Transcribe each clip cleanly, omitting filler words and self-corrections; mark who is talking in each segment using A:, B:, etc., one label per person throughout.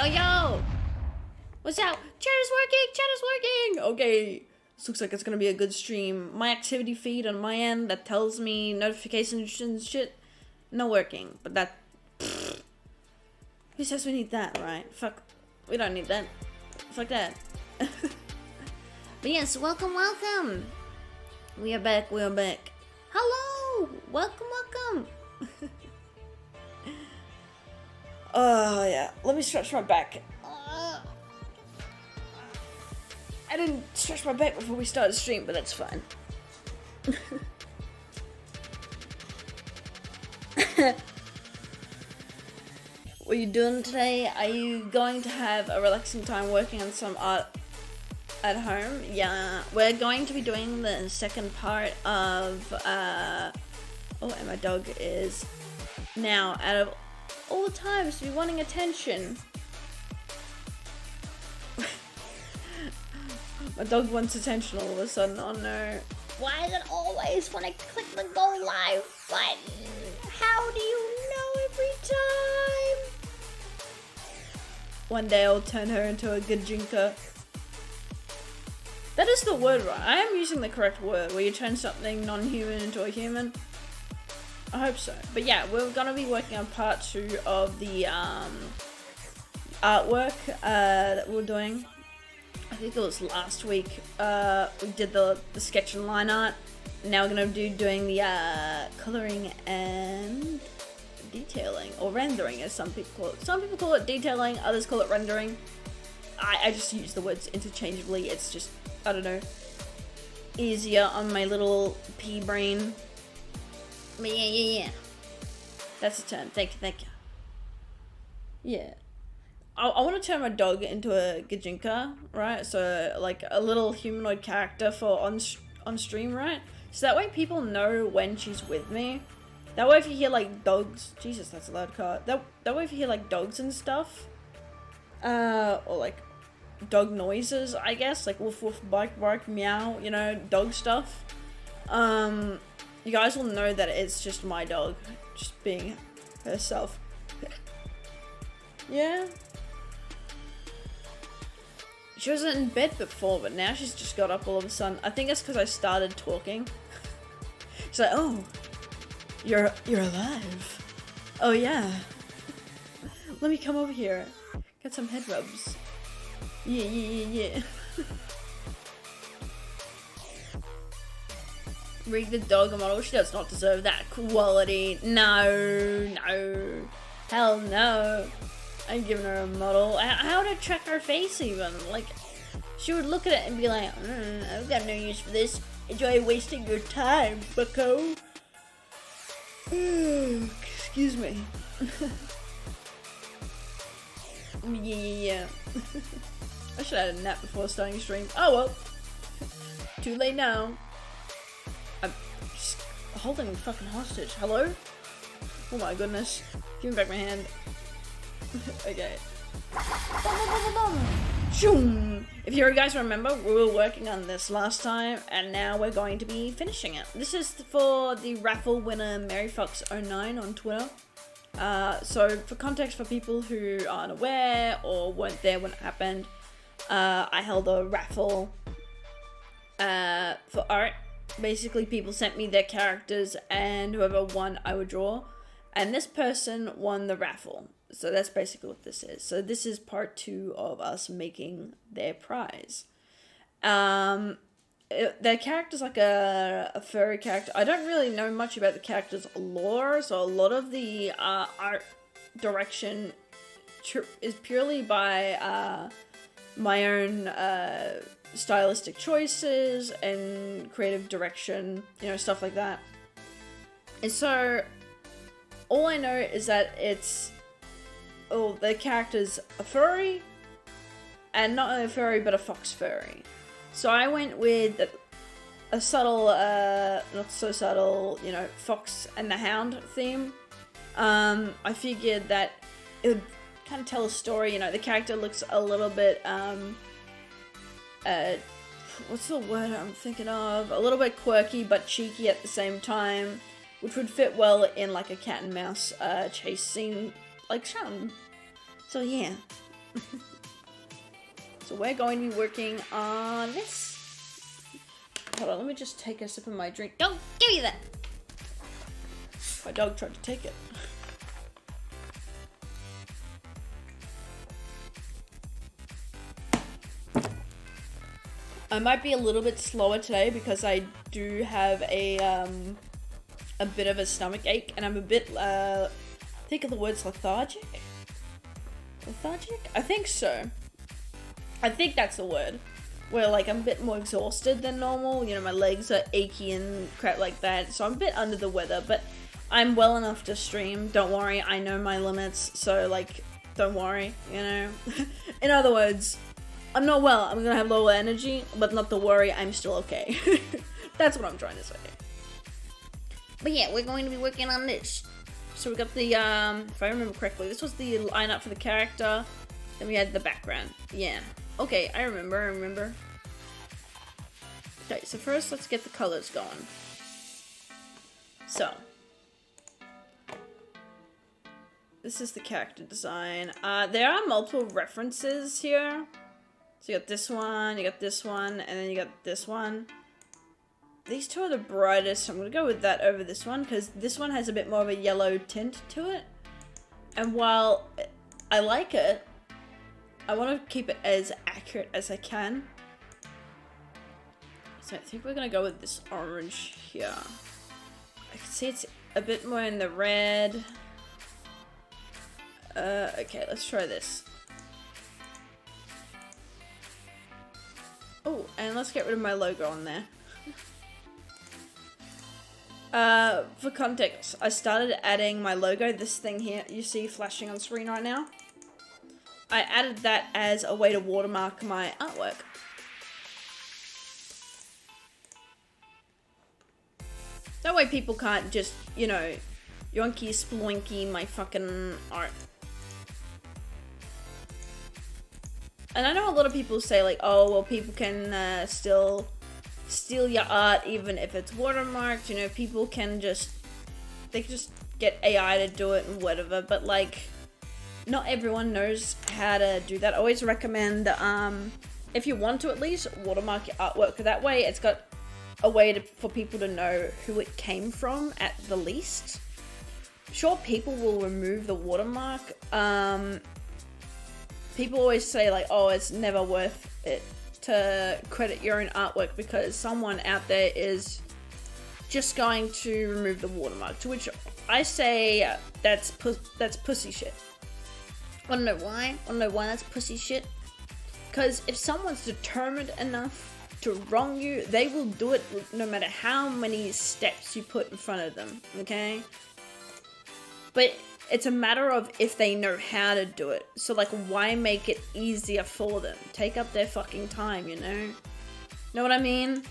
A: Yo! What's up? Chat is working! Okay. This looks like it's gonna be a good stream. My activity feed on my end that tells me notifications and shit, not working. But that... Pfft. Who says we need that, right? Fuck. We don't need that. Fuck that. But yes, welcome! We are back. Hello! Welcome! Oh, yeah. Let me stretch my back. I didn't stretch my back before we started the stream, but that's fine. What are you doing today? Are you going to have a relaxing time working on some art at home? Yeah, we're going to be doing the second part of, oh, and my dog is now out of all the times to be wanting attention. My dog wants attention all of a sudden. Oh no. Why is it always when I click the go live button? How do you know every time? One day I'll turn her into a gajinka. That is the word, right? I am using the correct word where you turn something non-human into a human. I hope so. But yeah, we're gonna be working on part 2 of the artwork that we're doing. I think it was last week. We did the sketch and line art. Now we're gonna be doing the coloring and detailing, or rendering as some people call it. Some people call it detailing, others call it rendering. I just use the words interchangeably. It's just, I don't know, easier on my little pea brain. But yeah. That's the term. Thank you. Yeah. I want to turn my dog into a gajinka, right? So, like, a little humanoid character for on stream, right? So that way people know when she's with me. That way if you hear, like, dogs... Jesus, that's a loud car. That way if you hear, like, dogs and stuff, or, like, dog noises, I guess, like woof woof, bark bark, meow, you know, dog stuff, you guys will know that it's just my dog, just being herself. Yeah. She wasn't in bed before, but now she's just got up all of a sudden. I think it's because I started talking. She's like, oh, you're alive. Oh yeah. Let me come over here. Get some head rubs. Yeah. Read the dog model. She does not deserve that quality. No. Hell no. I'm giving her a model. How to track her face even? Like, she would look at it and be like, I've got no use for this. Enjoy wasting your time, bucko. Excuse me. Yeah. I should have had a nap before starting a stream. Oh well. Too late now. I'm just holding me fucking hostage. Hello? Oh my goodness. Give me back my hand. Okay. If you guys remember, we were working on this last time, and now we're going to be finishing it. This is for the raffle winner MaryFox09 on Twitter. So for context, for people who aren't aware or weren't there when it happened, I held a raffle for art. Basically, people sent me their characters, and whoever won, I would draw. And this person won the raffle. So that's basically what this is. So this is part 2 of us making their prize. Their character's like a furry character. I don't really know much about the character's lore, so a lot of the art direction is purely by my own stylistic choices and creative direction, you know, stuff like that. And so all I know is that the character's a furry, and not only a furry, but a fox furry. So I went with a subtle, not so subtle, you know, fox and the hound theme. I figured that it would kind of tell a story, you know, the character looks a little bit, what's the word I'm thinking of? A little bit quirky, but cheeky at the same time, which would fit well in like a cat and mouse chase scene, like Sean. So yeah. So we're going to be working on this. Hold on, let me just take a sip of my drink. Don't give me that! My dog tried to take it. I might be a little bit slower today because I do have a bit of a stomach ache and I'm a bit, think of the words lethargic? Lethargic? I think so. I think that's the word. Where like I'm a bit more exhausted than normal, you know, my legs are achy and crap like that, so I'm a bit under the weather, but I'm well enough to stream, don't worry, I know my limits, so like, don't worry, you know. In other words, I'm not well, I'm gonna have lower energy, but not to worry, I'm still okay. That's what I'm trying to say. But yeah, we're going to be working on this. So we got the, if I remember correctly, this was the lineup for the character, then we had the background, yeah. Okay, I remember. Okay, so first let's get the colors going. So, this is the character design. There are multiple references here. So you got this one, and then you got this one. These two are the brightest, so I'm gonna go with that over this one, because this one has a bit more of a yellow tint to it. And while I like it, I want to keep it as accurate as I can. So I think we're going to go with this orange here. I can see it's a bit more in the red. Okay, let's try this. Oh, and let's get rid of my logo on there. For context, I started adding my logo, this thing here you see flashing on screen right now. I added that as a way to watermark my artwork. That way people can't just, you know, yonky sploinky my fucking art. And I know a lot of people say like, oh, well, people can still steal your art even if it's watermarked, you know, people can just, they can just get AI to do it and whatever, but like, not everyone knows how to do that. I always recommend, if you want to at least, watermark your artwork. That way it's got a way for people to know who it came from at the least. Sure, people will remove the watermark. People always say like, oh, it's never worth it to credit your own artwork because someone out there is just going to remove the watermark. To which I say that's pussy shit. Wanna know why? Wanna know why that's pussy shit? Because if someone's determined enough to wrong you, they will do it no matter how many steps you put in front of them, okay? But it's a matter of if they know how to do it. So like, why make it easier for them? Take up their fucking time, you know? Know what I mean?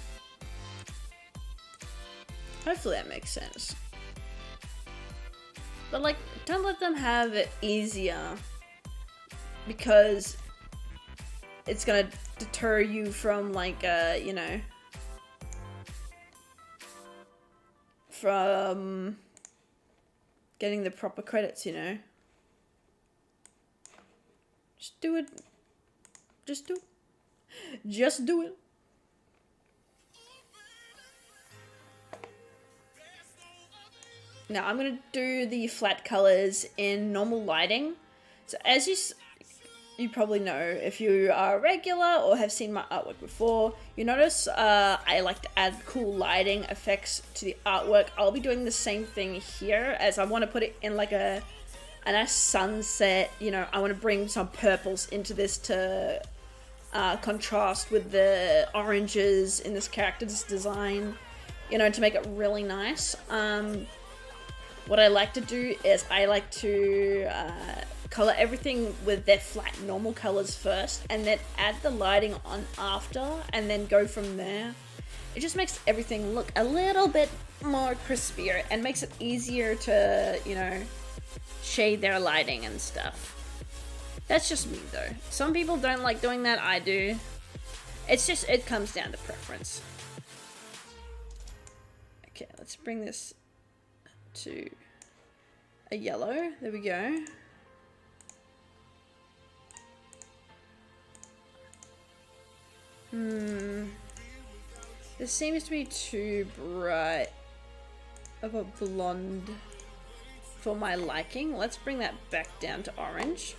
A: Hopefully that makes sense. But like, don't let them have it easier. Because it's gonna deter you from like, you know, from getting the proper credits, you know. Just do it. Just do it. Just do it. Now I'm gonna do the flat colors in normal lighting. So as you probably know, if you are a regular or have seen my artwork before, you notice I like to add cool lighting effects to the artwork. I'll be doing the same thing here, as I want to put it in like a nice sunset. You know, I want to bring some purples into this to contrast with the oranges in this character's design, you know, to make it really nice. What I like to do is I like to color everything with their flat normal colors first and then add the lighting on after and then go from there. It just makes everything look a little bit more crispier and makes it easier to, you know, shade their lighting and stuff. That's just me though. Some people don't like doing that, I do. It's just, it comes down to preference. Okay, let's bring this to a yellow. There we go. This seems to be too bright of a blonde for my liking. Let's bring that back down to orange.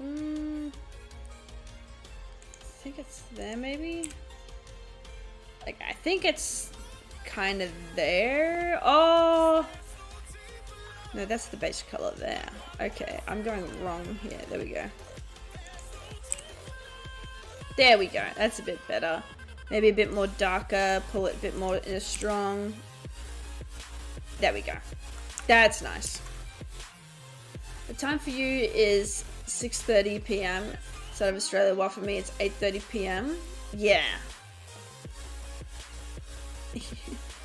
A: I think it's there, maybe? Like, I think it's kind of there. Oh! No, that's the base color there. Okay, I'm going wrong here. There we go. There we go. That's a bit better. Maybe a bit more darker. Pull it a bit more in a strong. There we go. That's nice. The time for you is 6:30 p.m. Side of Australia, while for me it's 8:30 p.m. Yeah. It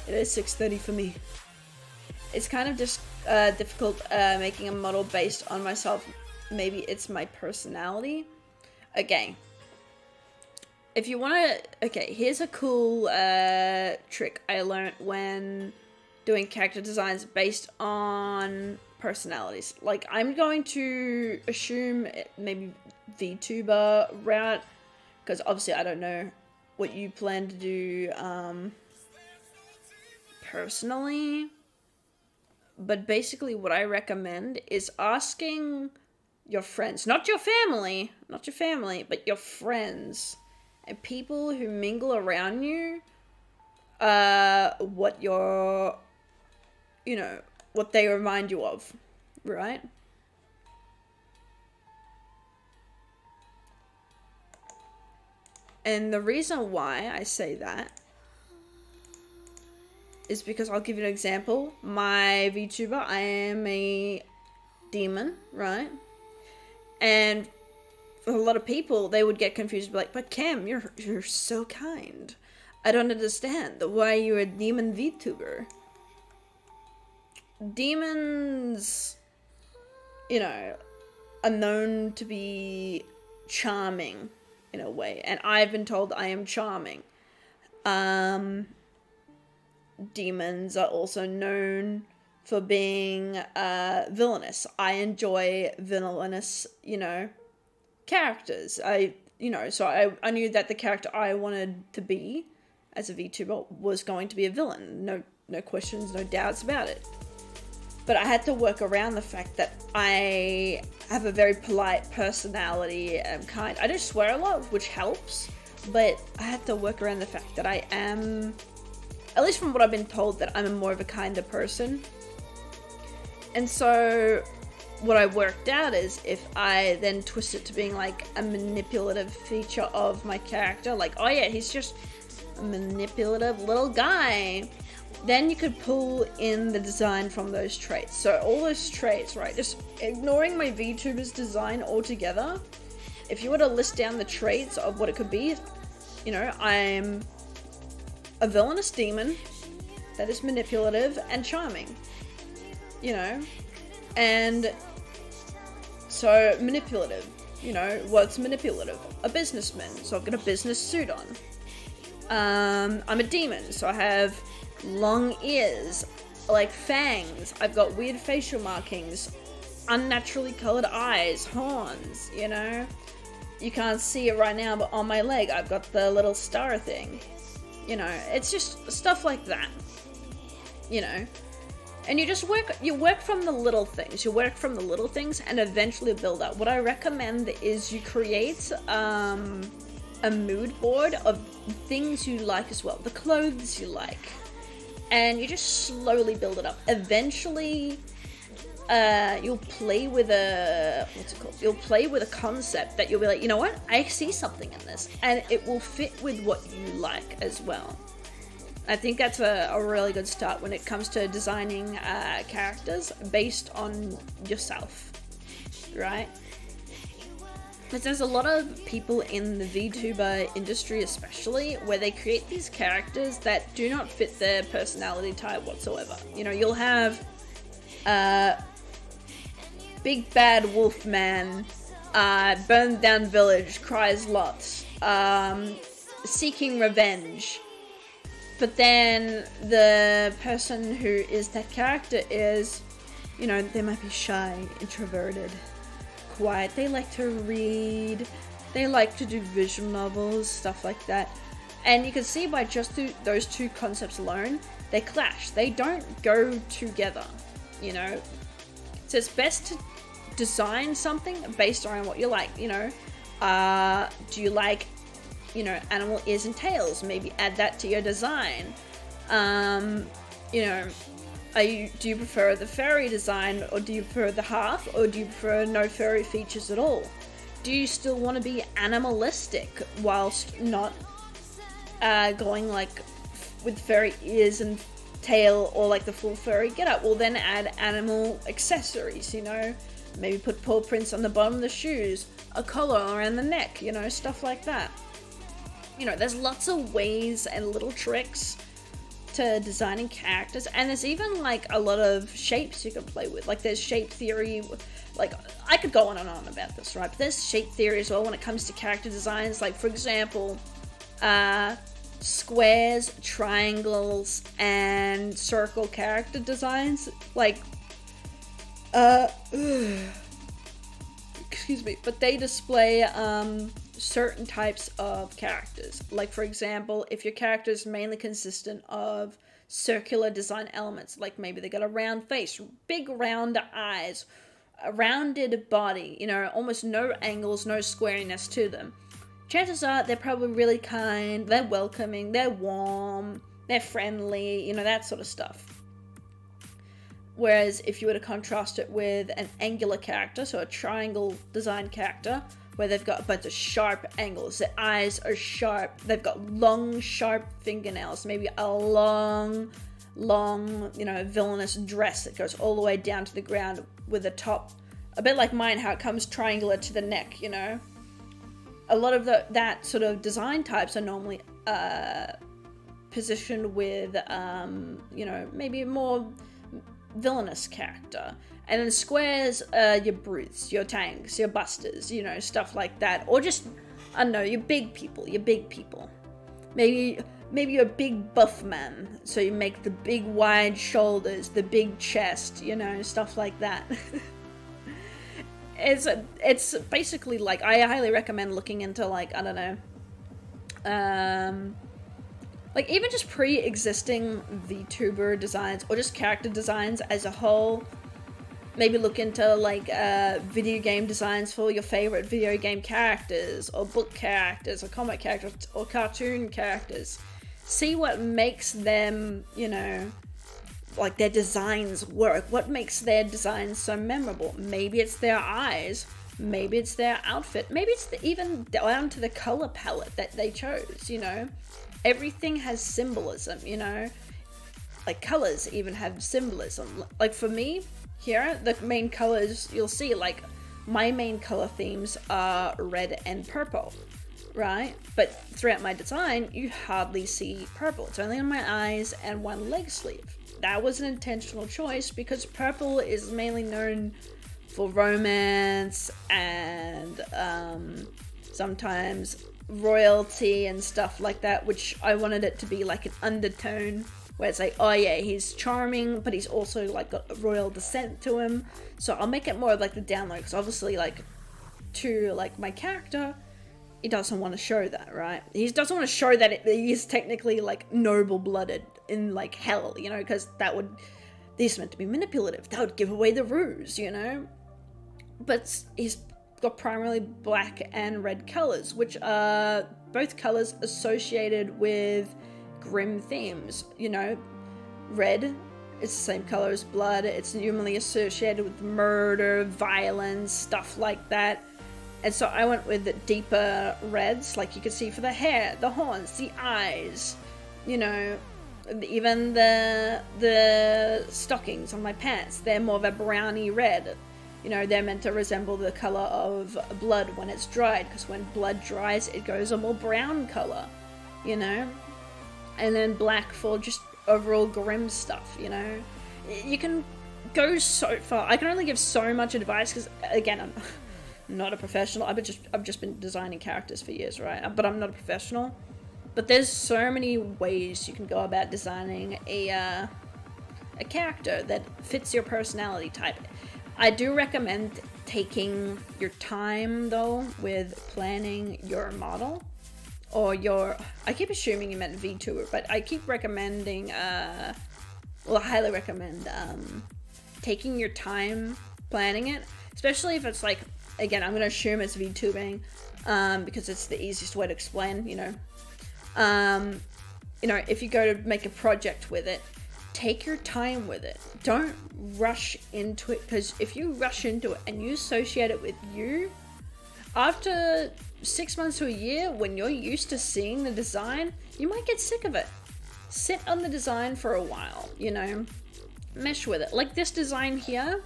A: is 6:30 for me. It's kind of just difficult making a model based on myself. Maybe it's my personality. Okay. If you want to... Okay, here's a cool trick I learned when doing character designs based on personalities. Like, I'm going to assume maybe VTuber route, because obviously I don't know what you plan to do personally, but basically what I recommend is asking your friends, not your family, but your friends and people who mingle around you, what your, you know, what they remind you of, right? And the reason why I say that is because I'll give you an example. My VTuber, I am a demon, right? And for a lot of people, they would get confused, like, but Cam, you're so kind. I don't understand why you're a demon VTuber. Demons, you know, are known to be charming in a way, and I've been told I am charming. Demons are also known for being villainous. I enjoy villainous, you know, characters. So I knew that the character I wanted to be as a VTuber was going to be a villain. No questions, no doubts about it. But I had to work around the fact that I have a very polite personality and I'm kind. I don't swear a lot, which helps, but I had to work around the fact that I am, at least from what I've been told, that I'm more of a kinder person. And so what I worked out is if I then twist it to being like a manipulative feature of my character, like, oh yeah, he's just a manipulative little guy, then you could pull in the design from those traits. So all those traits, right, just ignoring my VTuber's design altogether, if you were to list down the traits of what it could be, you know, I'm a villainous demon that is manipulative and charming, you know, and so manipulative, you know, what's manipulative? A businessman, so I've got a business suit on. I'm a demon, so I have long ears, like fangs, I've got weird facial markings, unnaturally colored eyes, horns, you know, you can't see it right now, but on my leg I've got the little star thing, you know, it's just stuff like that, you know, and you work from the little things, and eventually build up. What I recommend is you create a mood board of things you like as well, the clothes you like, and you just slowly build it up. Eventually, you'll play with You'll play with a concept that you'll be like, you know what? I see something in this, and it will fit with what you like as well. I think that's a really good start when it comes to designing characters based on yourself, right? Because there's a lot of people in the VTuber industry especially where they create these characters that do not fit their personality type whatsoever. You know, you'll have big bad wolf man burned down village, cries lots, seeking revenge. But then the person who is that character is, you know, they might be shy, introverted, quiet, they like to read, they like to do visual novels, stuff like that. And you can see by just those two concepts alone, they clash. They don't go together, you know. So it's best to design something based on what you like, you know. Do you like, you know, animal ears and tails? Maybe add that to your design. You know, do you prefer the furry design, or do you prefer the half, or do you prefer no furry features at all? Do you still want to be animalistic whilst not going like with furry ears and tail, or like the full furry getup? Well, then add animal accessories, you know, maybe put paw prints on the bottom of the shoes, a collar around the neck, you know, stuff like that. You know, there's lots of ways and little tricks to designing characters, and there's even like a lot of shapes you can play with. Like there's shape theory, like I could go on and on about this, right? But there's shape theory as well when it comes to character designs. Like for example, squares, triangles, and circle character designs, like excuse me, but they display certain types of characters. Like for example, if your character is mainly consistent of circular design elements, like maybe they got a round face, big round eyes, a rounded body, you know, almost no angles, no squariness to them, chances are they're probably really kind, they're welcoming, they're warm, they're friendly, you know, that sort of stuff. Whereas if you were to contrast it with an angular character, so a triangle design character, where they've got a bunch of sharp angles, their eyes are sharp, they've got long, sharp fingernails, maybe a long, you know, villainous dress that goes all the way down to the ground with a top, a bit like mine, how it comes triangular to the neck, you know. A lot of that sort of design types are normally positioned with, you know, maybe a more villainous character. And then squares, your brutes, your tanks, your busters, you know, stuff like that. Or just, I don't know, your big people. Maybe you're a big buff man, so you make the big wide shoulders, the big chest, you know, stuff like that. It's basically like, I highly recommend looking into, like, I don't know, like even just pre-existing VTuber designs or just character designs as a whole. Maybe look into like video game designs for your favorite video game characters, or book characters, or comic characters, or cartoon characters. See what makes them, you know, like their designs work. What makes their designs so memorable? Maybe it's their eyes. Maybe it's their outfit. Maybe it's even down to the color palette that they chose, you know. Everything has symbolism, you know. Like colors even have symbolism. Like for me, here, the main colors you'll see, like my main color themes are red and purple, right? But throughout my design, you hardly see purple. It's only on my eyes and one leg sleeve. That was an intentional choice because purple is mainly known for romance and sometimes royalty and stuff like that, which I wanted it to be like an undertone where it's like, oh yeah, he's charming, but he's also like got a royal descent to him. So I'll make it more of like the down low, because obviously like to like my character, he doesn't want to show that, right? He doesn't want to show that he's technically like noble blooded in like hell, you know, because he's meant to be manipulative. That would give away the ruse, you know. But he's got primarily black and red colors, which are both colors associated with grim themes, you know. Red is the same color as blood. It's normally associated with murder, violence, stuff like that. And so I went with deeper reds, like you can see for the hair, the horns, the eyes, you know, even the stockings on my pants, they're more of a browny red. You know, they're meant to resemble the color of blood when it's dried, because when blood dries, it goes a more brown color, you know. And then black for just overall grim stuff, you know. You can go so far. I can only give so much advice because, again, not a professional. I've just been designing characters for years, right? But I'm not a professional. But there's so many ways you can go about designing a character that fits your personality type. I do recommend taking your time though with planning your model or your, I keep assuming you meant VTuber, but I keep recommending, well, I highly recommend taking your time planning it, especially if it's like, again, I'm going to assume it's VTubing because it's the easiest way to explain, you know. If you go to make a project with it, take your time with it. Don't rush into it, because if you rush into it and you associate it with you, after 6 months to a year, when you're used to seeing the design, you might get sick of it. Sit on the design for a while, you know, mesh with it. Like this design here,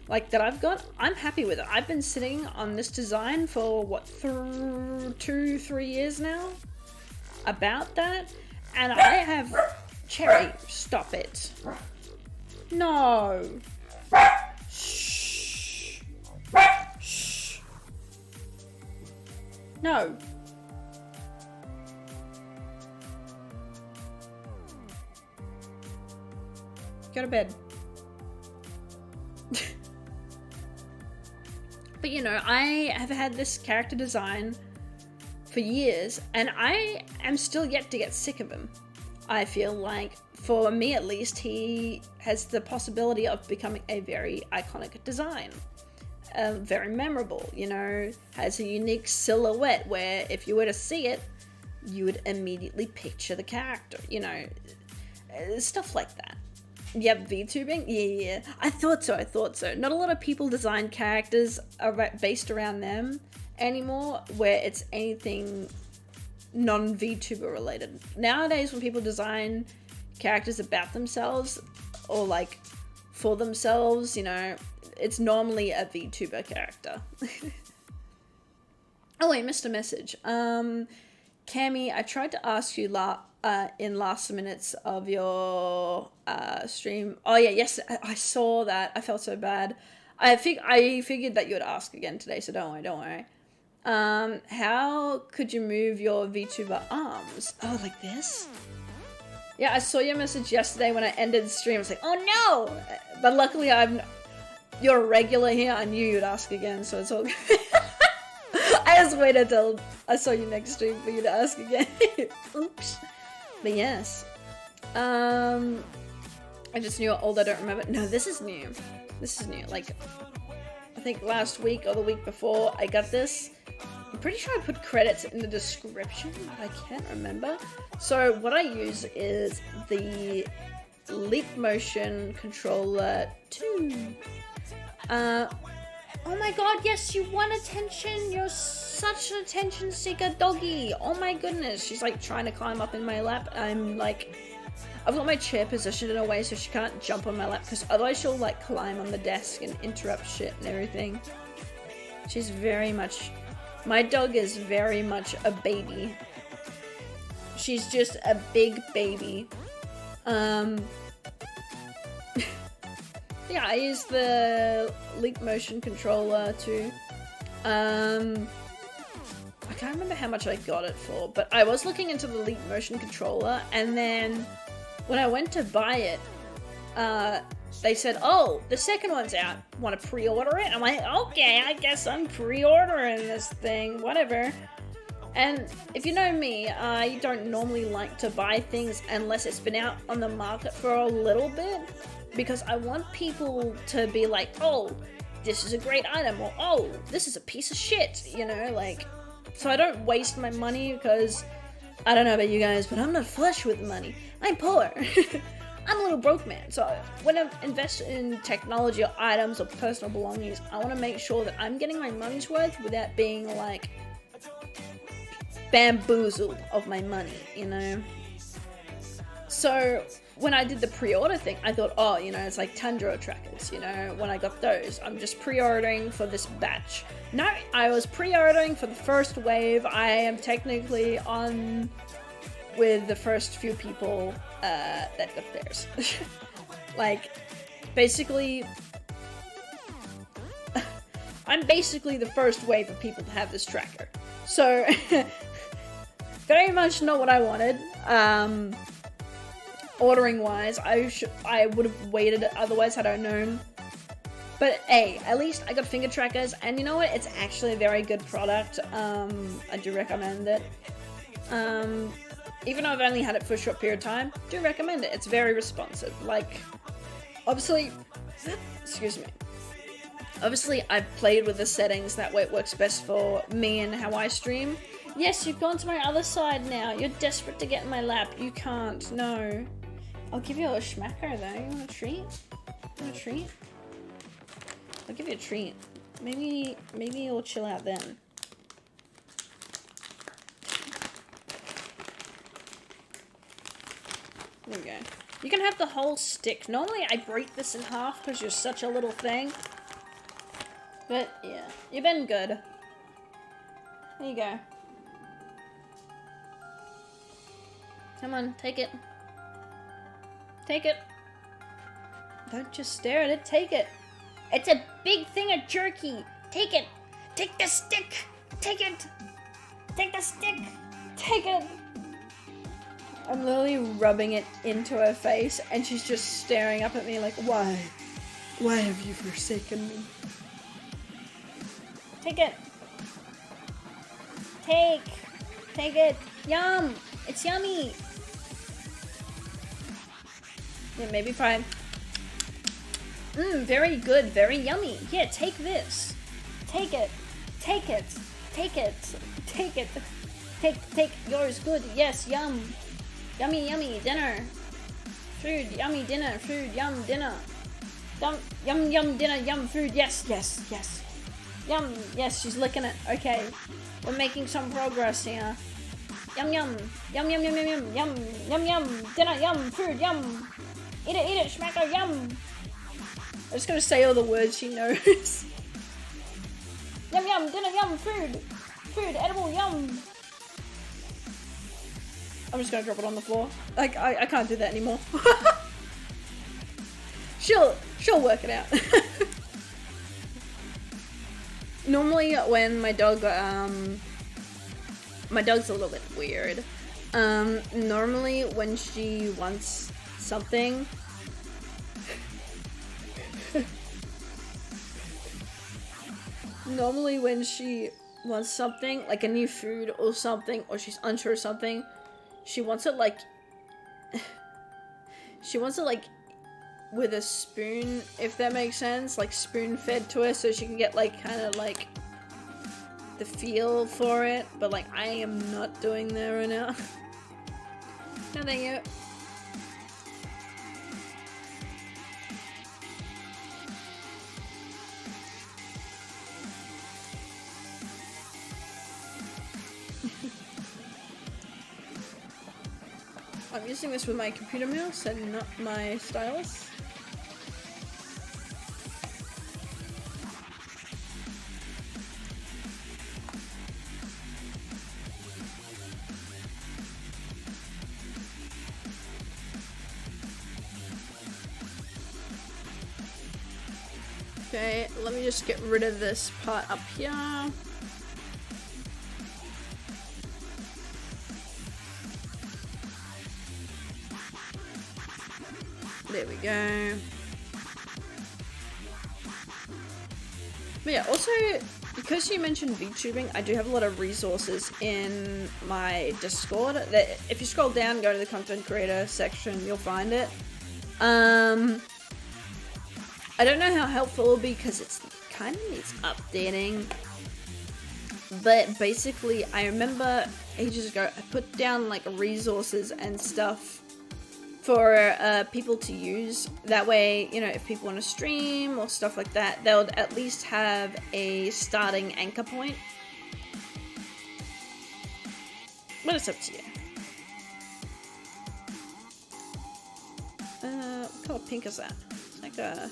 A: like that I've got, I'm happy with it. I've been sitting on this design for what, 2-3 years now? About that, and I have Cherry, stop it. No. Shh. Shh. No. Go to bed. But you know, I have had this character design for years, and I am still yet to get sick of him. I feel like, for me at least, he has the possibility of becoming a very iconic design. Very memorable, you know, has a unique silhouette where if you were to see it, you would immediately picture the character, you know, stuff like that. Yep, VTubing? Yeah. I thought so. Not a lot of people design characters based around them anymore, where it's anything non-VTuber related. Nowadays, when people design characters about themselves or like for themselves, you know, it's normally a VTuber character. Oh wait, missed a message. Cami, I tried to ask you in last minutes of your stream. Oh yeah, yes, I saw that. I felt so bad. I figured that you would ask again today, so don't worry. How could you move your VTuber arms? Oh, like this? Yeah, I saw your message yesterday when I ended the stream. I was like, oh no! But luckily you're a regular here. I knew you'd ask again, so it's all good. I just waited till I saw you next stream for you to ask again. Oops. But yes. I just knew old, I don't remember. No, this is new. Like, I think last week or the week before I got this. I'm pretty sure I put credits in the description, but I can't remember. So what I use is the Leap Motion Controller 2. Oh my god, yes, you want attention. You're such an attention seeker doggy. Oh my goodness. She's like trying to climb up in my lap. I'm like, I've got my chair positioned in a way so she can't jump on my lap, because otherwise she'll like climb on the desk and interrupt shit and everything. She's very much, my dog is very much a baby. She's just a big baby. Yeah, I use the Leap Motion controller too. I can't remember how much I got it for, but I was looking into the Leap Motion controller, and then when I went to buy it, they said, oh, the second one's out. Want to pre-order it? I'm like, okay, I guess I'm pre-ordering this thing, whatever. And if you know me, I don't normally like to buy things unless it's been out on the market for a little bit, because I want people to be like, oh, this is a great item, or oh, this is a piece of shit, you know, like, so I don't waste my money, because I don't know about you guys, but I'm not flush with money. I'm poor. I'm a little broke man, so when I invest in technology or items or personal belongings, I want to make sure that I'm getting my money's worth without being like bamboozled of my money, you know. So when I did the pre-order thing, I thought, oh, you know, it's like Tundra trackers, you know, when I got those, I'm just pre-ordering for this batch. No, I was pre-ordering for the first wave. I am technically on with the first few people that got theirs. Like, basically, I'm basically the first wave of people to have this tracker. So, very much not what I wanted. Ordering wise, I would have waited otherwise had I known. But hey, at least I got finger trackers, and you know what? It's actually a very good product. I do recommend it. Even though I've only had it for a short period of time, do recommend it. It's very responsive. Like, obviously, excuse me. Obviously, I've played with the settings, that way it works best for me and how I stream. Yes, you've gone to my other side now. You're desperate to get in my lap. You can't, no. I'll give you a schmacker though. You want a treat? You want a treat? I'll give you a treat. Maybe you'll chill out then. There we go. You can have the whole stick. Normally I break this in half because you're such a little thing. But yeah, you've been good. There you go. Come on, take it. Take it. Don't just stare at it, take it. It's a big thing of jerky. Take it. Take the stick. Take it. Take the stick. Take it. I'm literally rubbing it into her face and she's just staring up at me like, why? Why have you forsaken me? Take it. Take it. Yum. It's yummy. Yeah, maybe fine. Very good. Very yummy. Yeah, take this. Take it. Take it. Take it. Take it. Take yours. Good. Yes. Yum. Yummy, yummy. Dinner. Food. Yummy dinner. Food. Yum. Dinner. Yum, yum, dinner. Yum. Food. Yes. Yes. Yes. Yum. Yes, she's licking it. Okay. We're making some progress here. Yum, yum. Yum, yum, yum, yum, yum. Yum, yum, yum. Dinner. Yum. Food. Yum. Eat it. Schmacker. Yum. I'm just gonna say all the words she knows. Yum, yum. Dinner. Yum. Food. Food. Edible. Yum. I'm just gonna drop it on the floor. Like, I can't do that anymore. She'll work it out. Normally when my dog's a little bit weird. Normally when she wants something, like a new food or something, or she's unsure of something, she wants it like with a spoon, if that makes sense, like spoon fed to her so she can get like kind of like the feel for it, but like I am not doing that right now. No, thank you. I'm using this with my computer mouse and not my stylus. Okay, let me just get rid of this part up here. There we go. But yeah, also, because you mentioned VTubing, I do have a lot of resources in my Discord. That if you scroll down, go to the content creator section, you'll find it. I don't know how helpful it will be because it's kind of needs updating. But basically, I remember ages ago, I put down like resources and stuff for people to use. That way, you know, if people want to stream or stuff like that, they'll at least have a starting anchor point. But it's up to you. What color pink is that? It's like a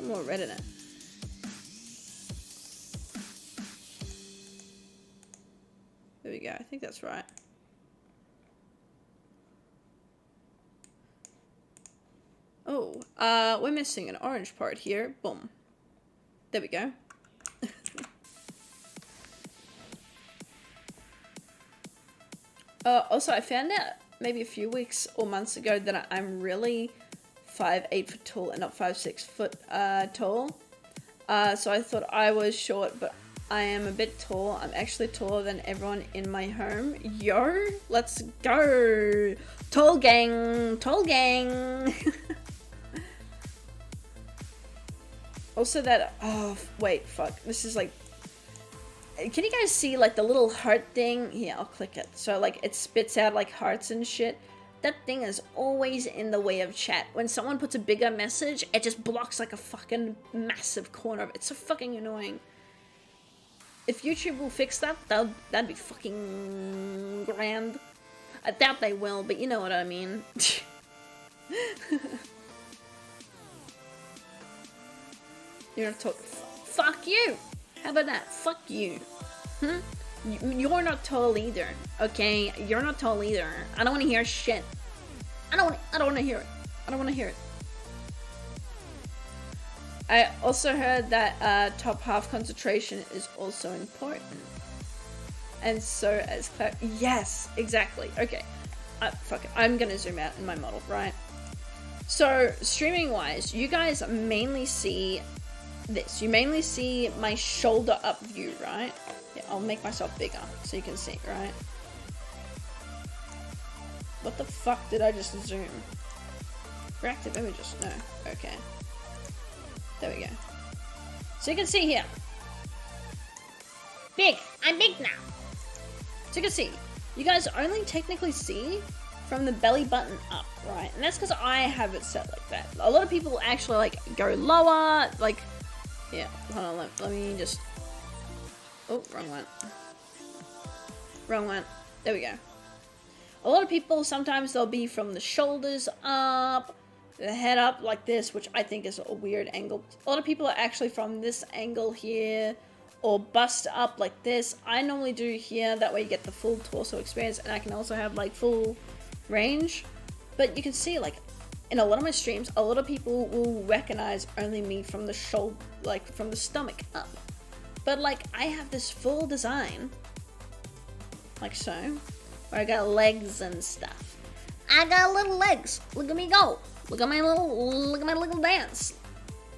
A: more red in it. There we go. I think that's right. Oh, we're missing an orange part here. Boom. There we go. Also, I found out maybe a few weeks or months ago that I'm really 5'8" foot tall and not 5'6" foot tall. So I thought I was short, but I am a bit tall. I'm actually taller than everyone in my home. Yo, let's go! Tall gang! Tall gang! Also that, oh, wait, fuck. This is like, can you guys see like the little heart thing? Here, I'll click it. So like it spits out like hearts and shit. That thing is always in the way of chat. When someone puts a bigger message, it just blocks like a fucking massive corner of it. It's so fucking annoying. If YouTube will fix that, that'd be fucking grand. I doubt they will, but you know what I mean. You're not talking. Fuck you! How about that? Fuck you. You're not tall either, okay? You're not tall either. I don't want to hear shit. I don't want to hear it. I don't want to hear it. I also heard that top half concentration is also important. And so as yes, exactly. Okay. Fuck it. I'm gonna zoom out in my model, right? So streaming wise, you guys mainly see this. You mainly see my shoulder up view, right? Yeah, I'll make myself bigger so you can see, right? What the fuck did I just zoom? Reactive images? No. Okay. There we go. So you can see here. Big! I'm big now! So you can see, you guys only technically see from the belly button up, right? And that's because I have it set like that. A lot of people actually like go lower, like, yeah, hold on, let me just, oh, wrong one. Wrong one. There we go. A lot of people, sometimes they'll be from the shoulders up, the head up like this, which I think is a weird angle. A lot of people are actually from this angle here, or bust up like this. I normally do here, that way you get the full torso experience, and I can also have like full range. But you can see, like, in a lot of my streams, a lot of people will recognize only me from the shoulder, like from the stomach up. But like, I have this full design, like so, where I got legs and stuff. I got little legs. Look at me go. Look at my little dance.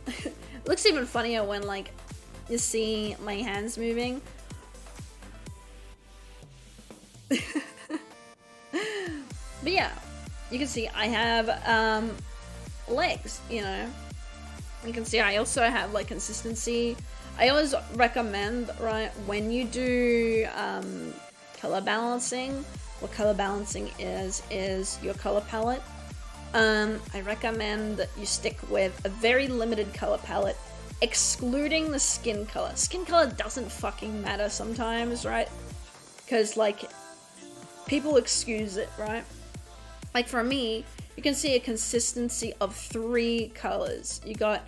A: It looks even funnier when like you see my hands moving. But yeah, you can see I have legs, you know. You can see I also have like consistency. I always recommend, right, when you do color balancing, what color balancing is your color palette. I recommend that you stick with a very limited color palette, excluding the skin color. Skin color doesn't fucking matter sometimes, right? Because like, people excuse it, right? Like for me, you can see a consistency of 3 colors. You got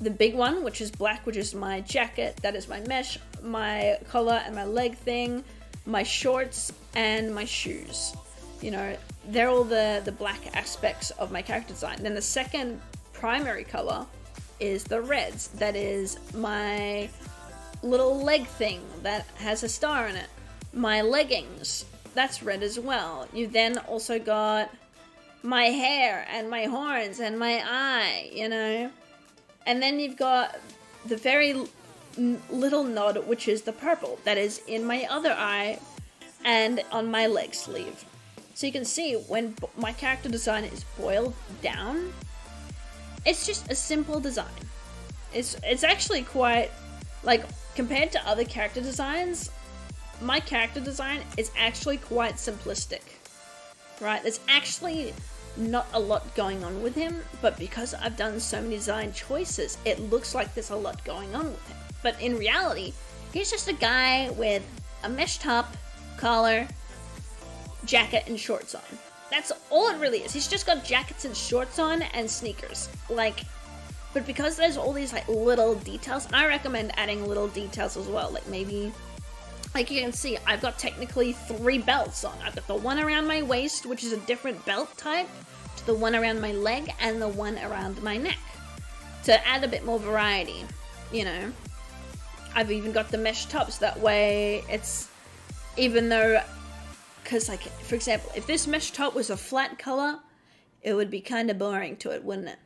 A: the big one, which is black, which is my jacket, that is my mesh, my collar and my leg thing, my shorts, and my shoes. You know, they're all the black aspects of my character design. Then the second primary color is the reds. That is my little leg thing that has a star in it. My leggings, that's red as well. You then also got my hair and my horns and my eye, you know. And then you've got the very little nod, which is the purple. That is in my other eye and on my leg sleeve. So you can see when my character design is boiled down, it's just a simple design. It's actually quite, like, compared to other character designs, my character design is actually quite simplistic, right? There's actually not a lot going on with him, but because I've done so many design choices, it looks like there's a lot going on with him. But in reality, he's just a guy with a mesh top, collar, jacket, and shorts on. That's all it really is. He's just got jackets and shorts on and sneakers. Like, but because there's all these like little details, I recommend adding little details as well. Like maybe, like you can see, I've got technically 3 belts on. I've got the one around my waist, which is a different belt type, to the one around my leg, and the one around my neck, to add a bit more variety, you know. I've even got the mesh tops, that way it's, even though because like, for example, if this mesh top was a flat color, it would be kind of boring to it, wouldn't it?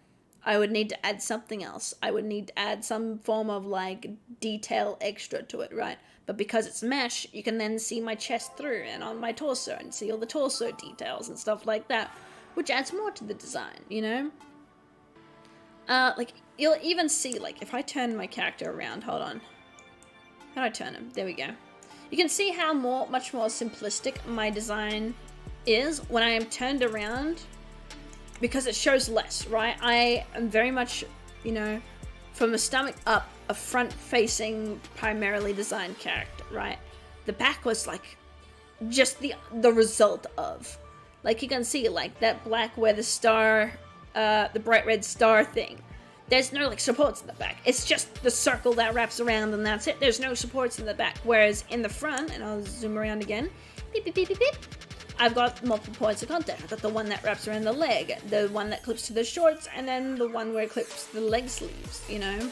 A: I would need to add something else. I would need to add some form of like detail extra to it, right? But because it's mesh, you can then see my chest through and on my torso and see all the torso details and stuff like that, which adds more to the design, you know? Like, you'll even see, like, if I turn my character around, hold on. How do I turn him? There we go. You can see how much more simplistic my design is when I am turned around, because it shows less, right? I am very much, you know, from the stomach up, a front-facing, primarily designed character, right? The back was, like, just the result of. Like, you can see, like, that black where the star, the bright red star thing. There's no, like, supports in the back. It's just the circle that wraps around and that's it. There's no supports in the back. Whereas in the front, and I'll zoom around again, beep, beep, beep, beep, beep, I've got multiple points of contact. I've got the one that wraps around the leg, the one that clips to the shorts, and then the one where it clips to the leg sleeves, you know?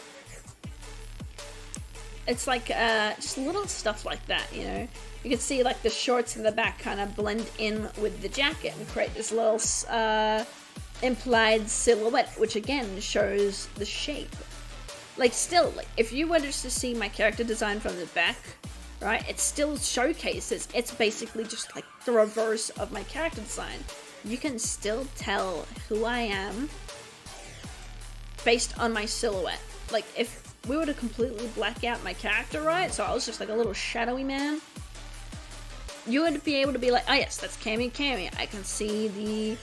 A: It's like, just little stuff like that, you know? You can see, like, the shorts in the back kind of blend in with the jacket and create this little, implied silhouette, which again shows the shape. Like, still, like, if you were just to see my character design from the back, right, it still showcases, it's basically just like the reverse of my character design. You can still tell who I am based on my silhouette. Like, if we were to completely black out my character, right, so I was just like a little shadowy man, you would be able to be like, oh yes, that's Cambion Kami. I can see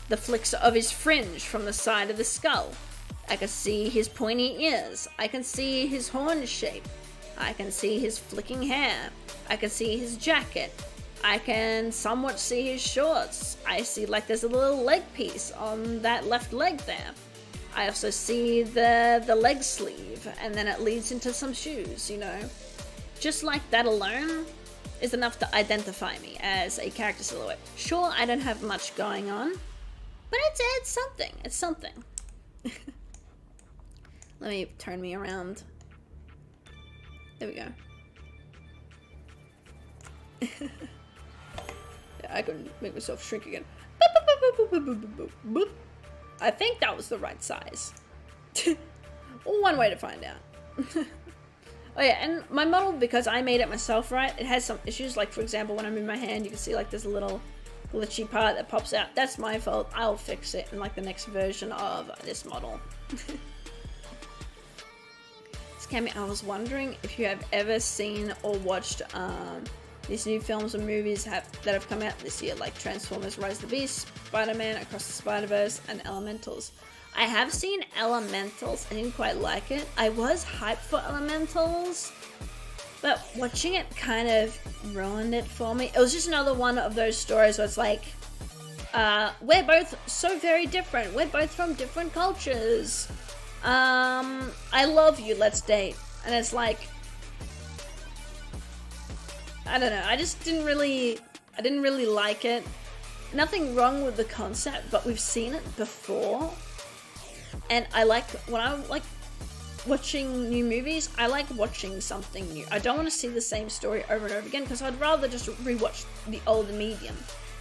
A: the flicks of his fringe from the side of the skull. I can see his pointy ears. I can see his horn shape. I can see his flicking hair. I can see his jacket. I can somewhat see his shorts. I see, like, there's a little leg piece on that left leg there. I also see the leg sleeve, and then it leads into some shoes, you know. Just like that alone is enough to identify me as a character silhouette. Sure, I don't have much going on, but it's something. It's something. Let me turn me around. There we go. Yeah, I can make myself shrink again. I think that was the right size. One way to find out. Oh yeah, and my model, because I made it myself, right, it has some issues. Like, for example, when I move my hand, you can see, like, there's a little glitchy part that pops out. That's my fault. I'll fix it in, like, the next version of this model. Cammy, I was wondering if you have ever seen or watched these new films or movies that have come out this year, like Transformers Rise of the Beast, Spider-Man Across the Spider-Verse, and Elementals. I have seen Elementals. I didn't quite like it. I was hyped for Elementals, but watching it kind of ruined it for me. It was just another one of those stories where it's like, we're both so very different. We're both from different cultures. I love you, let's date. And it's like, I don't know, I didn't really like it. Nothing wrong with the concept, but we've seen it before. And when I like watching new movies, I like watching something new. I don't want to see the same story over and over again, because I'd rather just rewatch the older medium.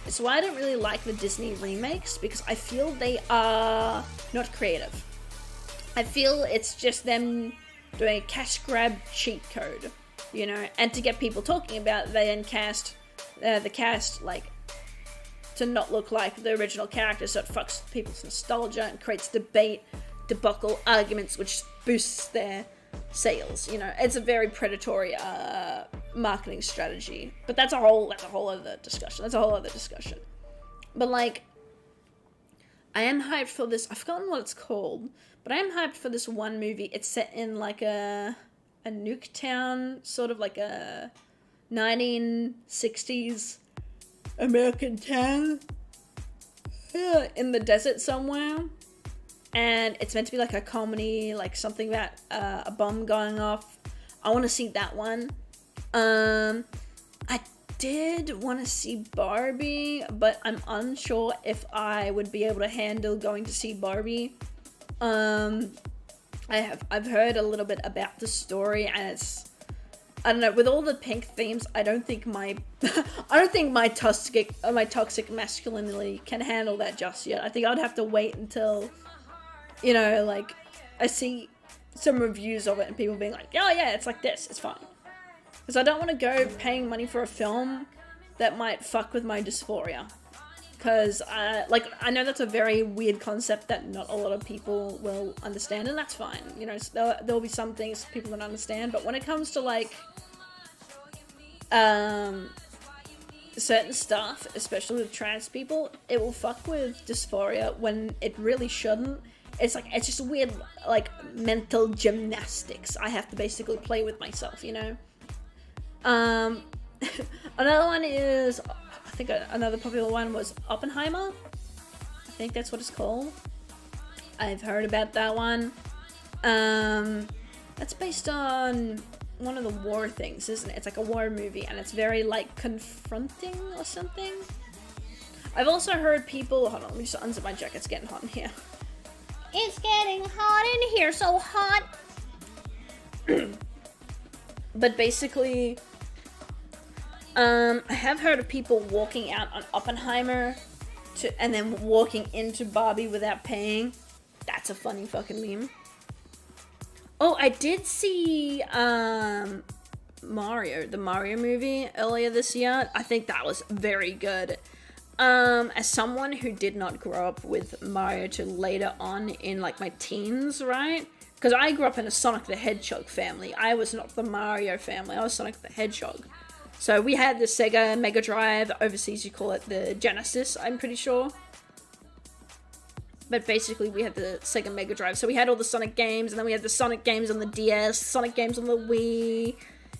A: It's why I don't really like the Disney remakes, because I feel they are not creative. I feel it's just them doing a cash grab cheat code, you know, and to get people talking about it, they then cast the cast, like, to not look like the original character, so it fucks people's nostalgia and creates debate, debacle, arguments, which boosts their sales, you know. It's a very predatory marketing strategy, but that's a whole other discussion. But, like, I am hyped for this. I've forgotten what it's called, but I am hyped for this one movie. It's set in like a nuke town, sort of like a 1960s American town in the desert somewhere. And it's meant to be like a comedy, like something about a bomb going off. I want to see that one. I did want to see Barbie, but I'm unsure if I would be able to handle going to see Barbie. I've heard a little bit about the story, and I don't know, with all the pink themes, I don't think my my toxic masculinity can handle that just yet. I think I'd have to wait until, you know, like, I see some reviews of it and people being like, oh yeah, it's like this, it's fine. Because I don't want to go paying money for a film that might fuck with my dysphoria. Because, like, I know that's a very weird concept that not a lot of people will understand, and that's fine. You know, so there'll be some things people don't understand, but when it comes to, like, certain stuff, especially with trans people, it will fuck with dysphoria when it really shouldn't. It's like, it's just weird, like, mental gymnastics I have to basically play with myself, you know? Another one is, I think another popular one was Oppenheimer. I think that's what it's called. I've heard about that one. That's based on one of the war things, isn't it? It's like a war movie, and it's very, like, confronting or something. I've also heard people, hold on, let me just unzip my jacket, it's getting hot in here. It's getting hot in here, so hot. But basically, I have heard of people walking out on Oppenheimer and then walking into Barbie without paying. That's a funny fucking meme. Oh, I did see Mario, the Mario movie earlier this year. I think that was very good. As someone who did not grow up with Mario till later on in, like, my teens, right? Because I grew up in a Sonic the Hedgehog family. I was not the Mario family, I was Sonic the Hedgehog. So we had the Sega Mega Drive, overseas you call it the Genesis, I'm pretty sure. But basically we had the Sega Mega Drive, so we had all the Sonic games, and then we had the Sonic games on the DS, Sonic games on the Wii,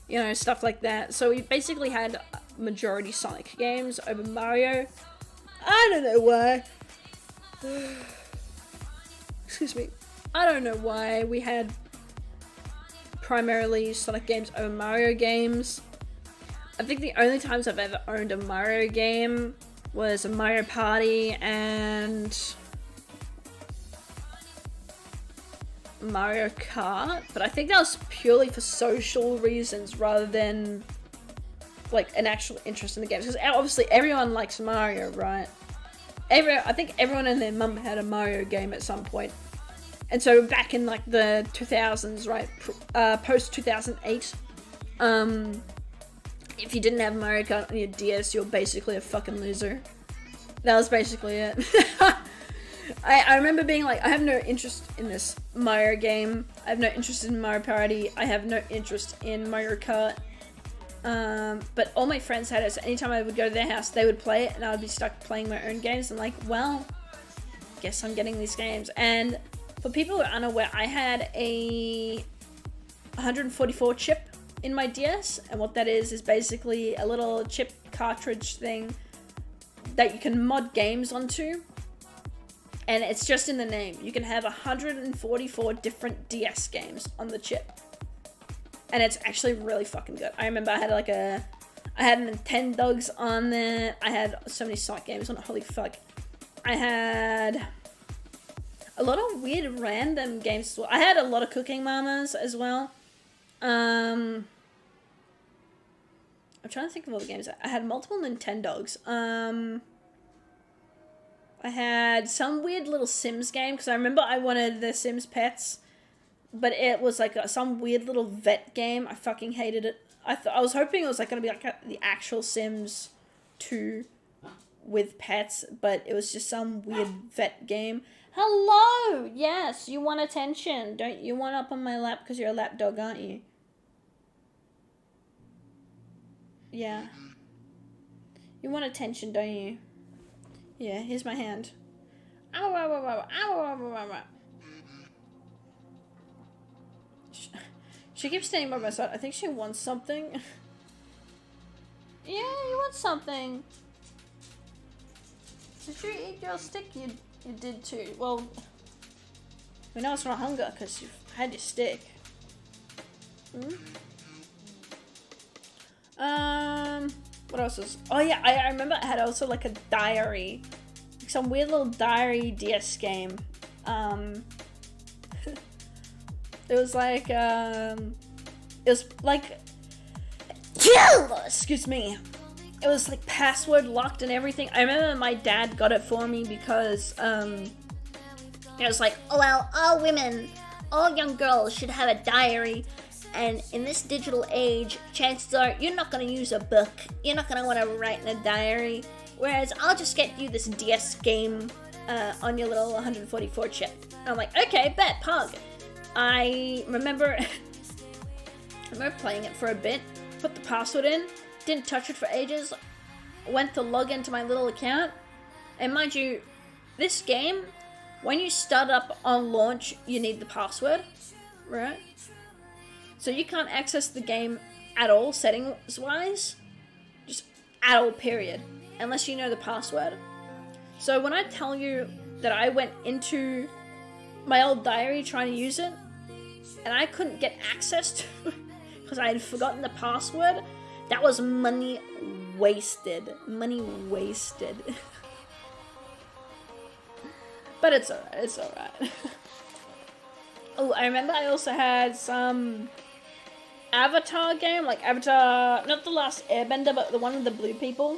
A: you know, stuff like that. So we basically had majority Sonic games over Mario. I don't know why. Excuse me. I don't know why we had primarily Sonic games over Mario games. I think the only times I've ever owned a Mario game was a Mario Party and Mario Kart, but I think that was purely for social reasons rather than, like, an actual interest in the games. Because obviously everyone likes Mario, right? I think everyone and their mum had a Mario game at some point. And so back in, like, the 2000s, right, post 2008, if you didn't have Mario Kart on your DS, you're basically a fucking loser. That was basically it. I remember being like, I have no interest in this Mario game. I have no interest in Mario Party. I have no interest in Mario Kart. But all my friends had it, so anytime I would go to their house, they would play it, and I would be stuck playing my own games. I'm like, well, guess I'm getting these games. And for people who are unaware, I had a 144 chip in my DS, and what that is basically a little chip cartridge thing that you can mod games onto. And it's just in the name. You can have 144 different DS games on the chip. And it's actually really fucking good. I remember I had Nintendogs on there. I had so many Sonic games on it. Holy fuck. I had a lot of weird random games as well. I had a lot of Cooking Mamas as well. I'm trying to think of all the games. I had multiple Nintendogs. I had some weird little Sims game, because I remember I wanted the Sims Pets, but it was like some weird little vet game. I fucking hated it. I was hoping it was like going to be like the actual Sims 2 with pets, but it was just some weird vet game. Hello! Yes, you want attention. Don't you want up on my lap because you're a lap dog, aren't you? Yeah. You want attention, don't you? Yeah, here's my hand. Ow, ow, ow, ow, ow, ow, ow, ow. She keeps standing by my side. I think she wants something. Yeah, you want something. Did you eat your stick? You did too. Well, we know it's not hunger because you've had your stick. What else is... Oh yeah, I remember I had also like a diary. Some weird little diary DS game. It was like, Excuse me. It was like password locked and everything. I remember my dad got it for me because it was like, oh well, all women, all young girls should have a diary, and in this digital age, chances are you're not going to use a book, you're not going to want to write in a diary, whereas I'll just get you this DS game on your little 144 chip. And I'm like, okay, bet, pog. I remember playing it for a bit, put the password in, didn't touch it for ages, went to log into my little account, and mind you, this game, when you start up on launch, you need the password, right? So you can't access the game at all, settings-wise, just at all, period, unless you know the password. So when I tell you that I went into my old diary trying to use it, and I couldn't get access to it because I had forgotten the password, that was money wasted. Money wasted. But it's alright, it's alright. Oh, I remember I also had some Avatar game, like Avatar, not The Last Airbender, but the one with the blue people.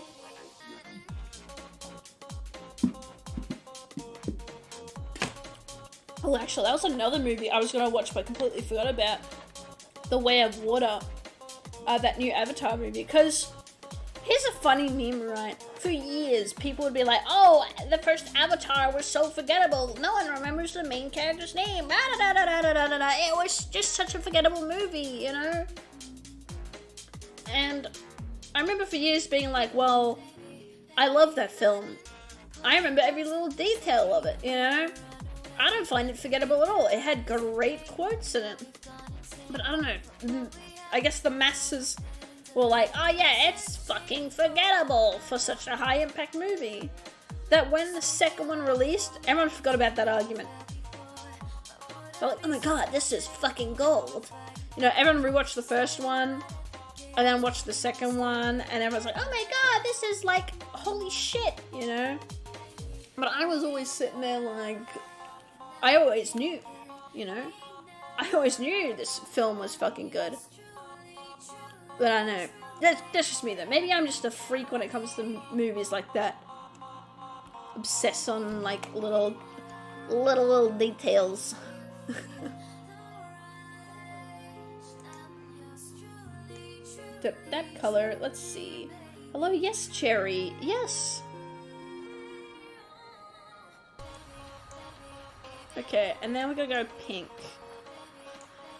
A: Oh, actually, that was another movie I was gonna watch but I completely forgot about. The Way of Water. That new Avatar movie, because here's a funny meme, right? For years, people would be like, oh, the first Avatar was so forgettable, no one remembers the main character's name, it was just such a forgettable movie, you know? And I remember for years being like, well, I love that film, I remember every little detail of it, you know? I don't find it forgettable at all. It had great quotes in it, but I don't know, I guess the masses were like, oh yeah, it's fucking forgettable for such a high impact movie, that when the second one released, everyone forgot about that argument. They're like, oh my god, this is fucking gold. You know, everyone rewatched the first one, and then watched the second one, and everyone's like, oh my god, this is like, holy shit, you know? But I was always sitting there like, I always knew, you know? I always knew this film was fucking good. But I know, that's just me though. Maybe I'm just a freak when it comes to movies like that. Obsess on like little details. that color, let's see. Hello, yes, Cherry, yes. Okay, and then we're gonna go pink.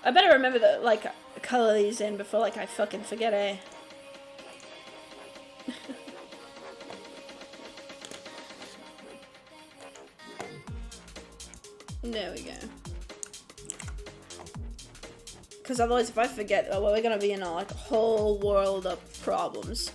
A: I better remember the like color these in before like I fucking forget it. There we go. Because otherwise, if I forget, well, we're gonna be in like a whole world of problems.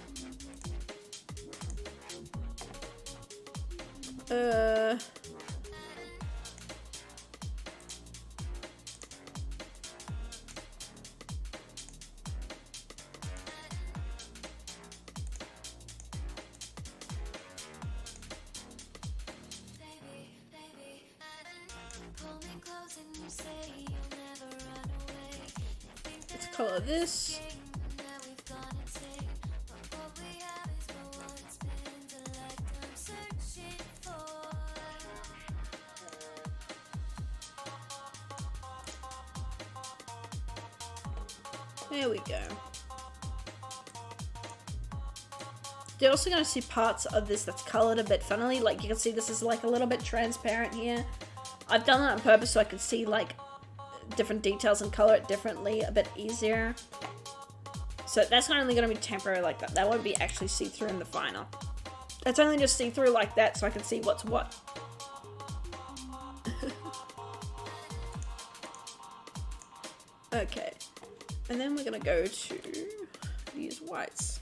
A: Let's color this. There we go. You're also going to see parts of this that's colored a bit funnily. Like you can see this is like a little bit transparent here. I've done that on purpose so I can see like different details and color it differently a bit easier. So that's not only going to be temporary like that. That won't be actually see-through in the final. It's only just see-through like that so I can see what's what. Okay. And then we're going to go to these whites.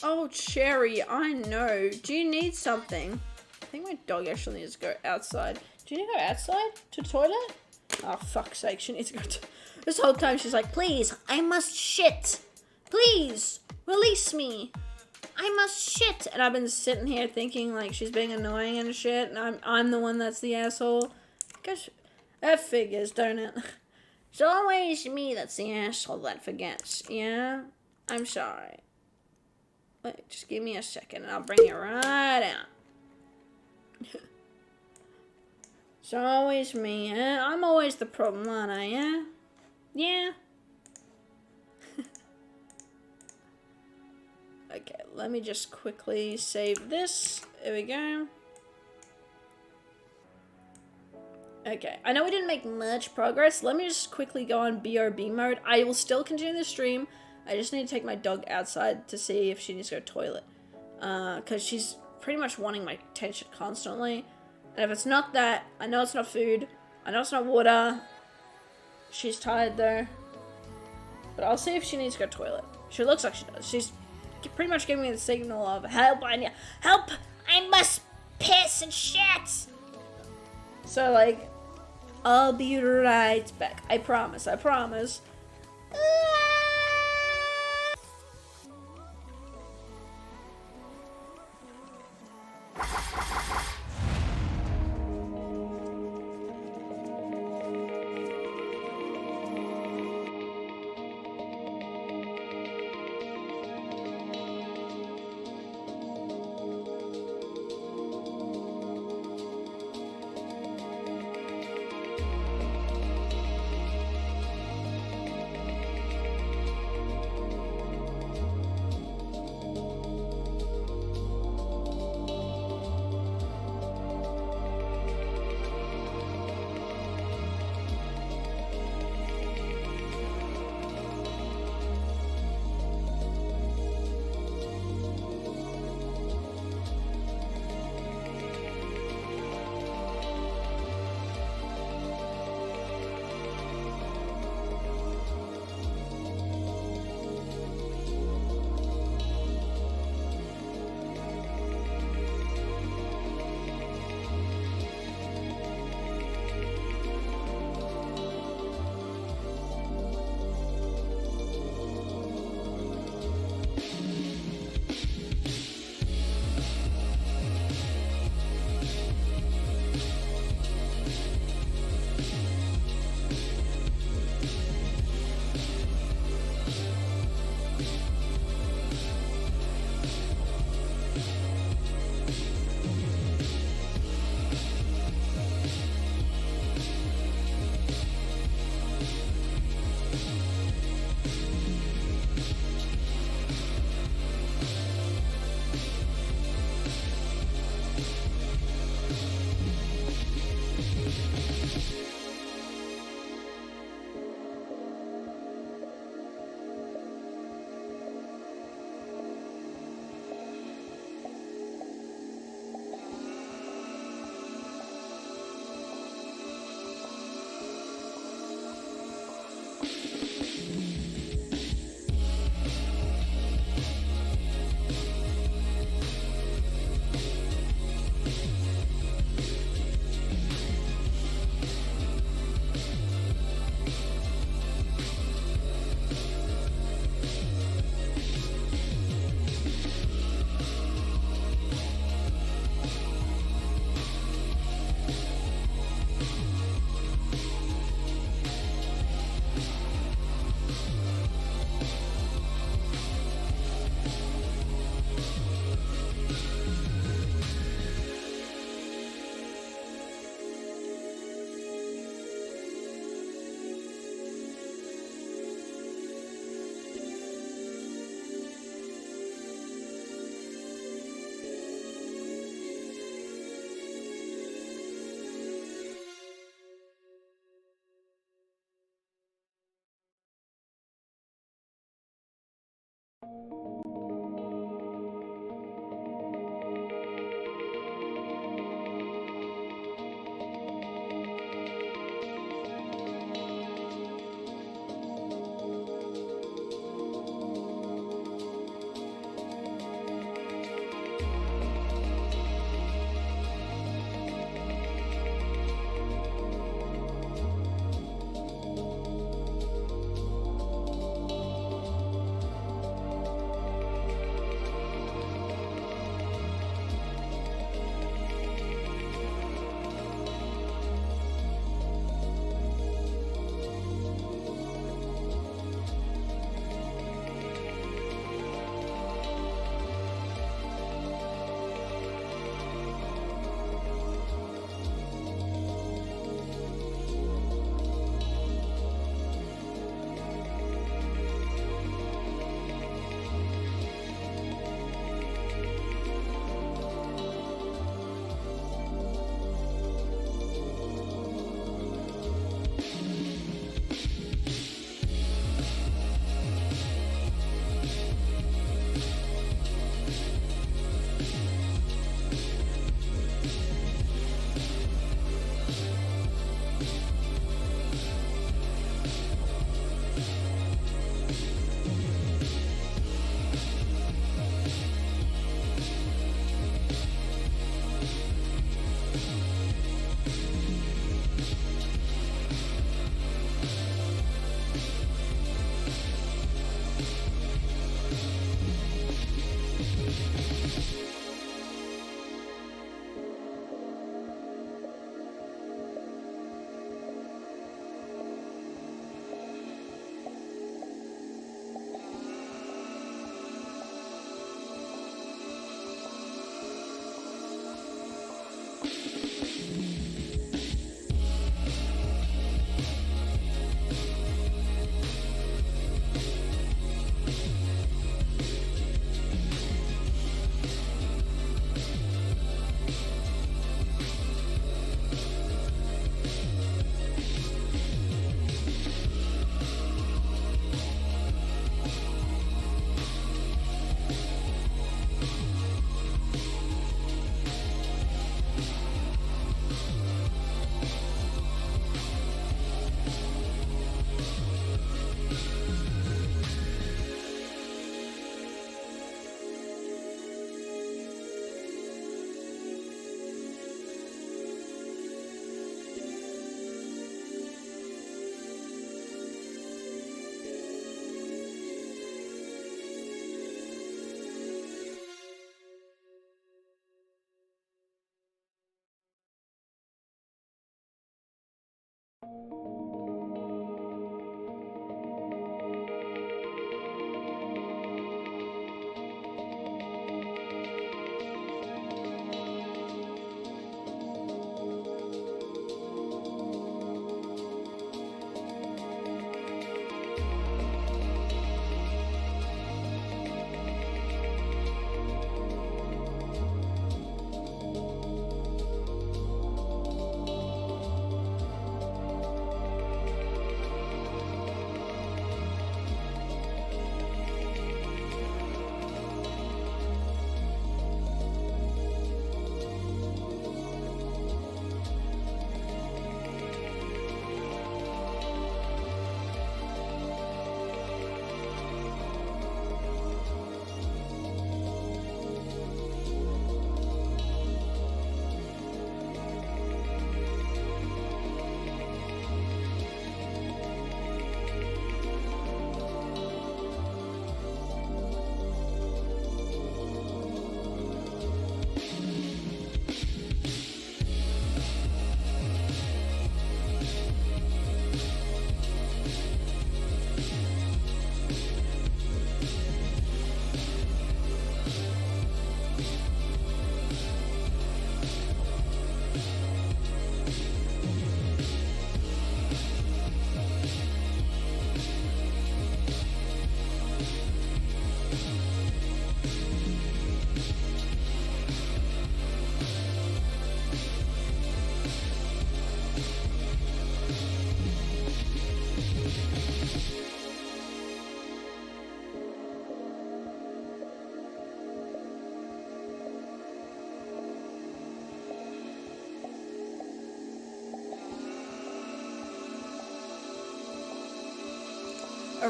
A: Oh, Cherry, I know. Do you need something? I think my dog actually needs to go outside. Do you need to go outside? To the toilet? Oh, fuck's sake, she needs to go to... This whole time she's like, please, I must shit. Please, release me. I must shit. And I've been sitting here thinking like she's being annoying and shit, and I'm the one that's the asshole. Gosh, that figures, don't it? It's always me that's the asshole that forgets, yeah? I'm sorry. Wait, just give me a second and I'll bring it right out. It's always me, yeah? I'm always the problem, aren't I, yeah? Yeah? Okay, let me just quickly save this. There we go. Okay, I know we didn't make much progress. Let me just quickly go on BRB mode. I will still continue the stream. I just need to take my dog outside to see if she needs to go to the toilet. Because she's pretty much wanting my attention constantly. And if it's not that, I know it's not food. I know it's not water. She's tired though. But I'll see if she needs to go to the toilet. She looks like she does. She's pretty much giving me the signal of, help, I need help! I must piss and shit! So, like, I'll be right back. I promise, I promise.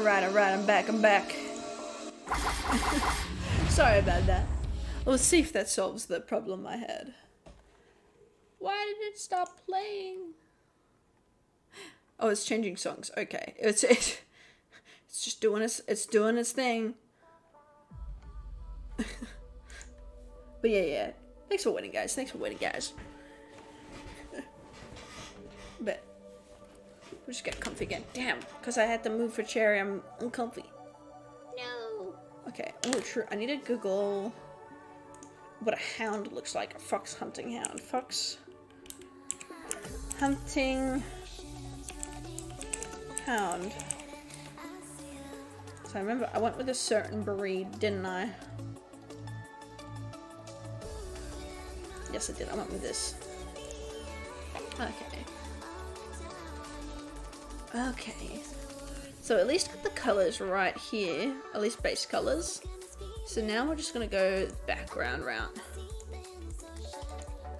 A: Alright, I'm back. Sorry about that. Let's see if that solves the problem I had. Why did it stop playing? Oh, it's changing songs. Okay. It's just doing its thing. But yeah. Thanks for waiting, guys. But we'll just get comfy again. Damn, because I had to move for Cherry, I'm uncomfy. No. Okay, I need to Google what a hound looks like. A fox hunting hound. Fox hunting hound. So I remember I went with a certain breed, didn't I? Yes, I did. I went with this. Okay. So at least got the colors right here. At least base colors. So now we're just gonna go background round.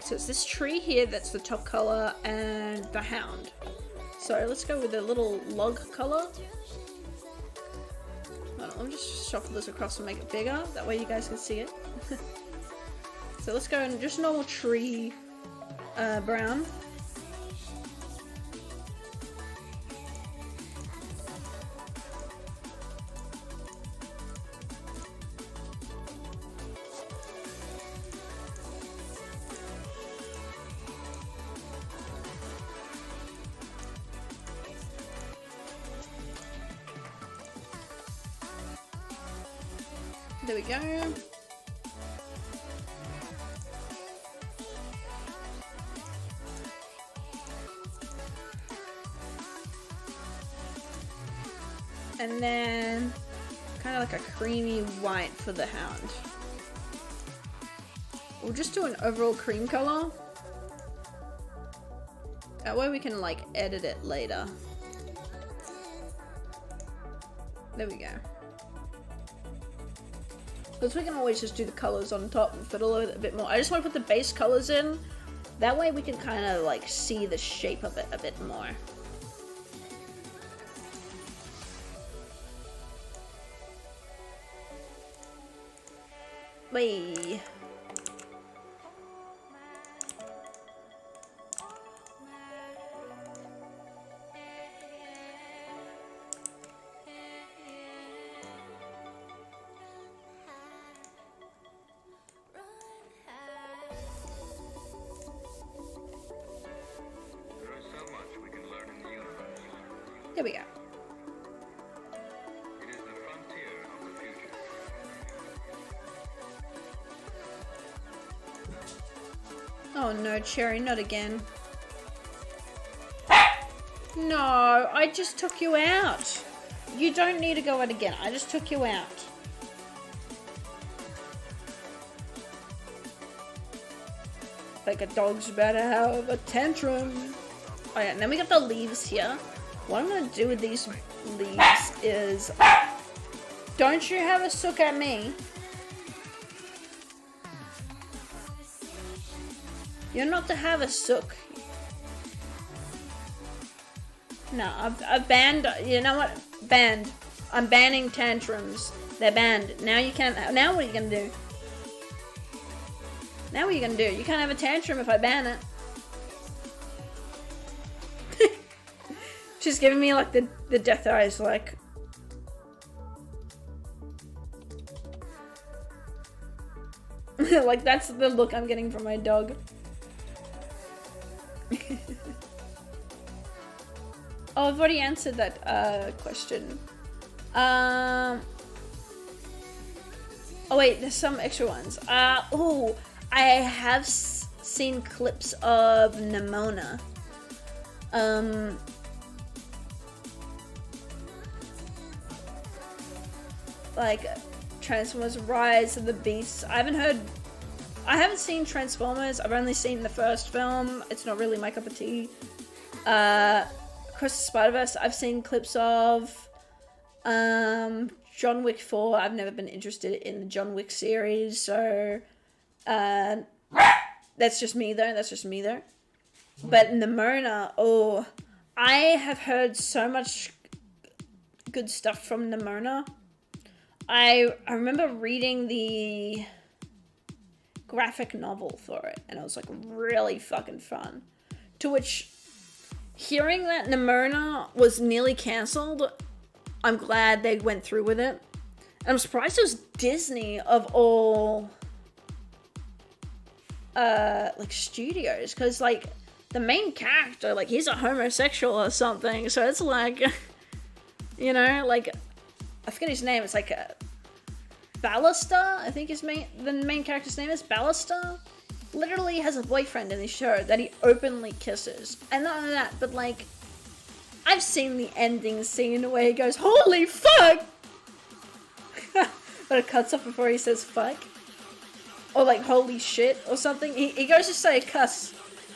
A: So it's this tree here that's the top color and the hound. So let's go with a little log color. Let me just shuffle this across and make it bigger. That way you guys can see it. So let's go in just normal tree brown. There we go. And then kind of like a creamy white for the hound. We'll just do an overall cream color. That way we can like edit it later. There we go. Because we can always just do the colors on top and fiddle with it a bit more. I just want to put the base colors in. That way we can kind of like see the shape of it a bit more. Wait. There we go.
B: It is the frontier of the future.
A: Oh no, Cherry, not again. No, I just took you out. You don't need to go out again. I just took you out. Like a dog's about to have a tantrum. Oh yeah, and then we got the leaves here. What I'm gonna do with these leaves is... Don't you have a sook at me. You're not to have a sook. No, I've banned... You know what? Banned. I'm banning tantrums. They're banned. Now you can't... Now what are you gonna do? Now what are you gonna do? You can't have a tantrum if I ban it. She's giving me like the death eyes, like. Like that's the look I'm getting from my dog. Oh, I've already answered that question. Oh wait, there's some extra ones. Oh, I have seen clips of Nimona. Like Transformers Rise of the Beasts. I haven't seen Transformers. I've only seen the first film. It's not really my cup of tea. Across the Spider-Verse, I've seen clips of. John Wick 4. I've never been interested in the John Wick series, so that's just me though. But Nimona, oh, I have heard so much good stuff from Nimona. I remember reading the graphic novel for it, and it was like really fucking fun. To which, hearing that Nimona was nearly cancelled, I'm glad they went through with it. And I'm surprised it was Disney of all like studios, because like the main character, like he's a homosexual or something, so it's like, you know, like I forget his name. It's like Ballista, I think the main character's name is Ballista. Literally has a boyfriend in the show that he openly kisses. And not only that, but like, I've seen the ending scene where he goes, "Holy fuck!" But it cuts off before he says fuck. Or like, "Holy shit," or something. He goes to say a cuss,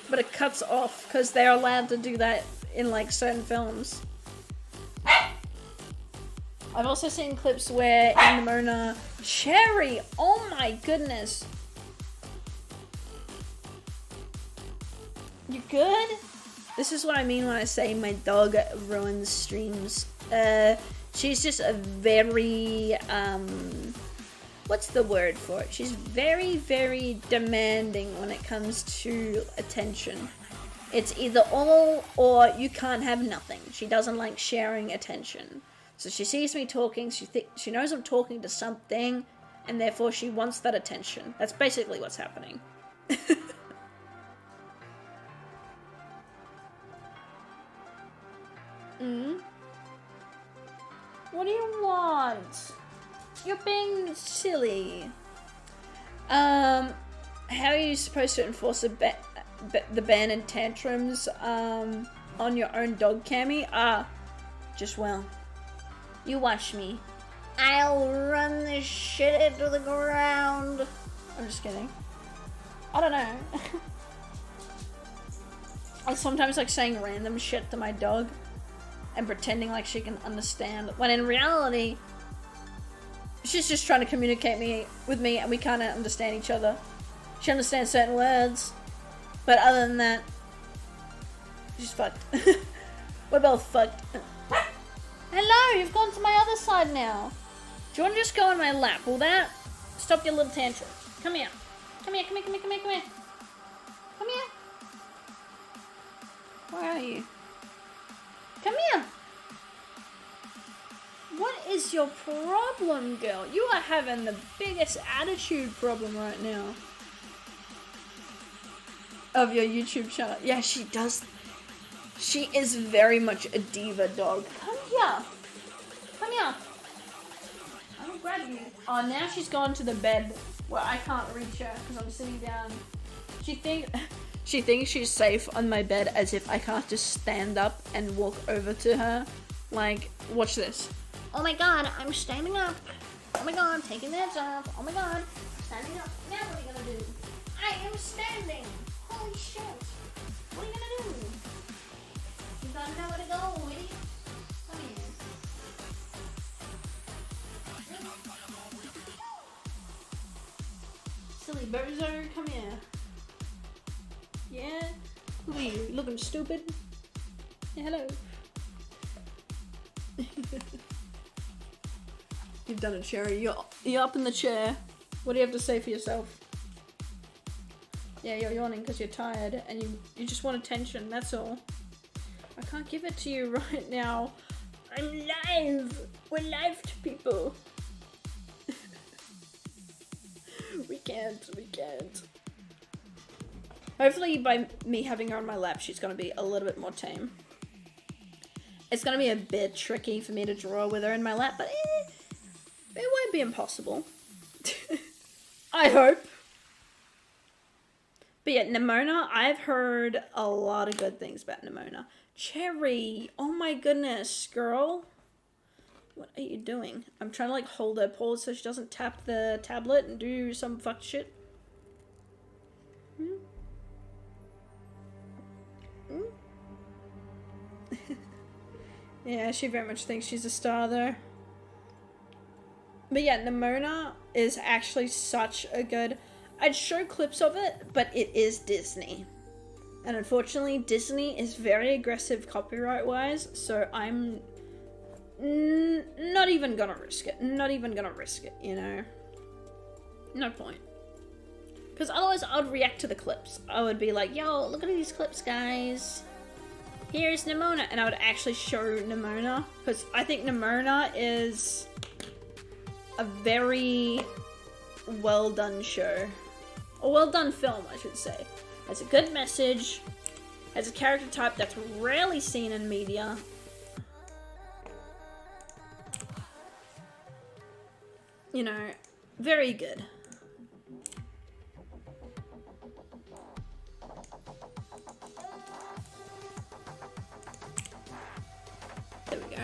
A: but it cuts off because they're allowed to do that in like certain films. I've also seen clips where in Nimona, Cherry, oh my goodness. You good? This is what I mean when I say my dog ruins streams. She's just a very, what's the word for it? She's very, very demanding when it comes to attention. It's either all or you can't have nothing. She doesn't like sharing attention. So she sees me talking, she knows I'm talking to something, and therefore she wants that attention. That's basically what's happening. What do you want? You're being silly. How are you supposed to enforce the ban and tantrums on your own dog, Cammy? Just well. You watch me. I'll run this shit into the ground. I'm just kidding. I don't know. I sometimes like saying random shit to my dog and pretending like she can understand, when in reality, she's just trying to communicate with me and we can't understand each other. She understands certain words, but other than that, she's fucked. We're both fucked. Hello, you've gone to my other side now. Do you want to just go on my lap? Will that stop your little tantrum? Come here. Come here, come here, come here, come here, come here. Come here. Where are you? Come here. What is your problem, girl? You are having the biggest attitude problem right now. Of your YouTube channel. Yeah, she does. She is very much a diva dog. Come here. Come here. I'm gonna grab you. Oh, now she's gone to the bed where I can't reach her because I'm sitting down. She thinks she's safe on my bed as if I can't just stand up and walk over to her. Like, watch this. Oh my god, I'm standing up. Oh my god, I'm taking the edge off. Oh my god, I'm standing up. Now what are you gonna do? I am standing. Holy shit. What are you gonna do? You gotta know where to go, idiot. Come here. Silly bozo, come here. Yeah? Who are you? Looking stupid? Yeah, hello. You've done it, Cherry. You're up in the chair. What do you have to say for yourself? Yeah, you're yawning because you're tired and you just want attention, that's all. I can't give it to you right now. I'm live! We're live to people. We can't. Hopefully by me having her on my lap, she's gonna be a little bit more tame. It's gonna be a bit tricky for me to draw with her in my lap, but it won't be impossible. I hope. But yeah, Nimona, I've heard a lot of good things about Nimona. Cherry, oh my goodness, girl. What are you doing? I'm trying to like hold her paws so she doesn't tap the tablet and do some fuck shit. Yeah, she very much thinks she's a star though. But yeah, Nimona is actually such a good... I'd show clips of it, but it is Disney. And unfortunately, Disney is very aggressive copyright-wise, so I'm not even gonna risk it. Not even gonna risk it, you know? No point. Because otherwise I would react to the clips. I would be like, yo, look at these clips, guys. Here's Nimona. And I would actually show Nimona. Because I think Nimona is a very well done show. A well done film, I should say. Has a good message. Has a character type that's rarely seen in media. You know, very good. There we go.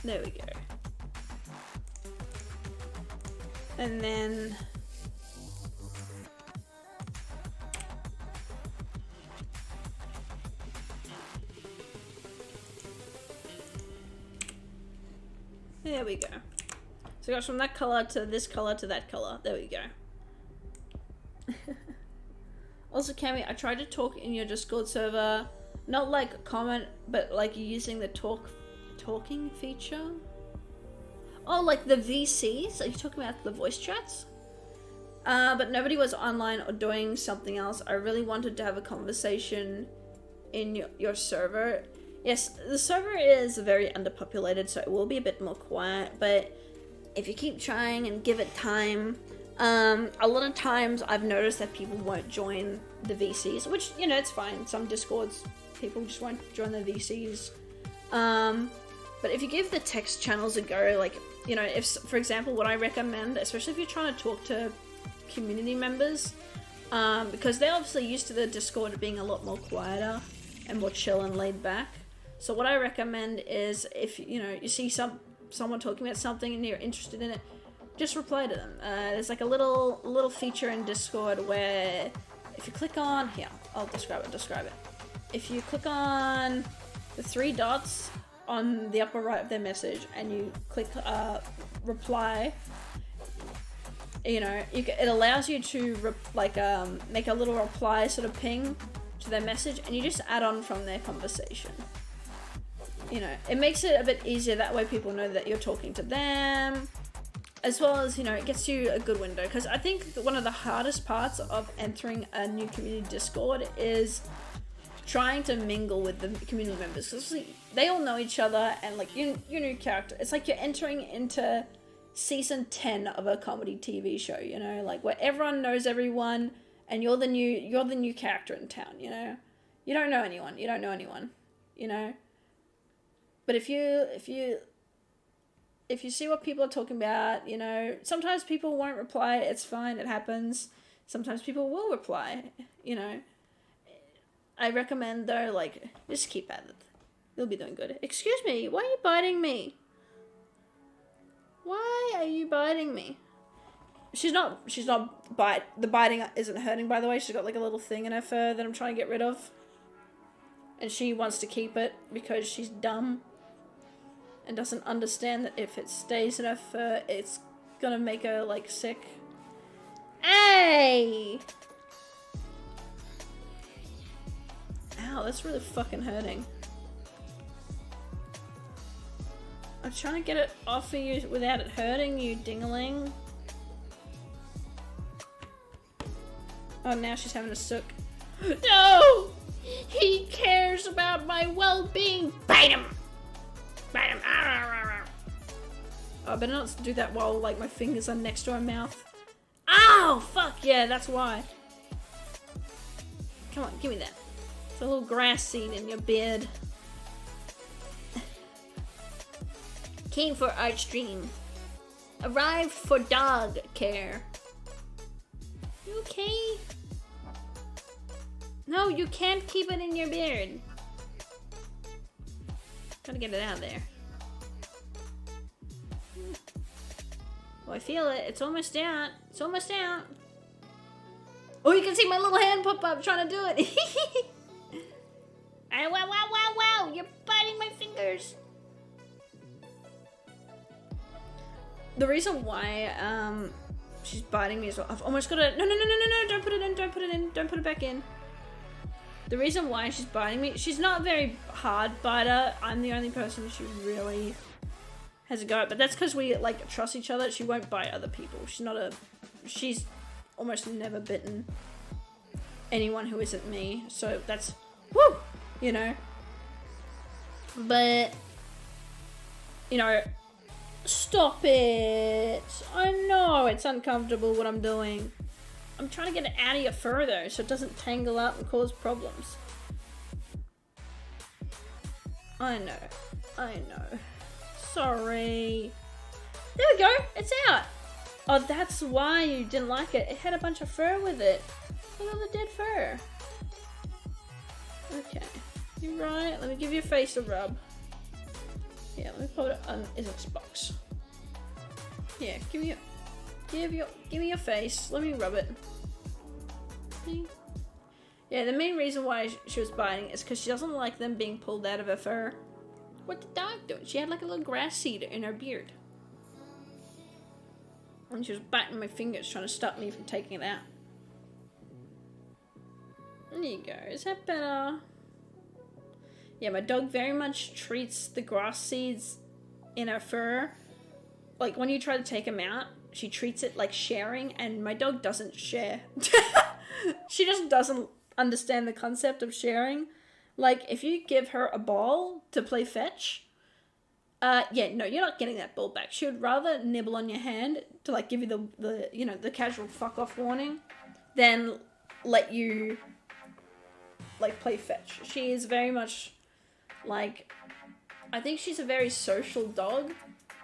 A: There we go. And then there we go. So it goes from that color to this color to that color. There we go. Also, Kami, I tried to talk in your Discord server, not like comment, but like using the talking feature. Oh, like the VCs? Are you talking about the voice chats? But nobody was online or doing something else. I really wanted to have a conversation in your server. Yes, the server is very underpopulated, so it will be a bit more quiet, but if you keep trying and give it time, a lot of times I've noticed that people won't join the VCs, which, you know, it's fine. Some Discords, people just won't join the VCs. But if you give the text channels a go, like, you know, if, for example, what I recommend, especially if you're trying to talk to community members, because they're obviously used to the Discord being a lot more quieter and more chill and laid back. So what I recommend is, if, you know, you see someone talking about something and you're interested in it, just reply to them. There's like a little feature in Discord where if you click on, here, I'll describe it. If you click on the 3 dots on the upper right of their message and you click reply, you know, it allows you to make a little reply sort of ping to their message, and you just add on from their conversation. You know, it makes it a bit easier, that way people know that you're talking to them, as well as, you know, it gets you a good window. Because I think one of the hardest parts of entering a new community Discord is trying to mingle with the community members, because they all know each other, and like your new character, it's like you're entering into season 10 of a comedy TV show, you know, like where everyone knows everyone and you're the new character in town, you know. You don't know anyone, you know. But if you see what people are talking about, you know, sometimes people won't reply, it's fine, it happens. Sometimes people will reply, you know. I recommend, though, like, just keep at it. You'll be doing good. Excuse me, why are you biting me? Why are you biting me? She's not the biting isn't hurting, by the way. She's got like a little thing in her fur that I'm trying to get rid of. And she wants to keep it because she's dumb and doesn't understand that if it stays in her fur, it's gonna make her, like, sick. Hey! Ow, that's really fucking hurting. I'm trying to get it off of you without it hurting you, ding-a-ling. Oh, now she's having a sook. No! He cares about my well-being! Bite him! Bite him! Oh, I better not do that while, like, my fingers are next to her mouth. Ow! Fuck yeah, that's why. Come on, give me that. It's a little grass seed in your beard. Came for art stream. Arrived for dog care. You okay? No, you can't keep it in your beard. Gotta get it out of there. Oh, I feel it. It's almost out. It's almost out. Oh, you can see my little hand pop up trying to do it. Wow, wow, wow, wow, wow! You're biting my fingers! The reason why, she's biting me as well. I've almost got it. No, no, no, no, no, no! Don't put it in, don't put it in, don't put it back in. The reason why she's biting me, she's not a very hard biter. I'm the only person she really has a go at, but that's because we, like, trust each other. She won't bite other people. She's almost never bitten anyone who isn't me, so that's, woo! You know? But, you know, stop it! I know it's uncomfortable what I'm doing. I'm trying to get it out of your fur though, so it doesn't tangle up and cause problems. I know. Sorry. There we go, it's out! Oh, that's why you didn't like it. It had a bunch of fur with it. Look at all the dead fur. Okay. You right, let me give your face a rub. Yeah, let me put it on this box. Yeah, give me your face. Let me rub it. See? Yeah, the main reason why she was biting is because she doesn't like them being pulled out of her fur. What the dog doing? She had like a little grass seed in her beard. And she was biting my fingers trying to stop me from taking it out. There you go. Is that better? Yeah, my dog very much treats the grass seeds in her fur. Like, when you try to take them out, she treats it like sharing, and my dog doesn't share. She just doesn't understand the concept of sharing. Like, if you give her a ball to play fetch, yeah, no, you're not getting that ball back. She would rather nibble on your hand to, like, give you the you know, the casual fuck off warning than let you, like, play fetch. She is very much, like, I think she's a very social dog,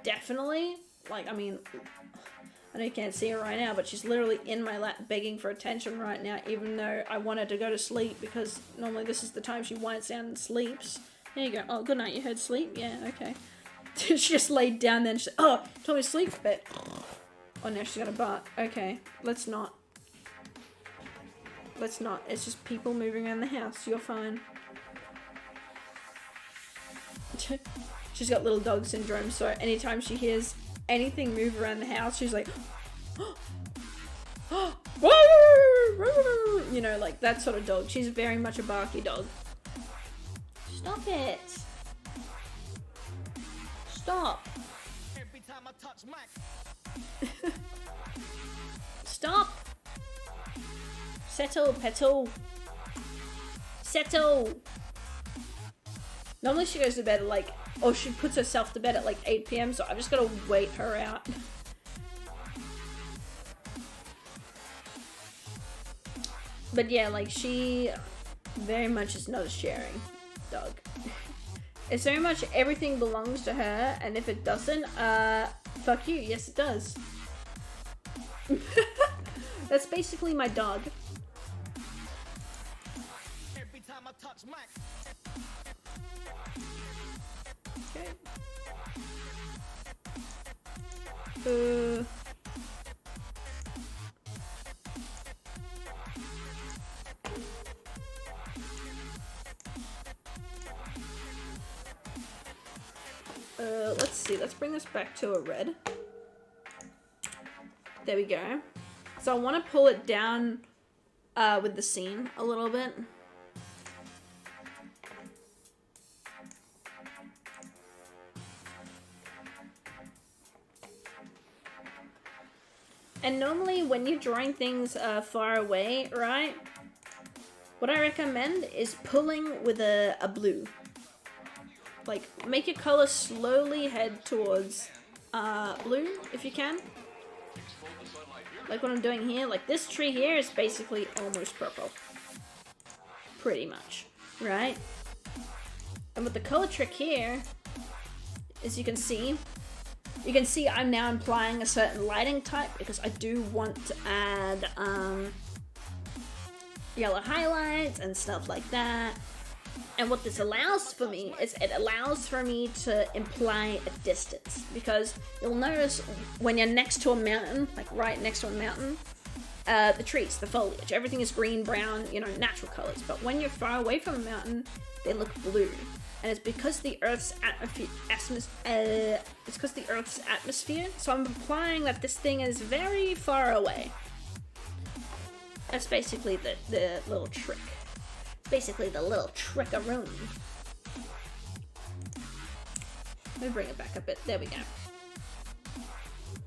A: definitely. Like, I mean, I know you can't see her right now, but she's literally in my lap begging for attention right now, even though I want her to go to sleep, because normally this is the time she winds down and sleeps. There you go. Oh, good night. You heard sleep? Yeah, okay. She just laid down then. She said, oh, told me to sleep, but... Oh, now she's gonna bark. Okay, let's not. Let's not. It's just people moving around the house. You're fine. She's got little dog syndrome, so anytime she hears anything move around the house, she's like, you know, like that sort of dog. She's very much a barky dog. Stop it. Stop.
C: Every time I touch
A: Stop. Settle, petal. Settle. Normally she goes to bed at like, or she puts herself to bed at like 8 PM, so I've just got to wait her out. But yeah, like she very much is not a sharing dog. It's very much everything belongs to her, and if it doesn't, fuck you. Yes, it does. That's basically my dog.
C: every time I touch Mac.
A: Okay. Let's see, let's bring this back to a red. There we go. So I want to pull it down with the scene a little bit. And normally when you're drawing things far away, right? What I recommend is pulling with a blue. Like, make your color slowly head towards blue, if you can. Like what I'm doing here. Like, this tree here is basically almost purple. Pretty much, right? And with the color trick here, as you can see I'm now implying a certain lighting type, because I do want to add yellow highlights and stuff like that. And what this allows for me is it allows for me to imply a distance, because you'll notice when you're next to a mountain, like right next to a mountain, the trees, the foliage, everything is green, brown, you know, natural colors. But when you're far away from a mountain, they look blue. And it's because the Earth's atmosphere. So I'm implying that this thing is very far away. That's basically the little trick. Basically the little trick-a-room. Let me bring it back a bit. There we go.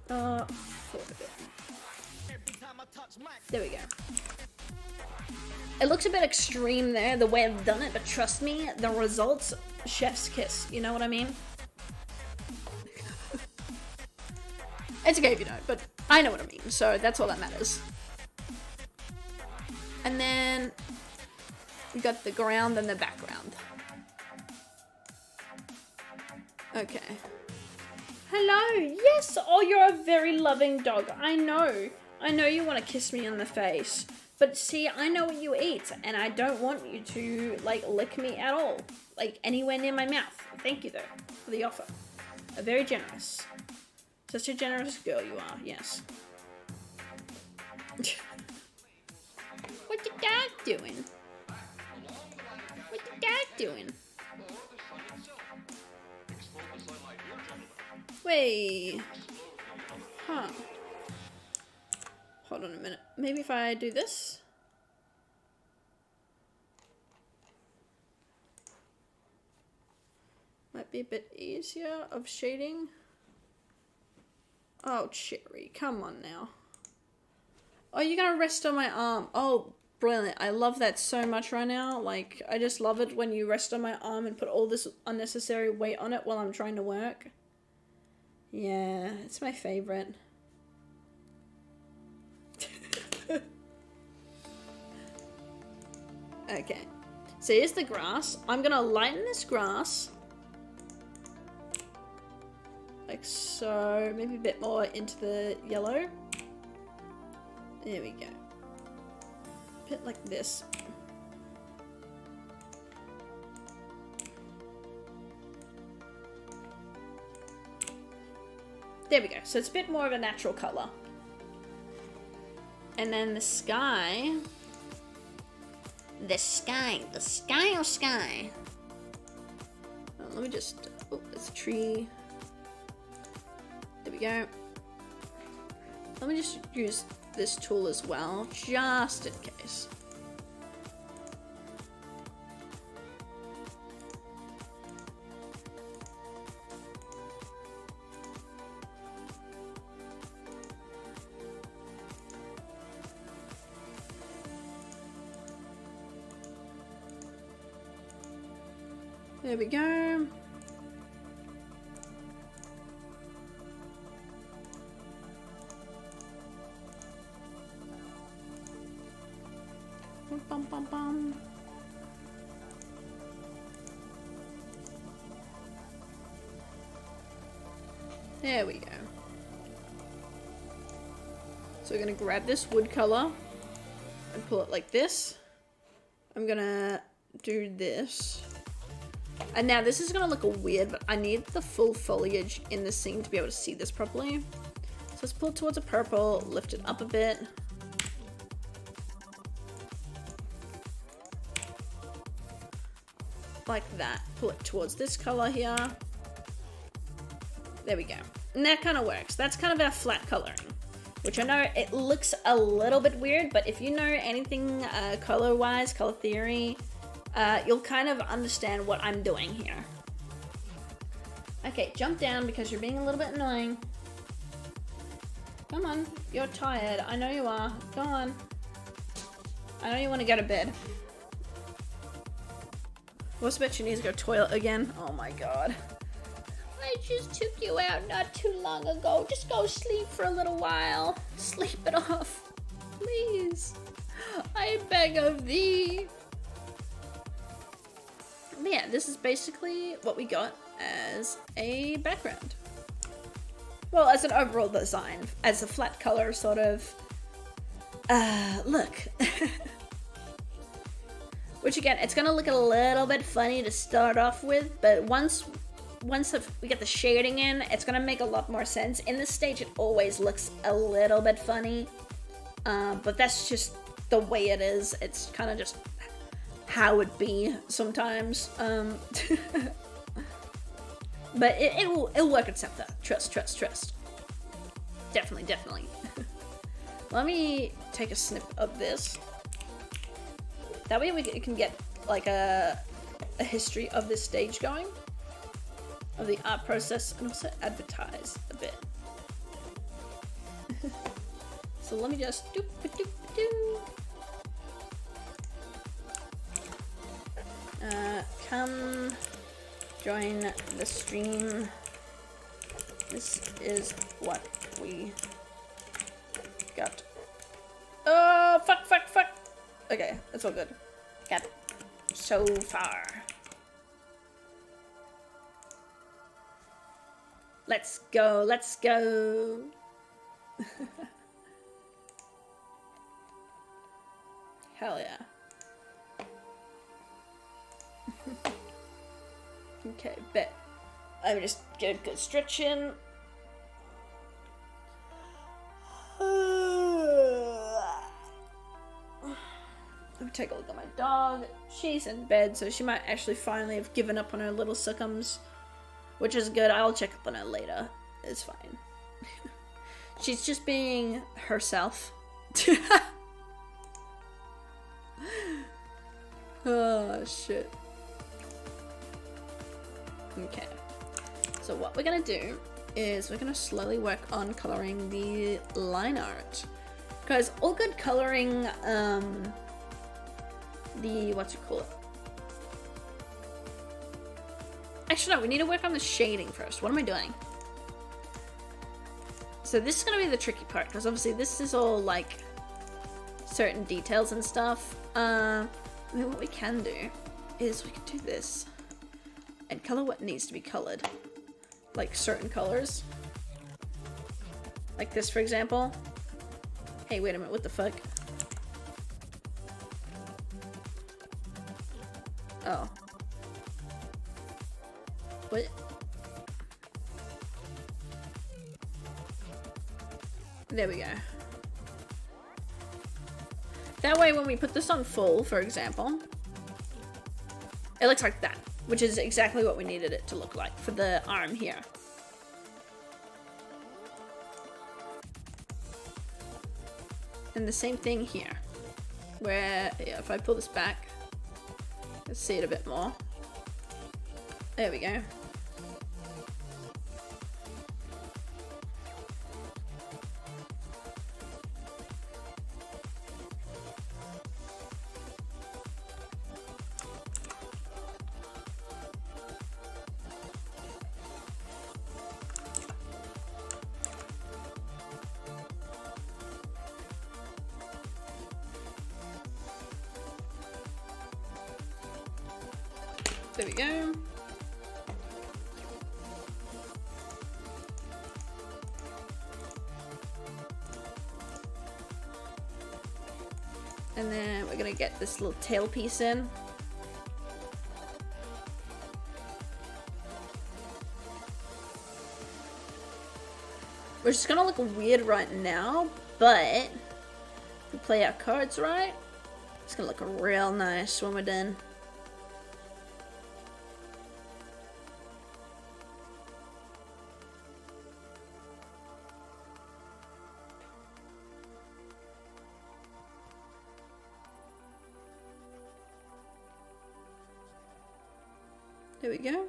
A: Forward a bit. There we go. It looks a bit extreme there, the way I've done it, but trust me, the results, chef's kiss. You know what I mean? It's okay if you don't, but I know what I mean, so that's all that matters. And then we got the ground and the background. Okay. Hello, yes, oh, you're a very loving dog. I know you want to kiss me on the face, but see, I know what you eat, and I don't want you to, like, lick me at all, like, anywhere near my mouth. Thank you, though, for the offer. Very generous. Such a generous girl you are, yes. What the dog doing? What the dog doing? Wait. Huh. Hold on a minute. Maybe if I do this? Might be a bit easier of shading. Oh, Cherry, come on now. Oh, you're gonna rest on my arm. Oh, brilliant. I love that so much right now. Like, I just love it when you rest on my arm and put all this unnecessary weight on it while I'm trying to work. Yeah, it's my favorite. Okay, so here's the grass. I'm gonna lighten this grass. Like so, maybe a bit more into the yellow. There we go. A bit like this. There we go. So it's a bit more of a natural color. And then the sky. The sky. Oh, let me just, oh, there's a tree. There we go. Let me just use this tool as well, just in case. There we go. Bum, bum, bum. There we go. So we're gonna grab this wood color and pull it like this. I'm gonna do this. And now this is gonna look weird, but I need the full foliage in the scene to be able to see this properly. So let's pull it towards a purple, lift it up a bit. Like that. Pull it towards this color here. There we go. And that kind of works. That's kind of our flat coloring, which I know it looks a little bit weird, but if you know anything color-wise, color theory, you'll kind of understand what I'm doing here. Okay, jump down because you're being a little bit annoying. Come on, you're tired. I know you are. Go on. I know you want to go to bed. What's about you need to go toilet again? Oh my god. I just took you out not too long ago. Just go sleep for a little while. Sleep it off. Please. I beg of thee. But yeah, this is basically what we got as a background. Well, as an overall design, as a flat color sort of look. Which again, it's gonna look a little bit funny to start off with, but once we get the shading in, it's gonna make a lot more sense. In this stage, it always looks a little bit funny. but that's just the way it is. It's kind of just how it be sometimes. But it'll work itself out. Trust. Definitely. Let me take a snip of this. That way we can get like a history of this stage going, of the art process, and also advertise a bit. So let me just come join the stream. This is what we got. Oh, fuck. Okay, that's all good. Got so far. Let's go. Hell yeah. Okay, bet. Let me just get a good stretch in. Let me take a look at my dog. She's in bed, so she might actually finally have given up on her little succums, which is good. I'll check up on her later. It's fine. She's just being herself. Oh, shit. Okay. So what we're gonna do is we're gonna slowly work on coloring the line art. Because all good coloring, Actually, no, we need to work on the shading first. What am I doing? So this is gonna be the tricky part, because obviously this is all like certain details and stuff. I mean, what we can do is we can do this and color what needs to be colored, like certain colors, like this, for example. Hey, wait a minute, what the fuck? Oh. What? There we go. That way when we put this on full, for example, it looks like that, which is exactly what we needed it to look like for the arm here. And the same thing here, where, yeah, if I pull this back, let's see it a bit more. There we go. There we go. And then we're gonna get this little tail piece in. Which is gonna look weird right now, but if we play our cards right, it's gonna look real nice when we're done. There we go.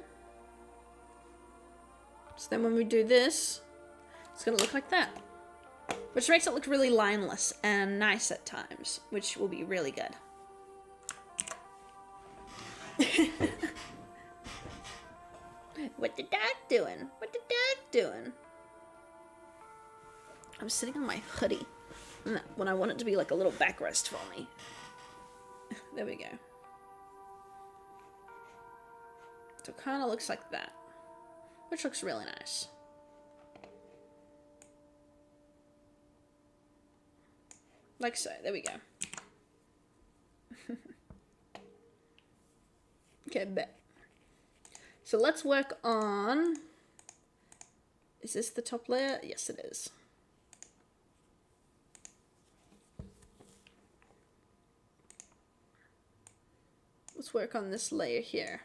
A: So then when we do this, it's gonna look like that. Which makes it look really lineless and nice at times, which will be really good. What the dog doing? What the dog doing? I'm sitting on my hoodie when I want it to be like a little backrest for me. There we go. So it kind of looks like that, which looks really nice. Like so, there we go. Okay, bet. So let's work on, is this the top layer? Yes, it is. let's work on this layer here.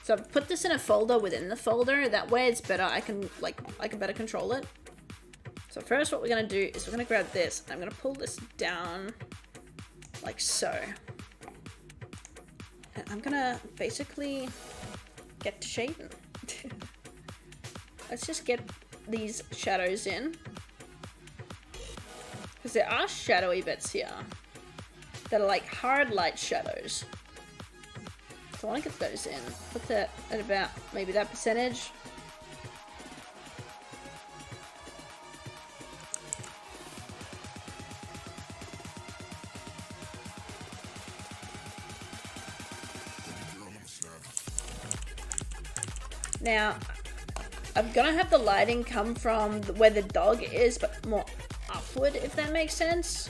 A: So I've put this in a folder within the folder. That way it's better. I can better control it. So first what we're gonna do is we're gonna grab this. I'm gonna pull this down like so. And I'm gonna basically get to shading. Let's just get these shadows in. Because there are shadowy bits here that are like hard light shadows. So I want to get those in. Put that at about maybe that percentage. Now, I'm gonna have the lighting come from where the dog is, but more upward, if that makes sense.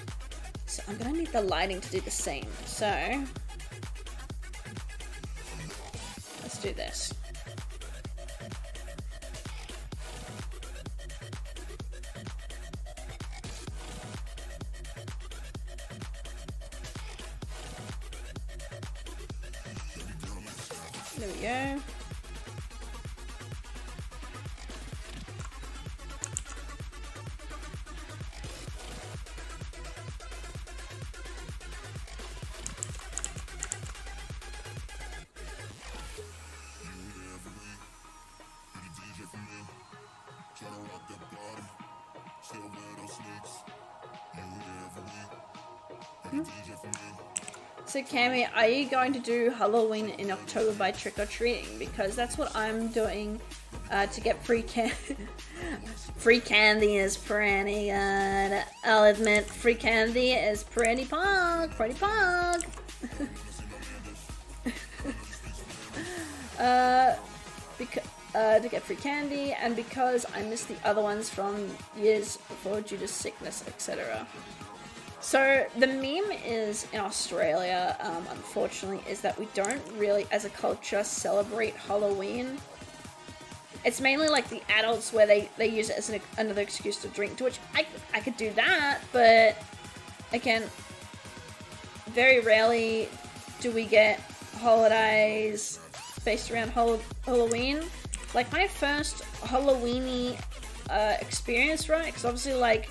A: So I'm gonna need the lighting to do the same. So let's do this. There we go. So Cami, are you going to do Halloween in October by trick-or-treating? Because that's what I'm doing to get free free candy is pretty good. I'll admit, free candy is pretty pog. To get free candy, and because I missed the other ones from years before due to sickness, etc. So the meme is in Australia, unfortunately, is that we don't really, as a culture, celebrate Halloween. It's mainly like the adults where they use it as another excuse to drink, to which I could do that, but again, very rarely do we get holidays based around Halloween. Like my first Halloween-y experience, right? Because obviously, like,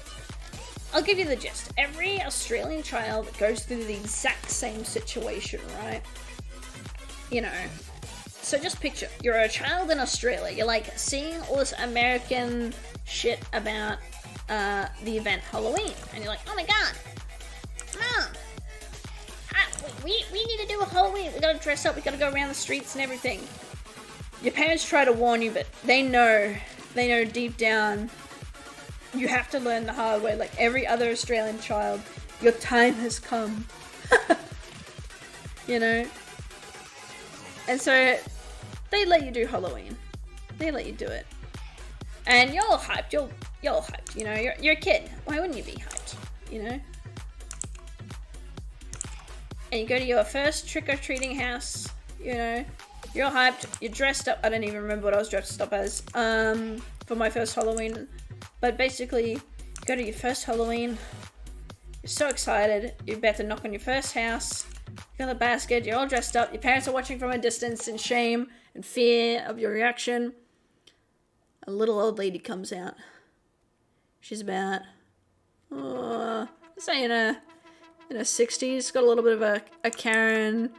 A: I'll give you the gist. Every Australian child goes through the exact same situation, right? You know. So just picture, you're a child in Australia. You're like seeing all this American shit about the event Halloween. And you're like, oh my god, Mom, we need to do a Halloween. We gotta dress up. We gotta go around the streets and everything. Your parents try to warn you, but they know deep down you have to learn the hard way. Like every other Australian child, your time has come. You know? And so they let you do Halloween. They let you do it. And you're all hyped. You're all hyped. You know, you're a kid. Why wouldn't you be hyped? You know? And you go to your first trick-or-treating house, you know, you're all hyped, you're dressed up. I don't even remember what I was dressed up as for my first Halloween. But basically, you go to your first Halloween, you're so excited, you're about to knock on your first house, you got the basket, you're all dressed up, your parents are watching from a distance in shame and fear of your reaction. A little old lady comes out. She's about, let's say in her 60s, got a little bit of a Karen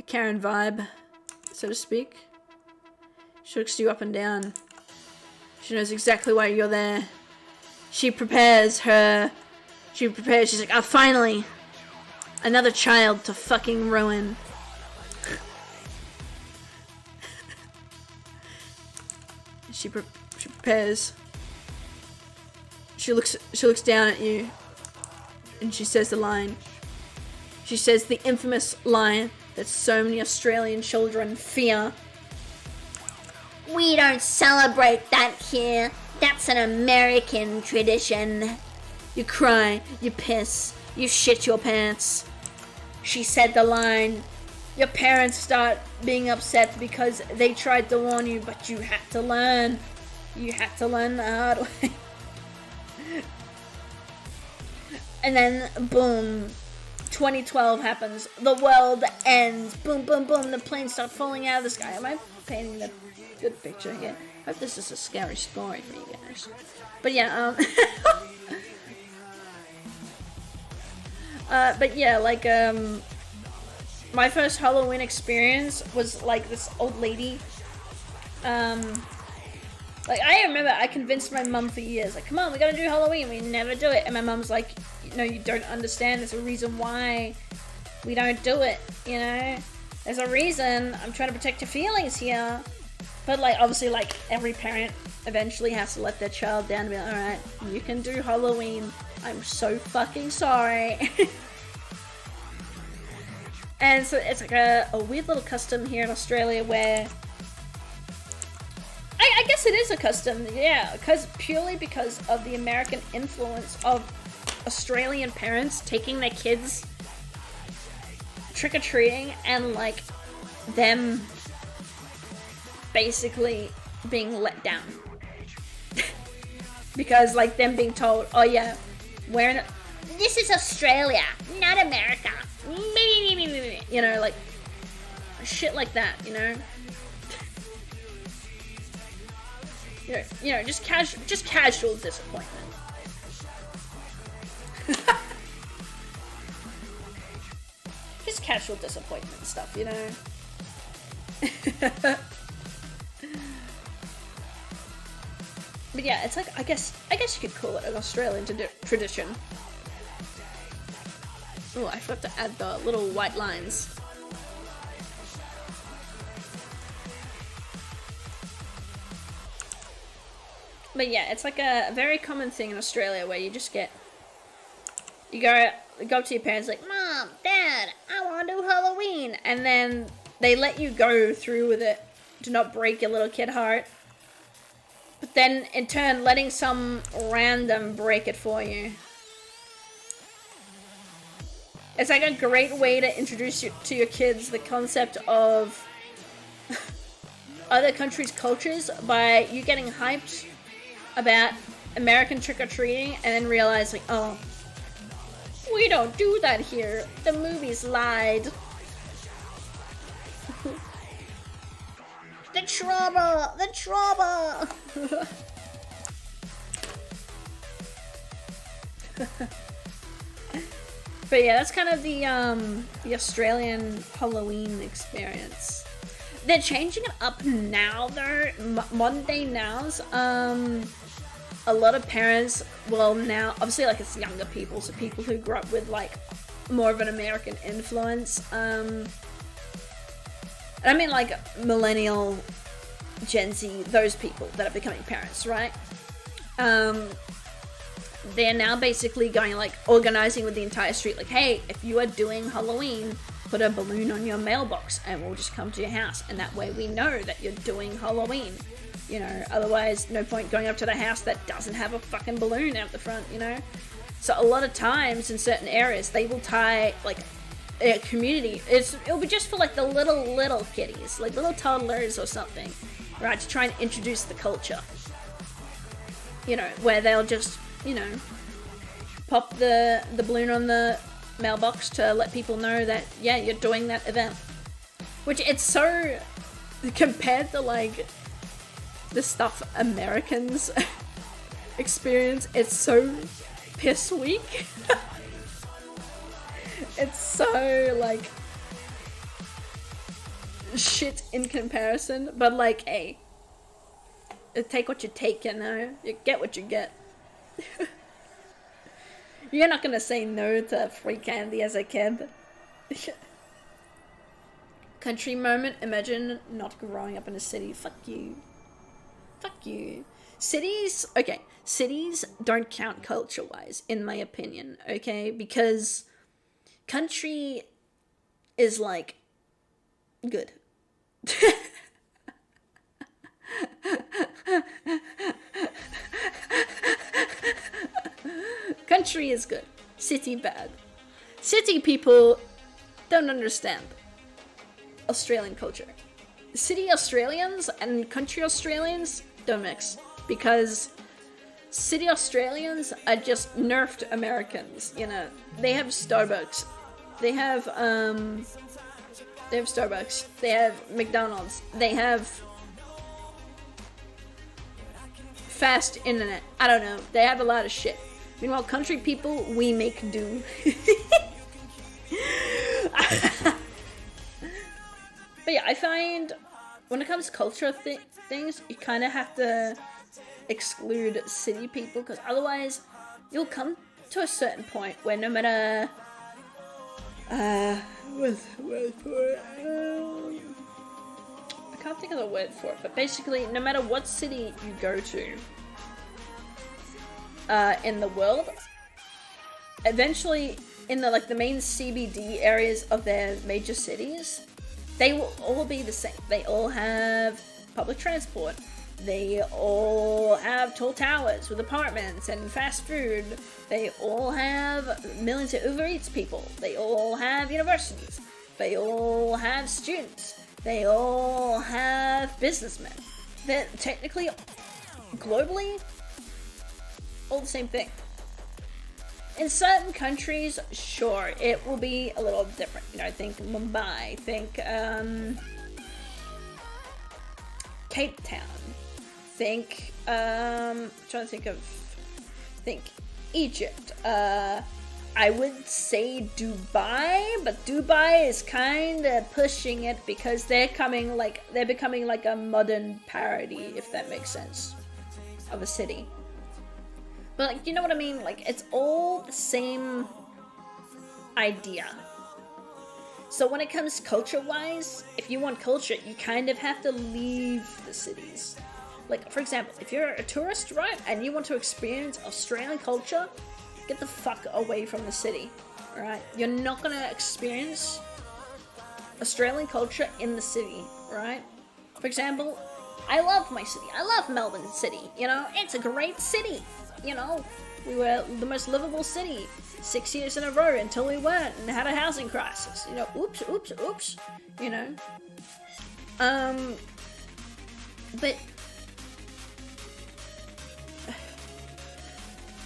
A: vibe, so to speak. She looks you up and down. She knows exactly why you're there. She prepares. She's like, oh, finally, another child to fucking ruin. She prepares. She looks down at you, and she says the line. She says the infamous line that so many Australian children fear. We don't celebrate that here. That's an American tradition. You cry, you piss, you shit your pants. She said the line. Your parents start being upset because they tried to warn you, but you had to learn. You had to learn the hard way. And then, boom, 2012 happens, the world ends, boom, boom, boom, the planes start falling out of the sky. Am I painting the good picture here? I hope this is a scary story for you guys. But yeah, but yeah, like, my first Halloween experience was like this old lady. Like, I remember I convinced my mum for years, like, come on, we gotta do Halloween. We never do it. And my mum's like, no, you don't understand. There's a reason why we don't do it, you know? There's a reason. I'm trying to protect your feelings here. But, like, obviously, like, every parent eventually has to let their child down and be like, alright, you can do Halloween. I'm so fucking sorry. And so it's like a weird little custom here in Australia where I guess it is a custom, yeah, purely because of the American influence of Australian parents taking their kids trick-or-treating and like them basically being let down. Because like them being told, oh yeah, this is Australia, not America. You know, like shit like that, you know? You know, just casual disappointment. Just casual disappointment stuff, you know. But yeah, it's like I guess you could call it an Australian tradition. Oh, I forgot to add the little white lines. But yeah, it's like a very common thing in Australia where you just you go up to your parents like, Mom, Dad, I want to do Halloween. And then they let you go through with it to not break your little kid heart. But then in turn, letting some random break it for you. It's like a great way to introduce to your kids the concept of other countries' cultures by you getting hyped about American trick-or-treating and then realize like, oh, we don't do that here. The movies lied. The trauma! But yeah, that's kind of the Australian Halloween experience. They're changing it up now though, modern day nows. A lot of parents will now, obviously like it's younger people, so people who grew up with like more of an American influence. And I mean like millennial, Gen Z, those people that are becoming parents, right? They're now basically going like organizing with the entire street, like, hey, if you are doing Halloween, put a balloon on your mailbox and we'll just come to your house, and that way we know that you're doing Halloween. You know, otherwise no point going up to the house that doesn't have a fucking balloon out the front, you know? So a lot of times in certain areas they will tie like a community, it'll be just for like the little kiddies, like little toddlers or something, right, to try and introduce the culture. You know, where they'll just, you know, pop the balloon on the mailbox to let people know that, yeah, you're doing that event. Which it's so, compared to like the stuff Americans experience, it's so piss weak. It's so like shit in comparison, but like, hey, take what you take, you know, you get what you get. You're not gonna say no to free candy as a kid. Country moment, imagine not growing up in a city. Fuck you. Fuck you. Cities don't count culture-wise, in my opinion, okay? Because country is, like, good. Country is good. City bad. City people don't understand Australian culture. City Australians and country Australians don't mix, because city Australians are just nerfed Americans, you know. They have Starbucks They have Starbucks. They have McDonald's. They have fast internet. I don't know. They have a lot of shit. Meanwhile, country people, we make do. But yeah, I find when it comes to culture things, you kind of have to exclude city people, because otherwise you'll come to a certain point where no matter what's the word for it? I can't think of the word for it, but basically no matter what city you go to in the world, eventually in the main CBD areas of their major cities, they will all be the same. They all have public transport. They all have tall towers with apartments and fast food. They all have millions of Uber Eats people. They all have universities. They all have students. They all have businessmen. They're technically, globally, all the same thing. In certain countries, sure, it will be a little different. You know, think Mumbai, think Cape Town, think think Egypt. I would say Dubai, but Dubai is kind of pushing it because they're becoming like a modern parody, if that makes sense, of a city. But like, you know what I mean? Like, it's all the same idea. So when it comes culture-wise, if you want culture, you kind of have to leave the cities. Like, for example, if you're a tourist, right, and you want to experience Australian culture, get the fuck away from the city, alright? You're not gonna experience Australian culture in the city, right? For example, I love my city. I love Melbourne City, you know? It's a great city. You know, we were the most livable city 6 years in a row until we weren't and had a housing crisis. You know, oops, you know. But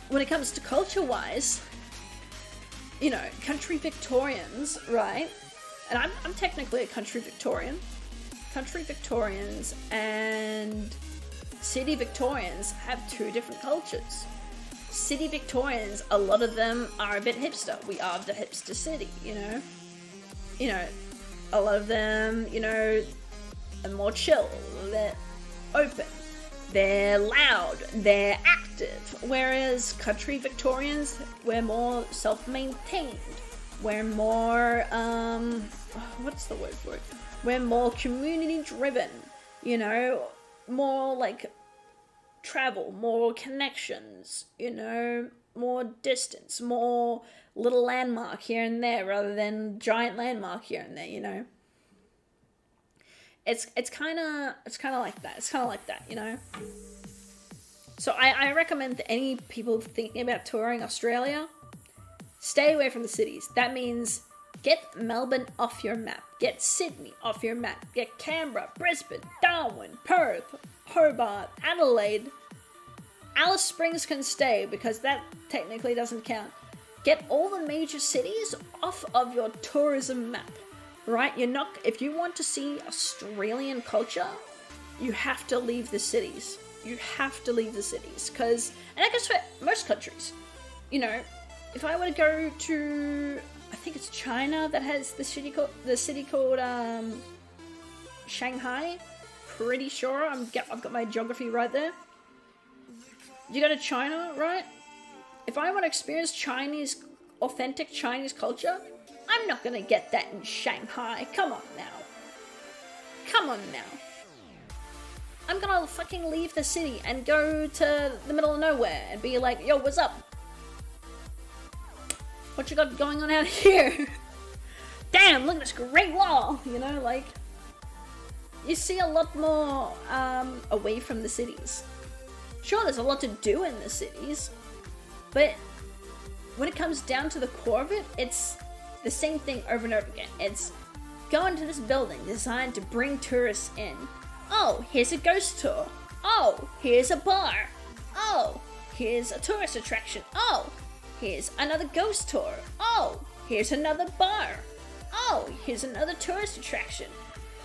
A: when it comes to culture-wise, you know, country Victorians, right? And I'm technically a country Victorian. Country Victorians and city Victorians have two different cultures. City Victorians, a lot of them are a bit hipster. We are the hipster city, you know? You know, a lot of them, you know, are more chill. They're open. They're loud. They're active. Whereas country Victorians, we're more self-maintained. We're more, what's the word for it? We're more community-driven, you know? More like travel, more connections, you know, more distance, more little landmark here and there rather than giant landmark here and there, you know. It's kind of like that. It's kind of like that, you know. So I recommend to any people thinking about touring Australia, stay away from the cities. That means get Melbourne off your map. Get Sydney off your map. Get Canberra, Brisbane, Darwin, Perth, Hobart, Adelaide. Alice Springs can stay because that technically doesn't count. Get all the major cities off of your tourism map, right? If you want to see Australian culture, you have to leave the cities. You have to leave the cities because, and I guess for most countries, you know, if I were to go to, I think it's China that has the city called Shanghai. Pretty sure I've got my geography right there. You go to China, right? If I want to experience authentic Chinese culture, I'm not gonna get that in Shanghai. Come on now. I'm gonna fucking leave the city and go to the middle of nowhere and be like, yo, what's up? What you got going on out here? Damn, look at this great wall, you know, like, you see a lot more away from the cities. Sure, there's a lot to do in the cities, but when it comes down to the core of it, it's the same thing over and over again. It's go into this building designed to bring tourists in. Oh, here's a ghost tour. Oh, here's a bar. Oh, here's a tourist attraction. Oh, here's another ghost tour. Oh, here's another bar. Oh, here's another tourist attraction.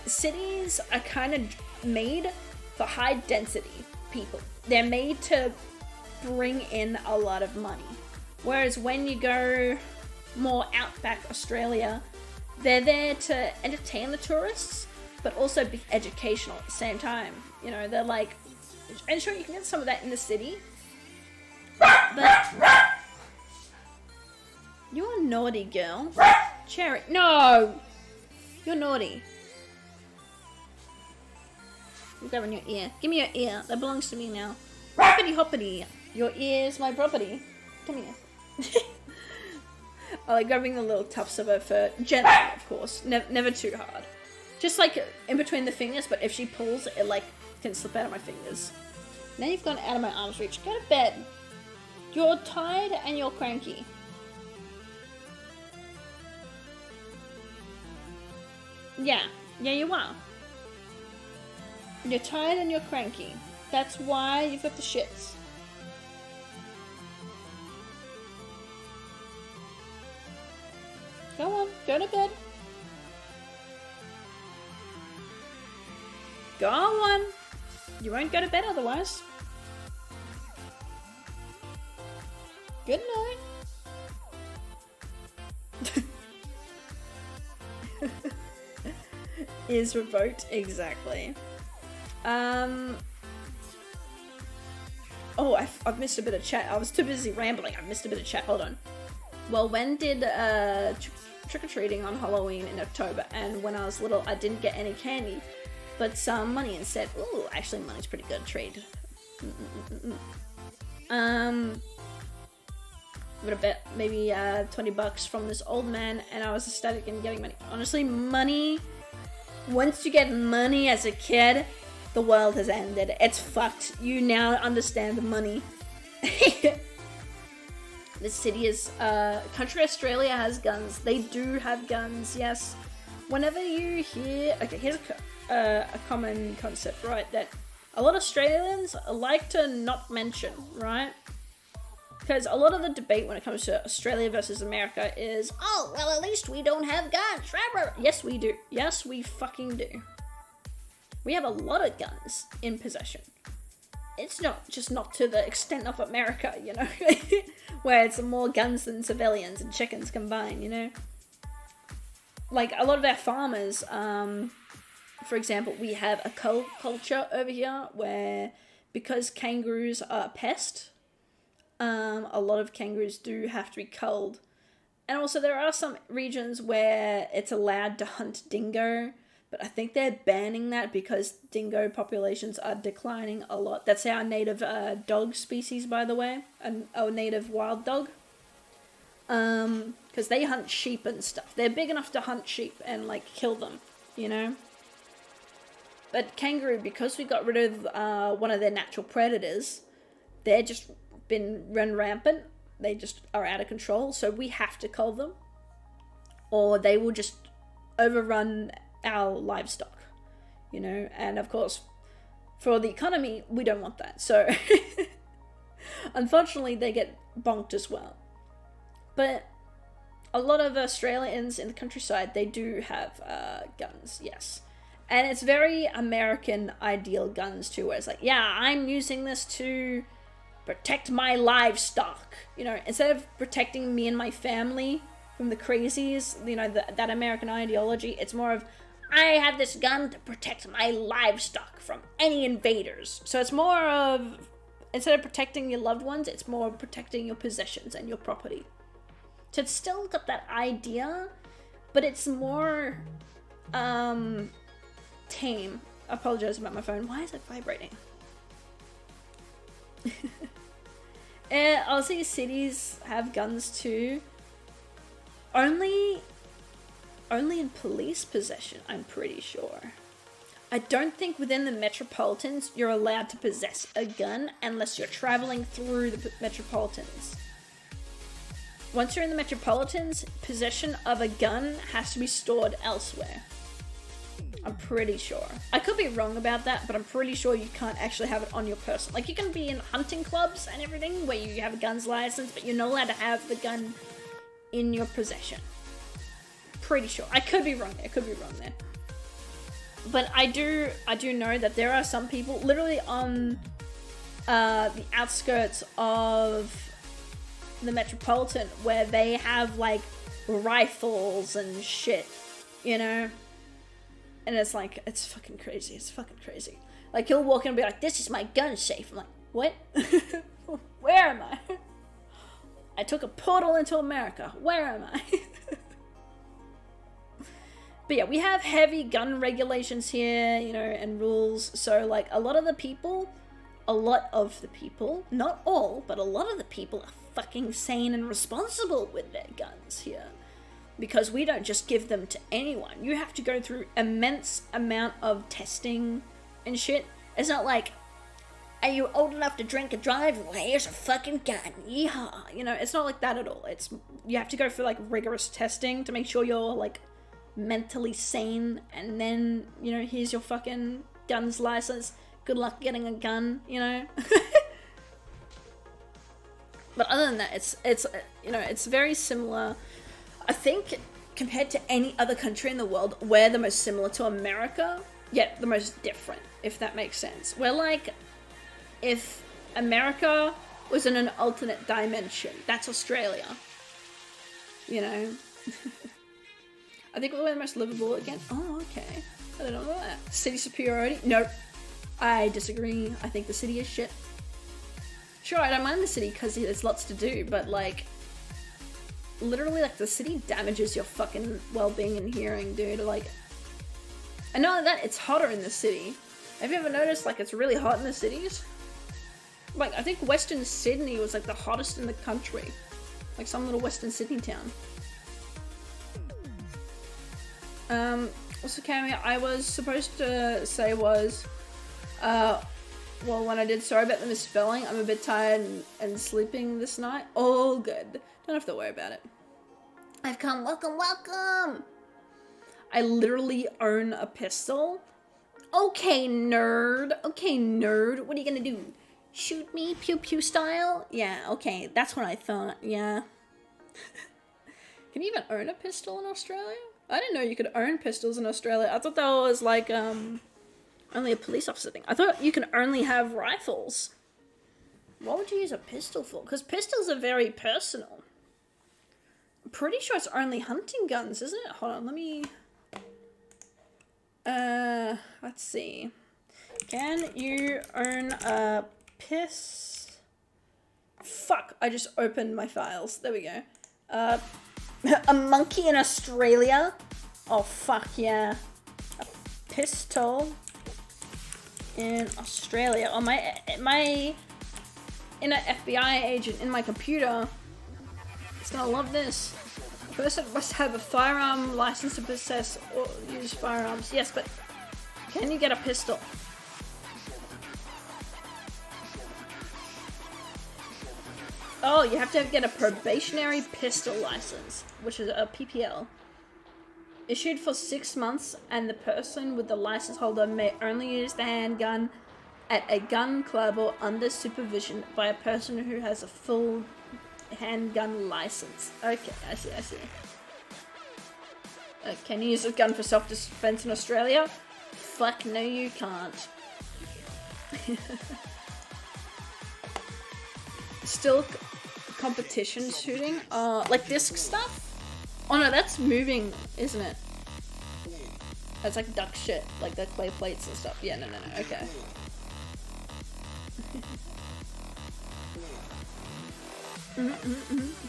A: Cities are kind of made for high density people. They're made to bring in a lot of money. Whereas when you go more outback Australia, they're there to entertain the tourists, but also be educational at the same time. You know, they're like, and sure, you can get some of that in the city, but you're a naughty girl. Cherry, no! You're naughty. You're grabbing your ear. Give me your ear. That belongs to me now. Hoppity hoppity. Your ear is my property. Come here. I like grabbing the little tufts of her fur. Gently, of course. Never too hard. Just like in between the fingers, but if she pulls, it like can slip out of my fingers. Now you've gone out of my arm's reach. Go to bed. You're tired and you're cranky. Yeah, you are. You're tired and you're cranky. That's why you've got the shits. Go on, go to bed. Go on. You won't go to bed otherwise. Good night. Is revoked, exactly. Oh, I've missed a bit of chat. I was too busy rambling. I missed a bit of chat. Hold on. Well, when did trick-or-treating on Halloween in October? And when I was little, I didn't get any candy, but some money and said, ooh, actually money's pretty good trade. But I bet maybe 20 bucks from this old man, and I was ecstatic in getting money. Honestly, money, once you get money as a kid, the world has ended. It's fucked. You now understand money. The city is, country Australia has guns. They do have guns, yes. Whenever you hear, okay, here's a common concept, right, that a lot of Australians like to not mention, right? Because a lot of the debate when it comes to Australia versus America is, oh, well, at least we don't have guns. Yes, we do. Yes, we fucking do. We have a lot of guns in possession. It's not just not to the extent of America, you know, where it's more guns than civilians and chickens combined, you know. Like a lot of our farmers, for example, we have a cull culture over here where because kangaroos are a pest, a lot of kangaroos do have to be culled. And also there are some regions where it's allowed to hunt dingo, but I think they're banning that because dingo populations are declining a lot. That's our native dog species, by the way, our native wild dog. Because they hunt sheep and stuff. They're big enough to hunt sheep and like kill them, you know. But kangaroo, because we got rid of one of their natural predators, they're just been run rampant. They just are out of control, so we have to cull them, or they will just overrun our livestock, you know. And of course, for the economy, we don't want that. So unfortunately, they get bonked as well. But a lot of Australians in the countryside, they do have guns, yes. And it's very American ideal guns too, where it's like, yeah, I'm using this to protect my livestock. You know, instead of protecting me and my family from the crazies, you know, that American ideology, it's more of, I have this gun to protect my livestock from any invaders. So it's more of, instead of protecting your loved ones, it's more protecting your possessions and your property. So it's still got that idea, but it's more tame. I apologize about my phone. Why is it vibrating? Aussie cities have guns too. Only in police possession, I'm pretty sure. I don't think within the metropolitans you're allowed to possess a gun unless you're traveling through the metropolitans. Once you're in the metropolitans, possession of a gun has to be stored elsewhere. I'm pretty sure. I could be wrong about that, but I'm pretty sure you can't actually have it on your person. Like, you can be in hunting clubs and everything where you have a guns license, but you're not allowed to have the gun in your possession. pretty sure. I could be wrong there. But I do know that there are some people literally on the outskirts of the metropolitan where they have like rifles and shit, you know? And it's like, it's fucking crazy. It's fucking crazy. Like, he'll walk in and be like, this is my gun safe. I'm like, what? Where am I? I took a portal into America. Where am I? But yeah, we have heavy gun regulations here, you know, and rules. So, like, a lot of the people, not all, but a lot of the people are fucking sane and responsible with their guns here. Because we don't just give them to anyone. You have to go through immense amount of testing and shit. It's not like, are you old enough to drink and drive? Well, here's a fucking gun. Yeehaw. You know, it's not like that at all. It's, you have to go through like rigorous testing to make sure you're like mentally sane, and then, you know, here's your fucking guns license. Good luck getting a gun, you know. But other than that, it's you know, it's very similar. I think compared to any other country in the world, we're the most similar to America, yet the most different, if that makes sense. We're like, if America was in an alternate dimension, that's Australia. You know? I think we're the most livable again. Oh, okay. I don't know that. City superiority? Nope. I disagree. I think the city is shit. Sure, I don't mind the city because there's lots to do, but like, literally, like, the city damages your fucking well-being and hearing, dude. Like, and not only that, it's hotter in the city. Have you ever noticed, like, it's really hot in the cities? Like, I think Western Sydney was, like, the hottest in the country. Like, some little Western Sydney town. Also, Cami, I was supposed to say was, well, when I did, sorry about the misspelling. I'm a bit tired and sleeping this night. All good. Don't have to worry about it. I've come. Welcome, welcome. I literally own a pistol. Okay, nerd. Okay, nerd. What are you gonna do? Shoot me, pew pew style? Yeah, okay. That's what I thought. Yeah. Can you even own a pistol in Australia? I didn't know you could own pistols in Australia. I thought that was like only a police officer thing. I thought you can only have rifles. What would you use a pistol for? Because pistols are very personal. I'm pretty sure it's only hunting guns, isn't it? Hold on, let me... let's see. Can you own a Fuck, I just opened my files. There we go. A monkey in Australia? Oh, fuck yeah. A pistol in Australia. Oh, my inner FBI agent in my computer is gonna love this. A person must have a firearm license to possess or use firearms. Yes, but can you get a pistol? Oh, you have to get a probationary pistol license, which is a PPL. Issued for 6 months, and the person with the license holder may only use the handgun at a gun club or under supervision by a person who has a full handgun license. Okay, I see. Can you use a gun for self-defense in Australia? Fuck no, you can't. Still competition shooting? Like disc stuff? Oh no, that's moving, isn't it? That's like duck shit, like that clay plates and stuff. Yeah, no, okay.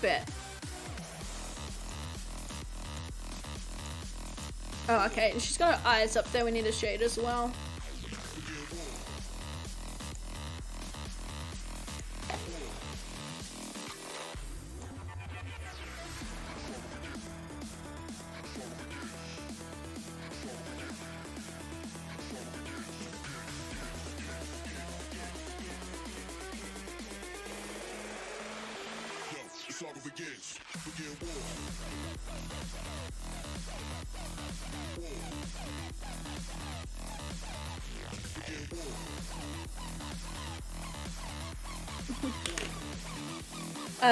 A: Bet. Oh, okay, and she's got her eyes up there, we need a shade as well.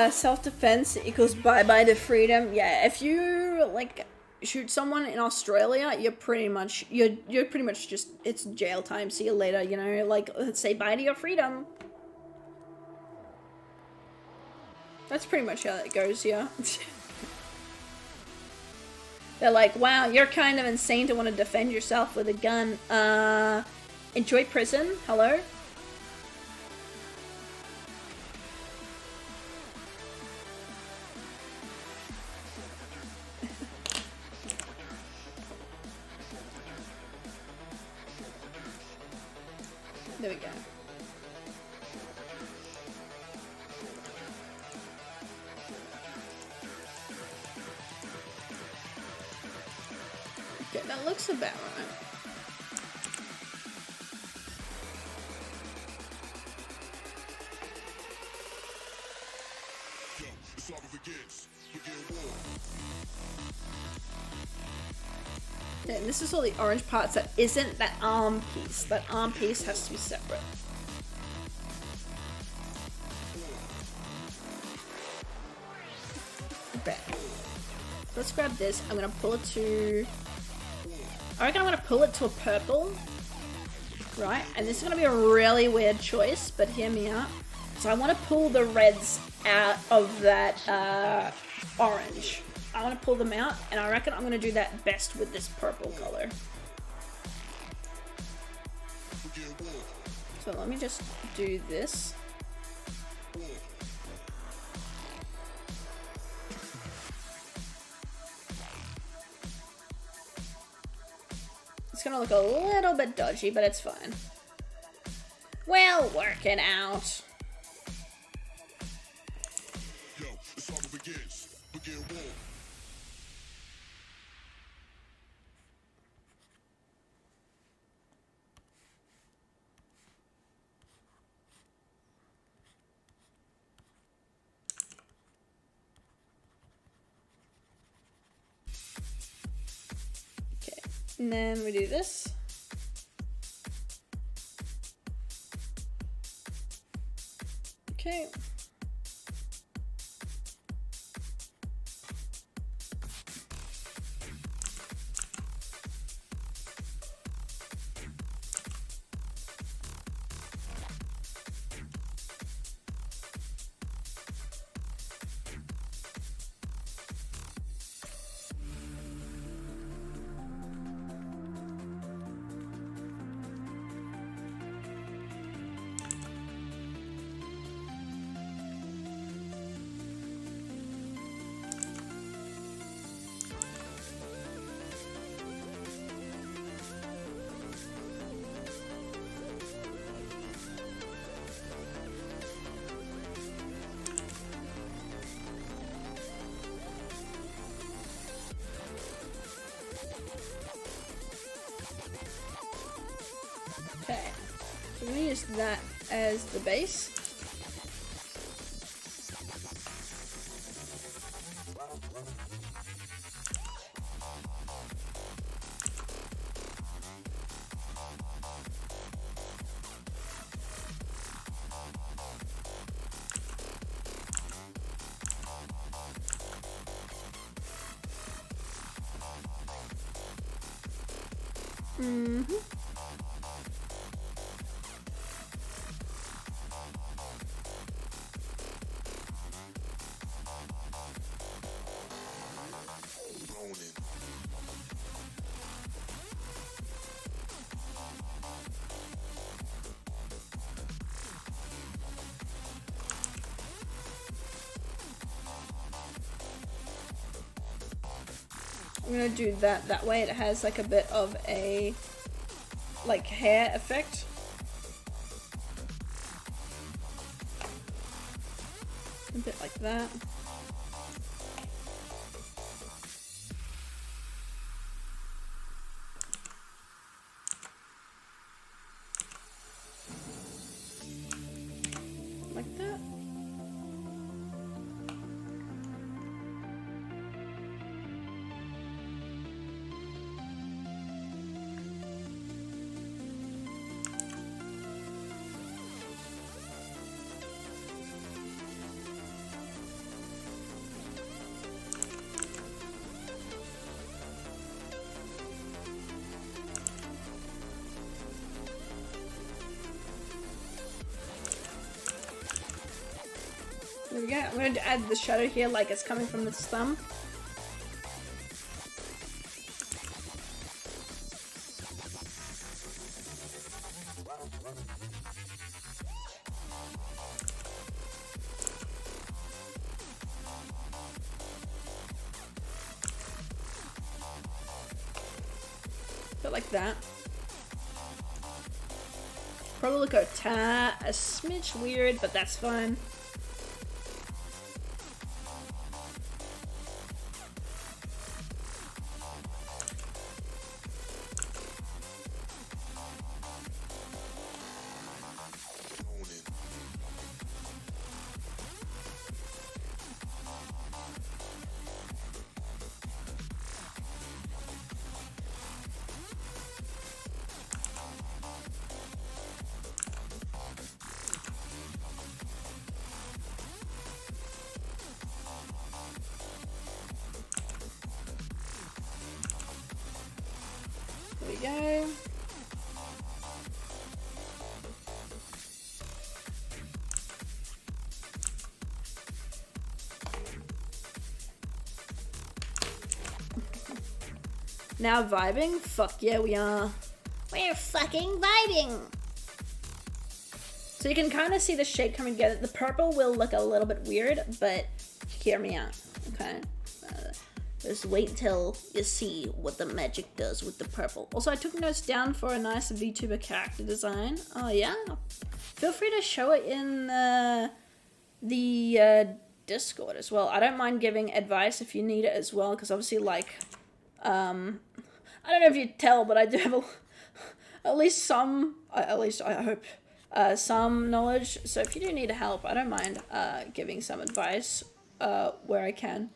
A: Self-defense equals bye-bye to freedom. Yeah, if you, like, shoot someone in Australia, you're pretty much just, it's jail time. See you later. You know, like, let's say bye to your freedom. That's pretty much how it goes, yeah. They're like, wow, you're kind of insane to want to defend yourself with a gun. Enjoy prison. Hello? There we go. Okay, that looks about right. Okay, and this is all the orange parts that isn't that arm piece. That arm piece has to be separate. Okay. Let's grab this. I'm gonna pull it to... I reckon I'm gonna pull it to a purple. Right? And this is gonna be a really weird choice, but hear me out. So I want to pull the reds out of that orange. I want to pull them out, and I reckon I'm going to do that best with this purple color. So let me just do this. It's going to look a little bit dodgy, but it's fine. We'll work it out. And then we do this. Okay. Okay, so we're going to use that as the base. I'm gonna do that way. It has like a bit of a like hair effect. A bit like that. Like that. There we go. I'm going to add the shadow here like it's coming from the thumb. Like that. Probably look a smidge weird, but that's fine. There we go. Now vibing? Fuck yeah, we are. We're fucking vibing! So you can kind of see the shade coming together. The purple will look a little bit weird, but hear me out, okay? Just wait until you see what the magic does with the purple. Also, I took notes down for a nice VTuber character design. Oh yeah? Feel free to show it in the Discord as well. I don't mind giving advice if you need it as well, because obviously, like, I don't know if you tell, but I do have at least some, at least I hope, some knowledge. So if you do need help, I don't mind giving some advice where I can.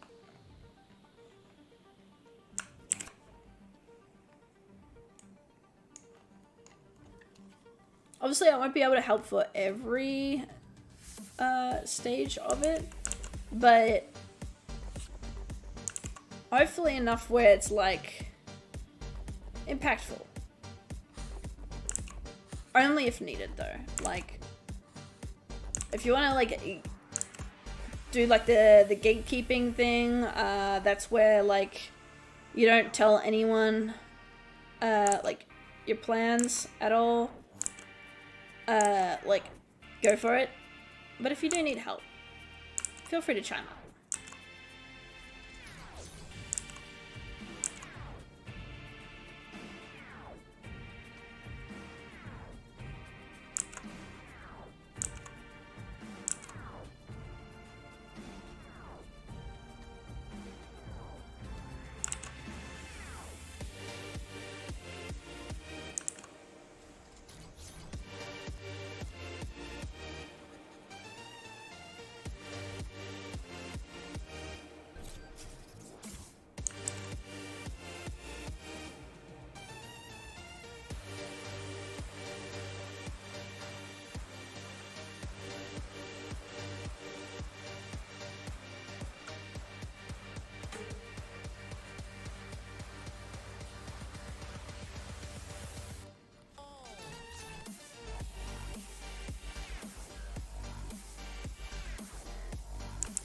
A: Obviously, I won't be able to help for every stage of it, but hopefully enough where it's like impactful. Only if needed though. Like, if you want to like do like the gatekeeping thing, that's where like you don't tell anyone like your plans at all. Like, go for it. But if you do need help, feel free to chime up.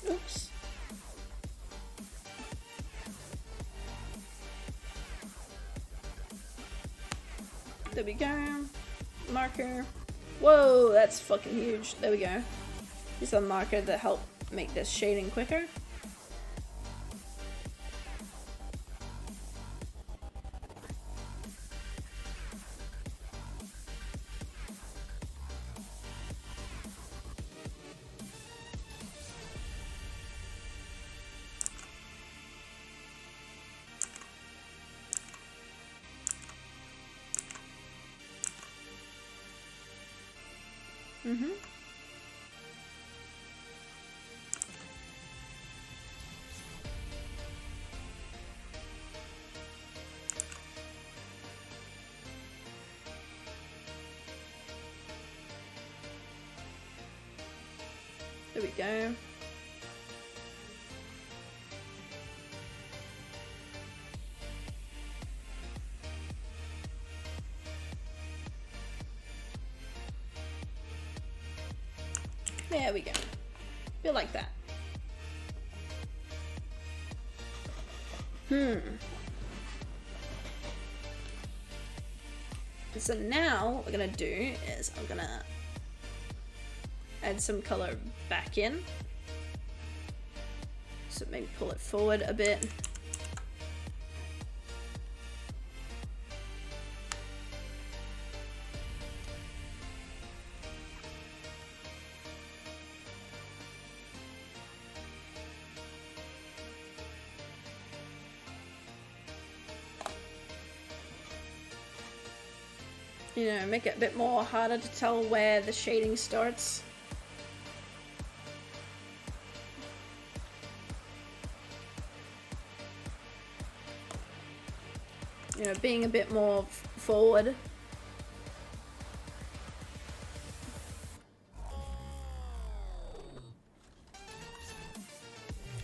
A: Oops. There we go. Marker. Whoa, that's fucking huge. There we go. Use a marker to help make this shading quicker. Mm-hmm. There we go. There we go. bit like that. So now what we're gonna do is I'm gonna add some color back in. So maybe pull it forward a bit. You know, make it a bit more harder to tell where the shading starts. You know, being a bit more forward.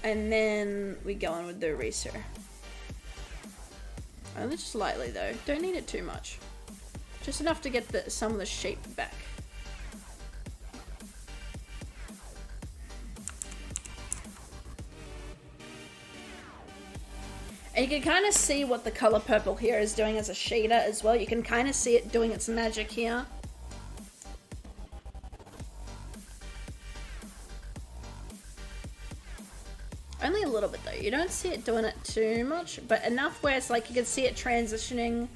A: And then we go on with the eraser. Only just lightly though, don't need it too much. Just enough to get some of the shape back. And you can kind of see what the color purple here is doing as a shader as well. You can kind of see it doing its magic here. Only a little bit though. You don't see it doing it too much, but enough where it's like you can see it transitioning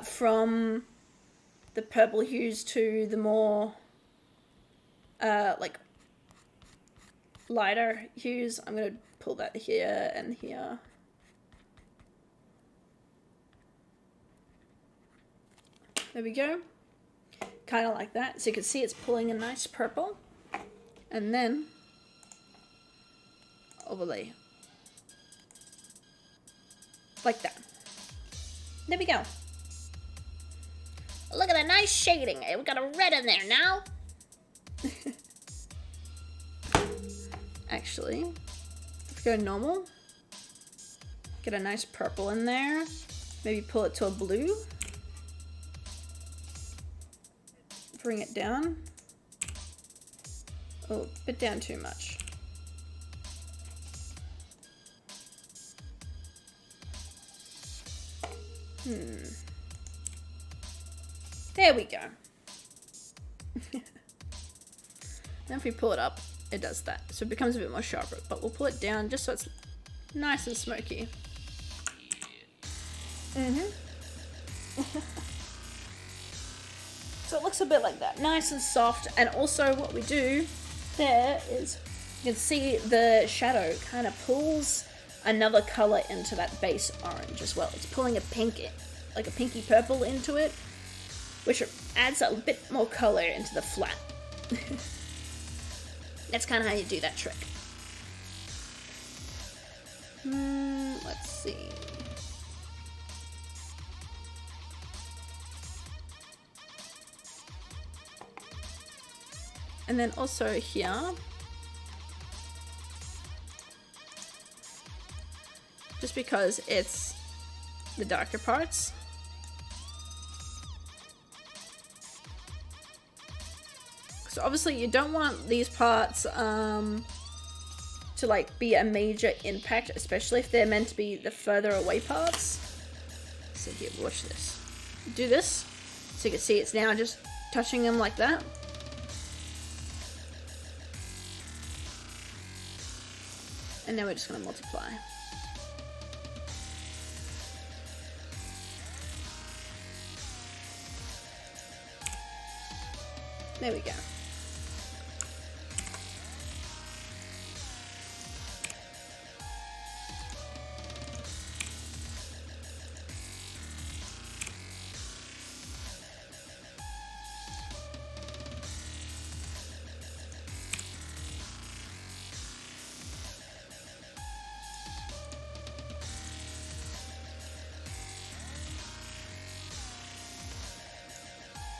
A: from the purple hues to the more like lighter hues. I'm gonna pull that here and here. There we go. Kind of like that. So you can see it's pulling a nice purple. And then overlay. Like that. There we go. Look at the nice shading. We got a red in there now. Actually, let's go normal. Get a nice purple in there. Maybe pull it to a blue. Bring it down. Oh, a bit down too much. There we go. Then if we pull it up, it does that. So it becomes a bit more sharper, but we'll pull it down just so it's nice and smoky. So it looks a bit like that, nice and soft. And also what we do there is you can see the shadow kind of pulls another color into that base orange as well. It's pulling a pink, like a pinky purple into it, which adds a bit more color into the flat. That's kind of how you do that trick. Let's see. And then also here, just because it's the darker parts, so obviously you don't want these parts to like be a major impact, especially if they're meant to be the further away parts. So here, watch this. Do this, so you can see it's now just touching them like that. And then we're just going to multiply. There we go.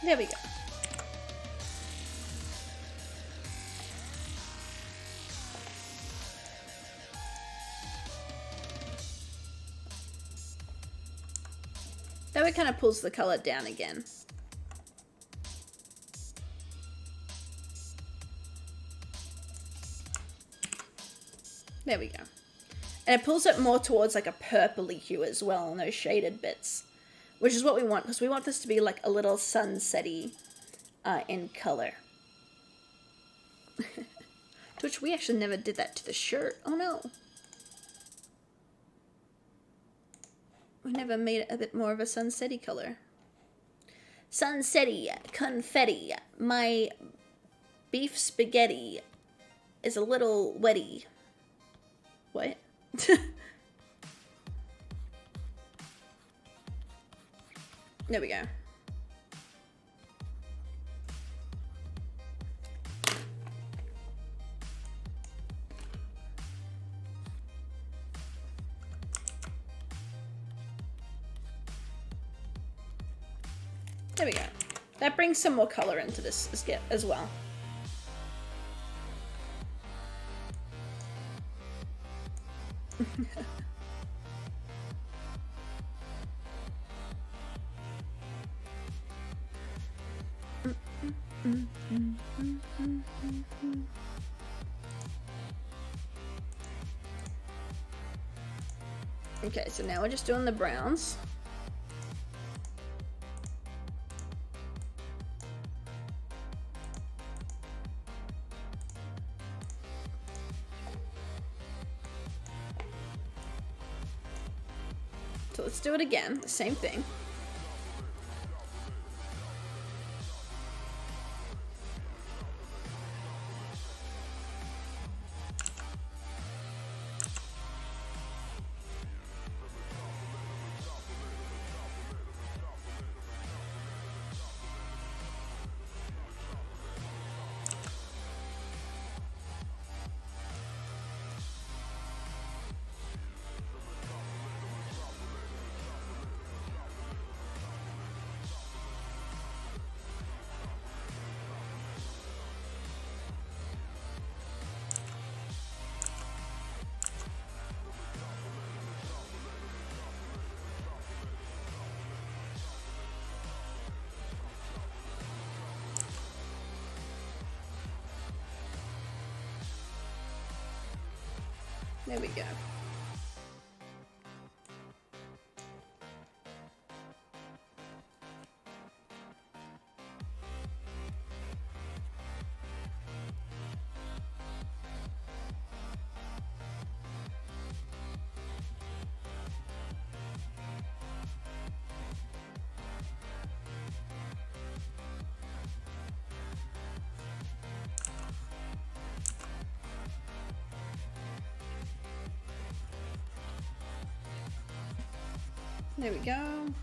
A: There we go. That way kind of pulls the color down again. There we go. And it pulls it more towards like a purpley hue as well on those shaded bits, which is what we want, because we want this to be like a little sunsetty in color. Which we actually never did that to the shirt. Oh no. We never made it a bit more of a sunsetty color. Sunsetty, confetti. My beef spaghetti is a little wetty. What? There we go. There we go. That brings some more color into this as well. Okay, so now we're just doing the browns. So let's do it again, the same thing. There we go. There we go.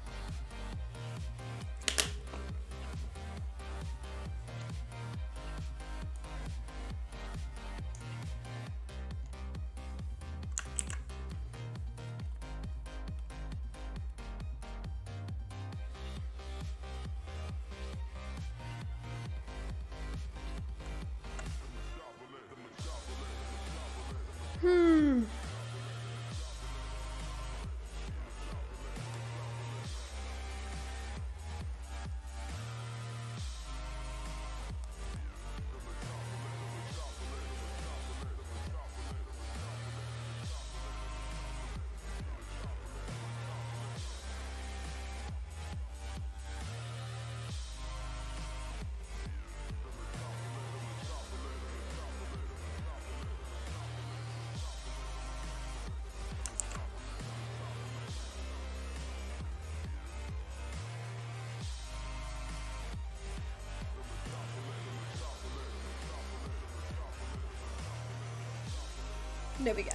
A: There we go.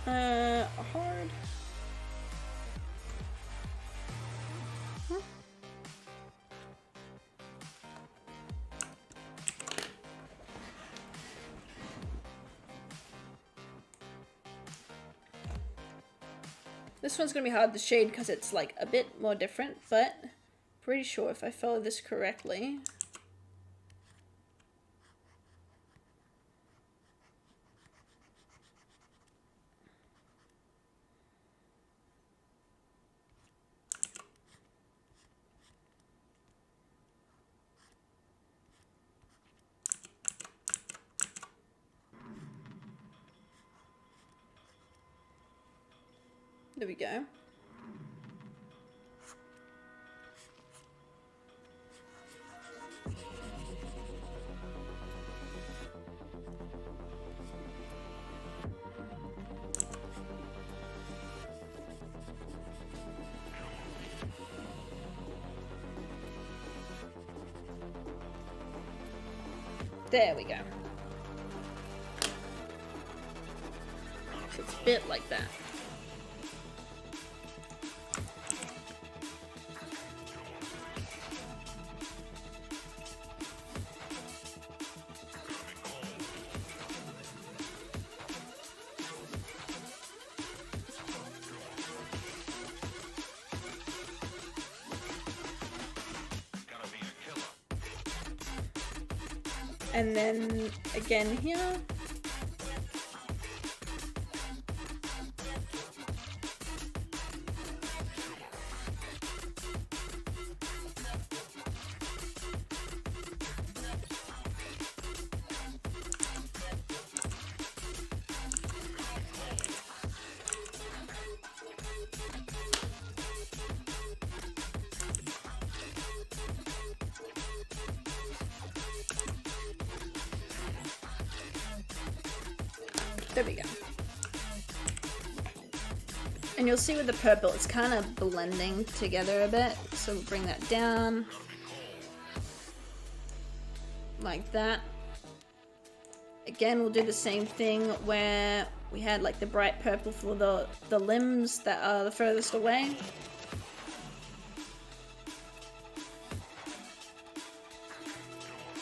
A: Hard. Huh? This one's gonna be hard to shade because it's like a bit more different, but pretty sure if I follow this correctly. There we go. There we go. So it's a bit like that. And then again here. There we go. And you'll see with the purple, it's kind of blending together a bit. So we'll bring that down. Like that. Again, we'll do the same thing where we had like the bright purple for the limbs that are the furthest away.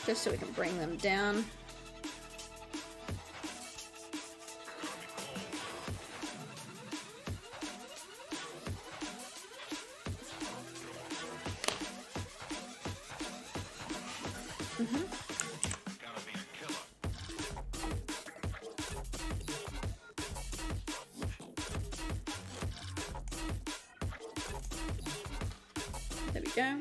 A: Just so we can bring them down. There we go.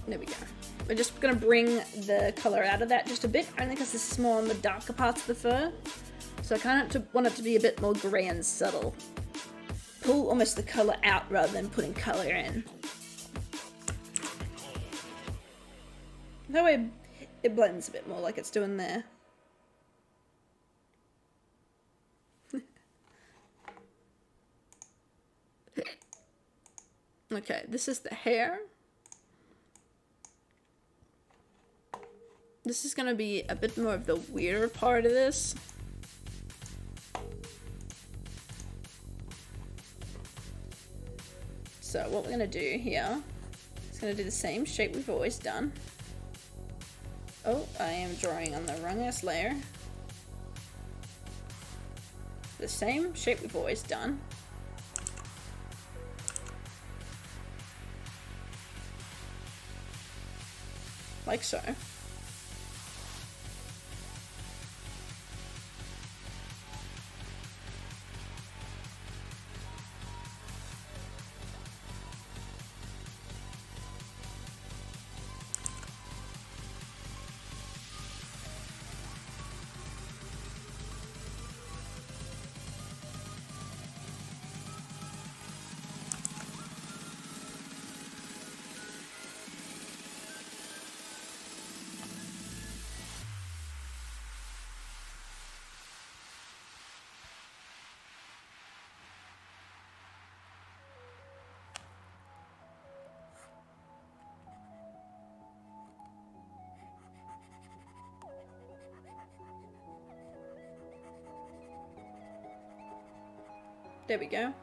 A: There we go. We're just going to bring the colour out of that just a bit, only because this is more on the darker parts of the fur. So I kind of want it to be a bit more grey and subtle. Pull almost the colour out rather than putting colour in. That way it blends a bit more like it's doing there. Okay, this is the hair. This is going to be a bit more of the weirder part of this. So what we're going to do here is going to do the same shape we've always done. Oh, I am drawing on the wrongest layer. The same shape we've always done. Like so. There we go.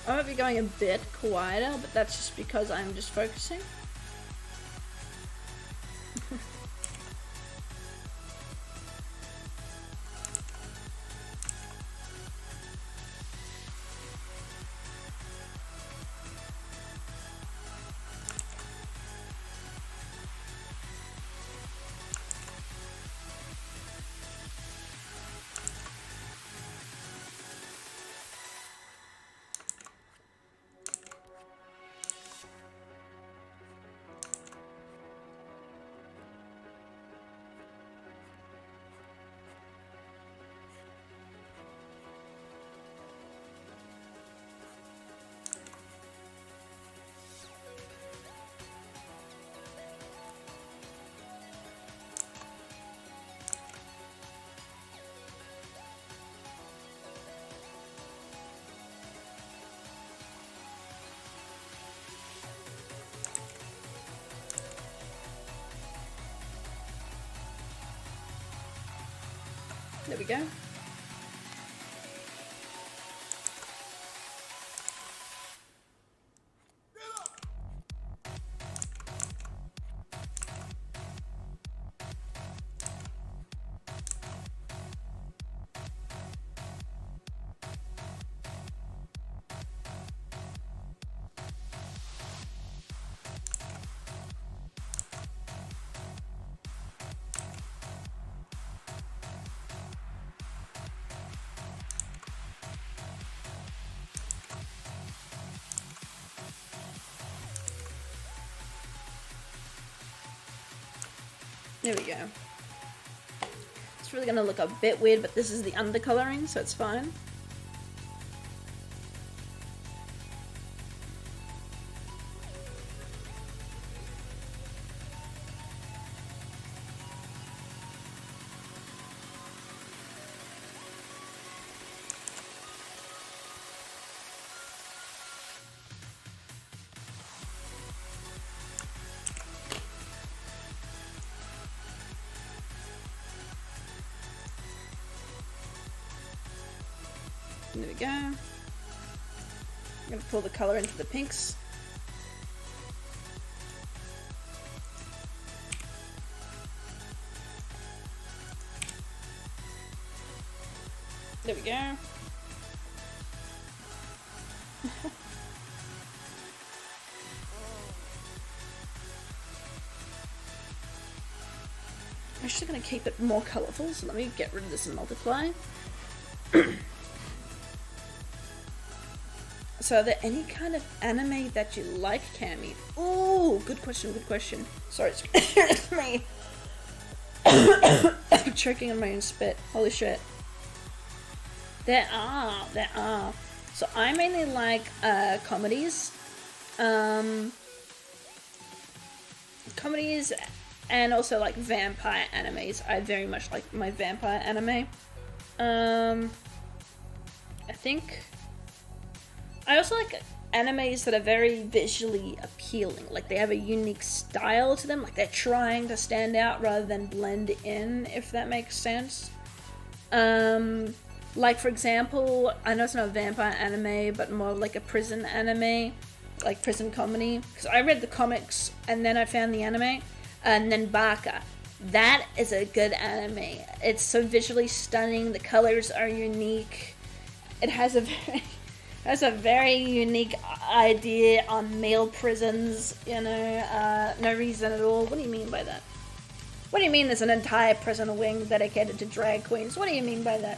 A: I might be going a bit quieter, but that's just because I'm just focusing. There we go. There we go. It's really gonna look a bit weird, but this is the undercoloring, so it's fine. There we go. I'm gonna pull the color into the pinks. There we go. I'm actually gonna keep it more colorful, so let me get rid of this and multiply. So are there any kind of anime that you like, Cami? Ooh, good question, good question. Sorry, it's me. I'm choking on my own spit. Holy shit. There are. So I mainly like comedies. Comedies and also like vampire animes. I very much like my vampire anime. I think I also like animes that are very visually appealing, like they have a unique style to them, like they're trying to stand out rather than blend in, if that makes sense. Like for example, I know it's not a vampire anime, but more like a prison anime, like prison comedy, because I read the comics and then I found the anime, and then Baka. That is a good anime. It's so visually stunning, the colors are unique, it has a very unique idea on male prisons, you know, no reason at all. What do you mean by that? What do you mean there's an entire prison wing dedicated to drag queens? What do you mean by that?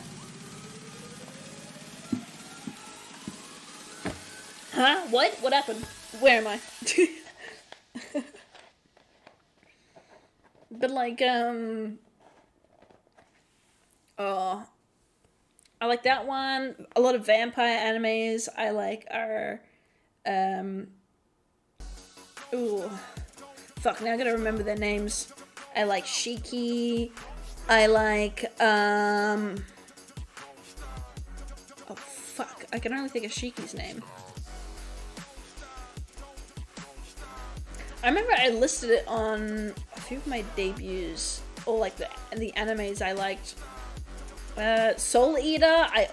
A: Huh? What? What happened? Where am I? But like, oh, I like that one. A lot of vampire animes I like are, ooh, fuck, now I gotta remember their names. I like Shiki. I like, oh fuck, I can only think of Shiki's name. I remember I listed it on a few of my debuts, or like the animes I liked. Soul Eater, I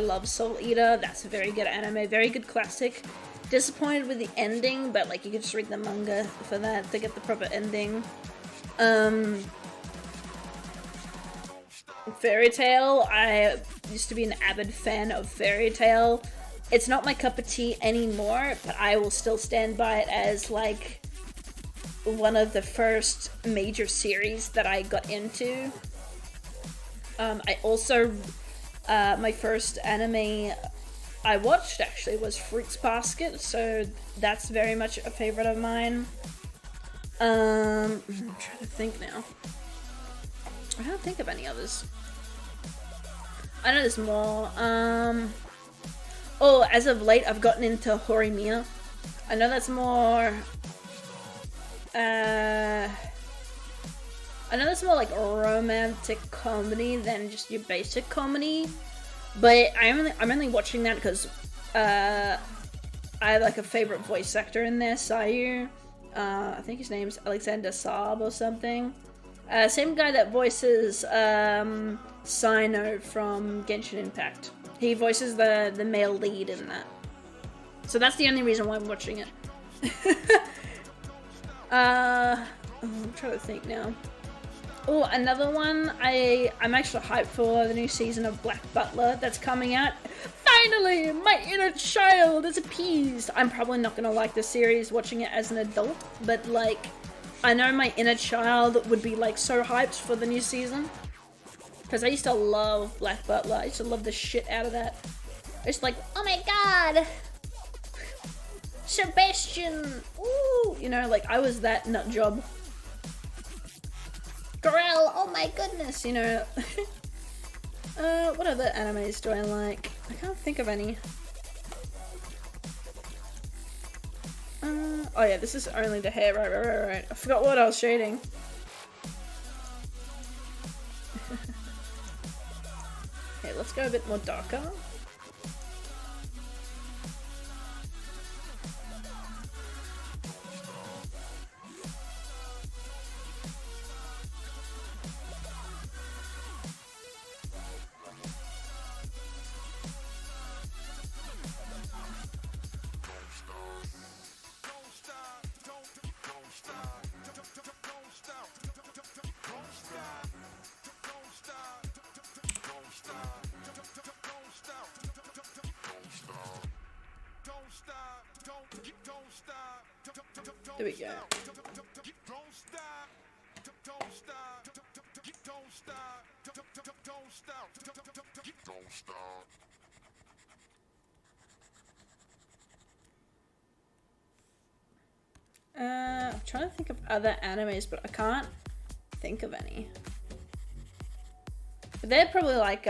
A: love Soul Eater. That's a very good anime, very good classic. Disappointed with the ending, but like you could just read the manga for that to get the proper ending. Fairy Tail, I used to be an avid fan of Fairy Tail. It's not my cup of tea anymore, but I will still stand by it as like one of the first major series that I got into. I also, my first anime I watched actually was Fruits Basket, so that's very much a favorite of mine. I'm trying to think now. I don't think of any others. I know there's more. Oh, as of late, I've gotten into Horimiya. I know that's more. I know that's more like a romantic comedy than just your basic comedy, but I'm only watching that because I have like a favorite voice actor in there, Sayu. I think his name's Alexander Saab or something. Same guy that voices Sino from Genshin Impact. He voices the male lead in that. So that's the only reason why I'm watching it. I'm trying to think now. Oh, another one. I'm actually hyped for the new season of Black Butler that's coming out. Finally, my inner child is appeased. I'm probably not gonna like the series watching it as an adult, but like, I know my inner child would be like so hyped for the new season. Because I used to love Black Butler. I used to love the shit out of that. It's like, oh my god, Sebastian. Ooh, you know, like I was that nut job. Gorel, oh my goodness, you know. What other animes do I like? I can't think of any. Oh yeah, this is only the hair, right. I forgot what I was shading. Okay, let's go a bit more darker. There we go. I'm trying to think of other animes, but I can't think of any. But they're probably like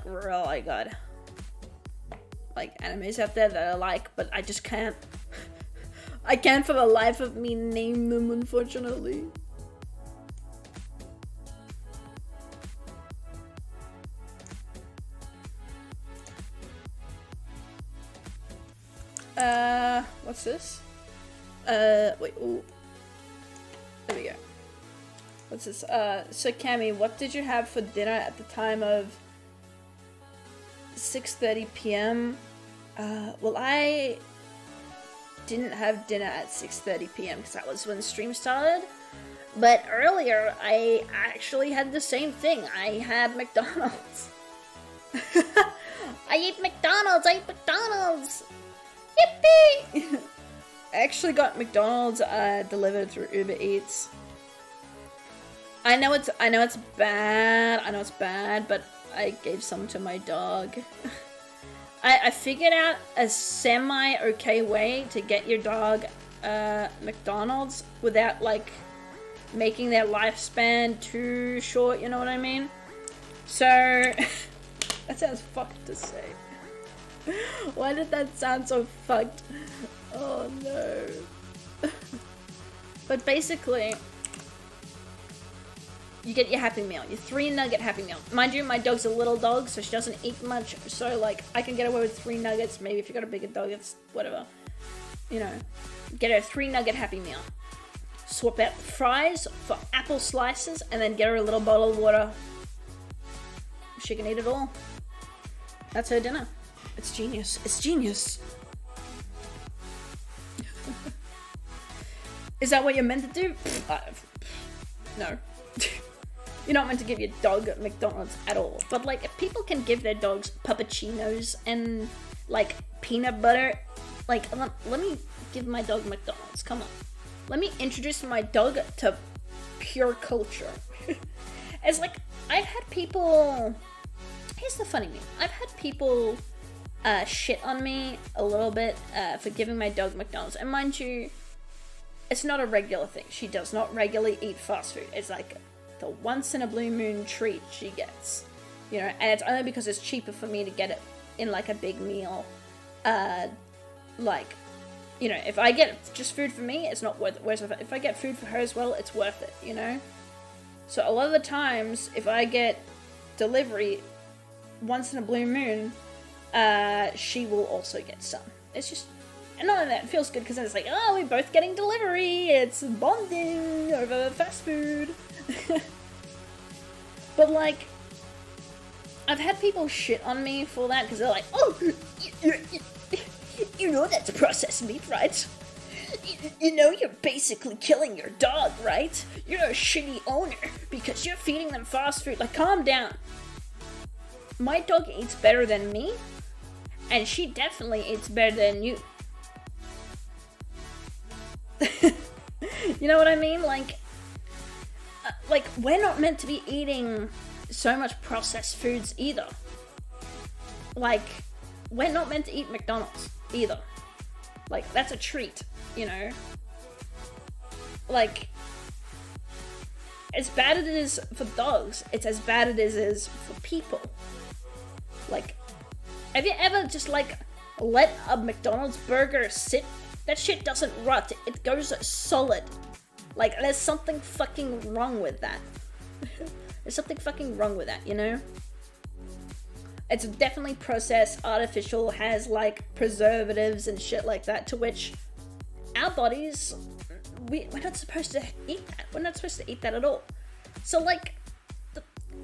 A: really good like animes out there that I like, but I just can't I can't for the life of me name them, unfortunately. What's this? Wait, ooh. There we go. What's this? So Cami, what did you have for dinner at the time of 6:30 p.m.? Well, I didn't have dinner at 6:30 p.m. because that was when the stream started. But earlier, I actually had the same thing. I had McDonald's. I ate McDonald's! Yippee! I actually got McDonald's delivered through Uber Eats. I know it's bad, but I gave some to my dog. I figured out a semi-okay way to get your dog McDonald's without like making their lifespan too short, you know what I mean? So that sounds fucked to say. Why did that sound so fucked? Oh no. But basically, you get your Happy Meal, your 3-nugget Happy Meal. Mind you, my dog's a little dog, so she doesn't eat much, so like, I can get away with 3 nuggets. Maybe if you got a bigger dog, it's whatever. You know, get a 3-nugget Happy Meal. swap out fries for apple slices, and then get her a little bottle of water. She can eat it all. That's her dinner. It's genius. It's genius. Is that what you're meant to do? No. You're not meant to give your dog McDonald's at all. But like, if people can give their dogs puppuccinos and like peanut butter, like let me give my dog McDonald's. Come on. Let me introduce my dog to pure culture. It's like, I've had people... Here's the funny thing. I've had people shit on me a little bit for giving my dog McDonald's. And mind you, it's not a regular thing. She does not regularly eat fast food. It's like the once in a blue moon treat she gets. You know, and it's only because it's cheaper for me to get it in like a big meal. Like, you know, if I get just food for me, it's not worth it. Whereas if I get food for her as well, it's worth it, you know? So a lot of the times, if I get delivery once in a blue moon, she will also get some. It's just, and not only that, it feels good because then it's like, oh, we're both getting delivery. It's bonding over fast food. But like, I've had people shit on me for that because they're like, oh, you know that's processed meat, right? You know you're basically killing your dog, right? You're a shitty owner because you're feeding them fast food. Like, calm down. My dog eats better than me, and she definitely eats better than you. You know what I mean? Like we're not meant to be eating so much processed foods either. Like, we're not meant to eat McDonald's either. Like, that's a treat, you know? Like, as bad as it is for dogs, it's as bad as it is for people. Like, have you ever just, like, let a McDonald's burger sit? That shit doesn't rot. It goes solid. Like, there's something fucking wrong with that. There's something fucking wrong with that, you know? It's definitely processed, artificial, has, like, preservatives and shit like that, to which our bodies, we're not supposed to eat that. We're not supposed to eat that at all. So, like,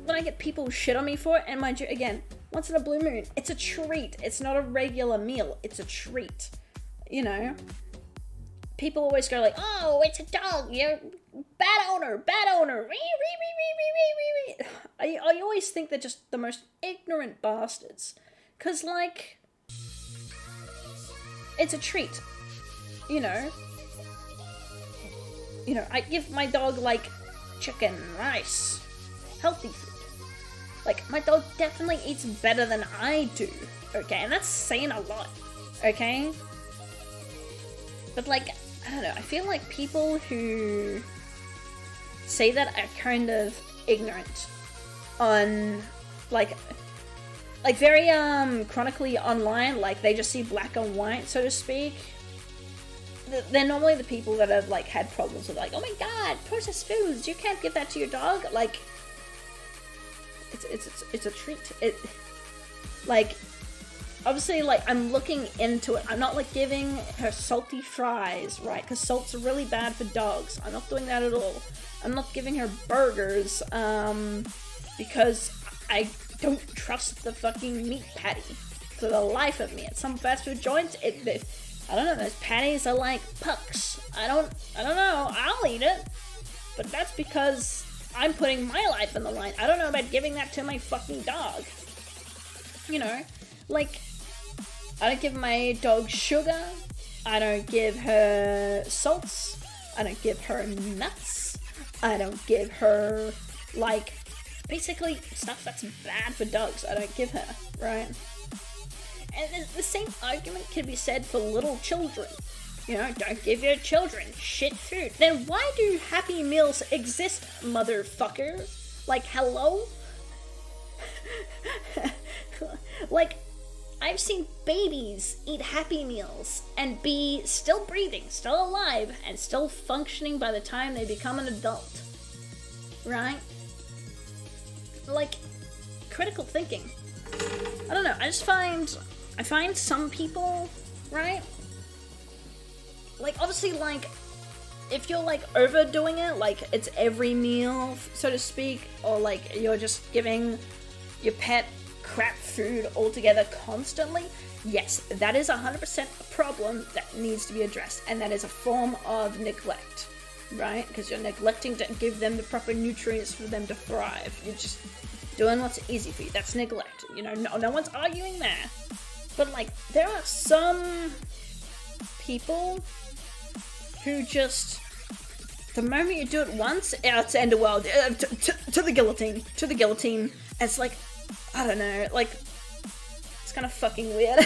A: when I get people shit on me for it, and mind you, again, once in a blue moon, it's a treat. It's not a regular meal. It's a treat. You know? People always go like, oh, it's a dog. You're bad owner. I always think they're just the most ignorant bastards. Because, like, it's a treat. You know? You know, I give my dog, like, chicken, rice, healthy food. Like, my dog definitely eats better than I do, okay? And that's saying a lot, okay? But, like, I don't know, I feel like people who say that are kind of ignorant on, like very, chronically online, like, they just see black and white, so to speak. They're normally the people that have, like, had problems with, like, oh my god, processed foods, you can't give that to your dog. Like, it's a treat. Like, obviously, like, I'm looking into it. I'm not, like, giving her salty fries, right? Because salt's really bad for dogs. I'm not doing that at all. I'm not giving her burgers, because I don't trust the fucking meat patty for the life of me. At some fast food joints, I don't know, those patties are like pucks. I don't know, I'll eat it. But that's because I'm putting my life on the line. I don't know about giving that to my fucking dog. You know, like, I don't give my dog sugar. I don't give her salts. I don't give her nuts. I don't give her, like, basically stuff that's bad for dogs. I don't give her, right? And the same argument can be said for little children. You know, don't give your children shit food. Then why do Happy Meals exist, motherfucker? Like, hello? Like, I've seen babies eat Happy Meals and be still breathing, still alive, and still functioning by the time they become an adult. Right? Like, critical thinking. I don't know, I find some people, right? Like, obviously, like, if you're like overdoing it, like it's every meal, so to speak, or like you're just giving your pet crap food altogether constantly, yes, that is 100% a problem that needs to be addressed, and that is a form of neglect, right? Because you're neglecting to give them the proper nutrients for them to thrive. You're just doing what's easy for you. That's neglect. You know, no one's arguing there. But like, there are some people who just, the moment you do it once, it's end of world, to the guillotine, to the guillotine. And it's like, I don't know, like, it's kind of fucking weird.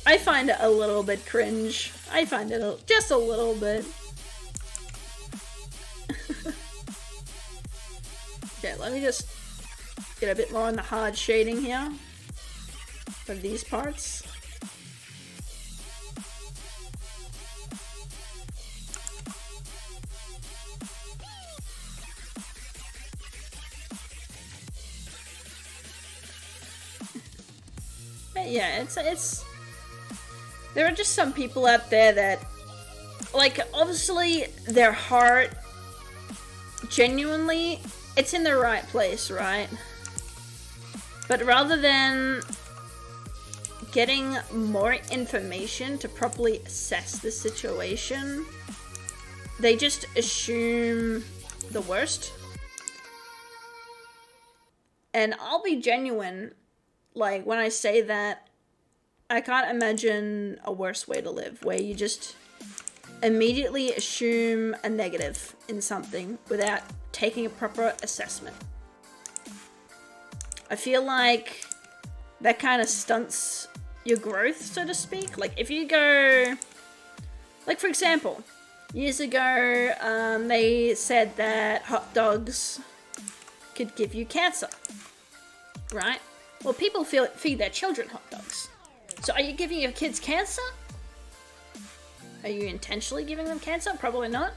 A: I find it a little bit cringe. I find it just a little bit. Okay, let me just get a bit more on the hard shading here for these parts. But yeah, it's there are just some people out there that, like, obviously their heart genuinely, it's in the right place, right? But rather than getting more information to properly assess the situation, they just assume the worst. And I'll be genuine, like, when I say that, I can't imagine a worse way to live, where you just immediately assume a negative in something without taking a proper assessment. I feel like that kind of stunts your growth, so to speak. Like, if you go, like, for example, years ago, they said that hot dogs could give you cancer, right? Well, people feed their children hot dogs. So are you giving your kids cancer? Are you intentionally giving them cancer? Probably not.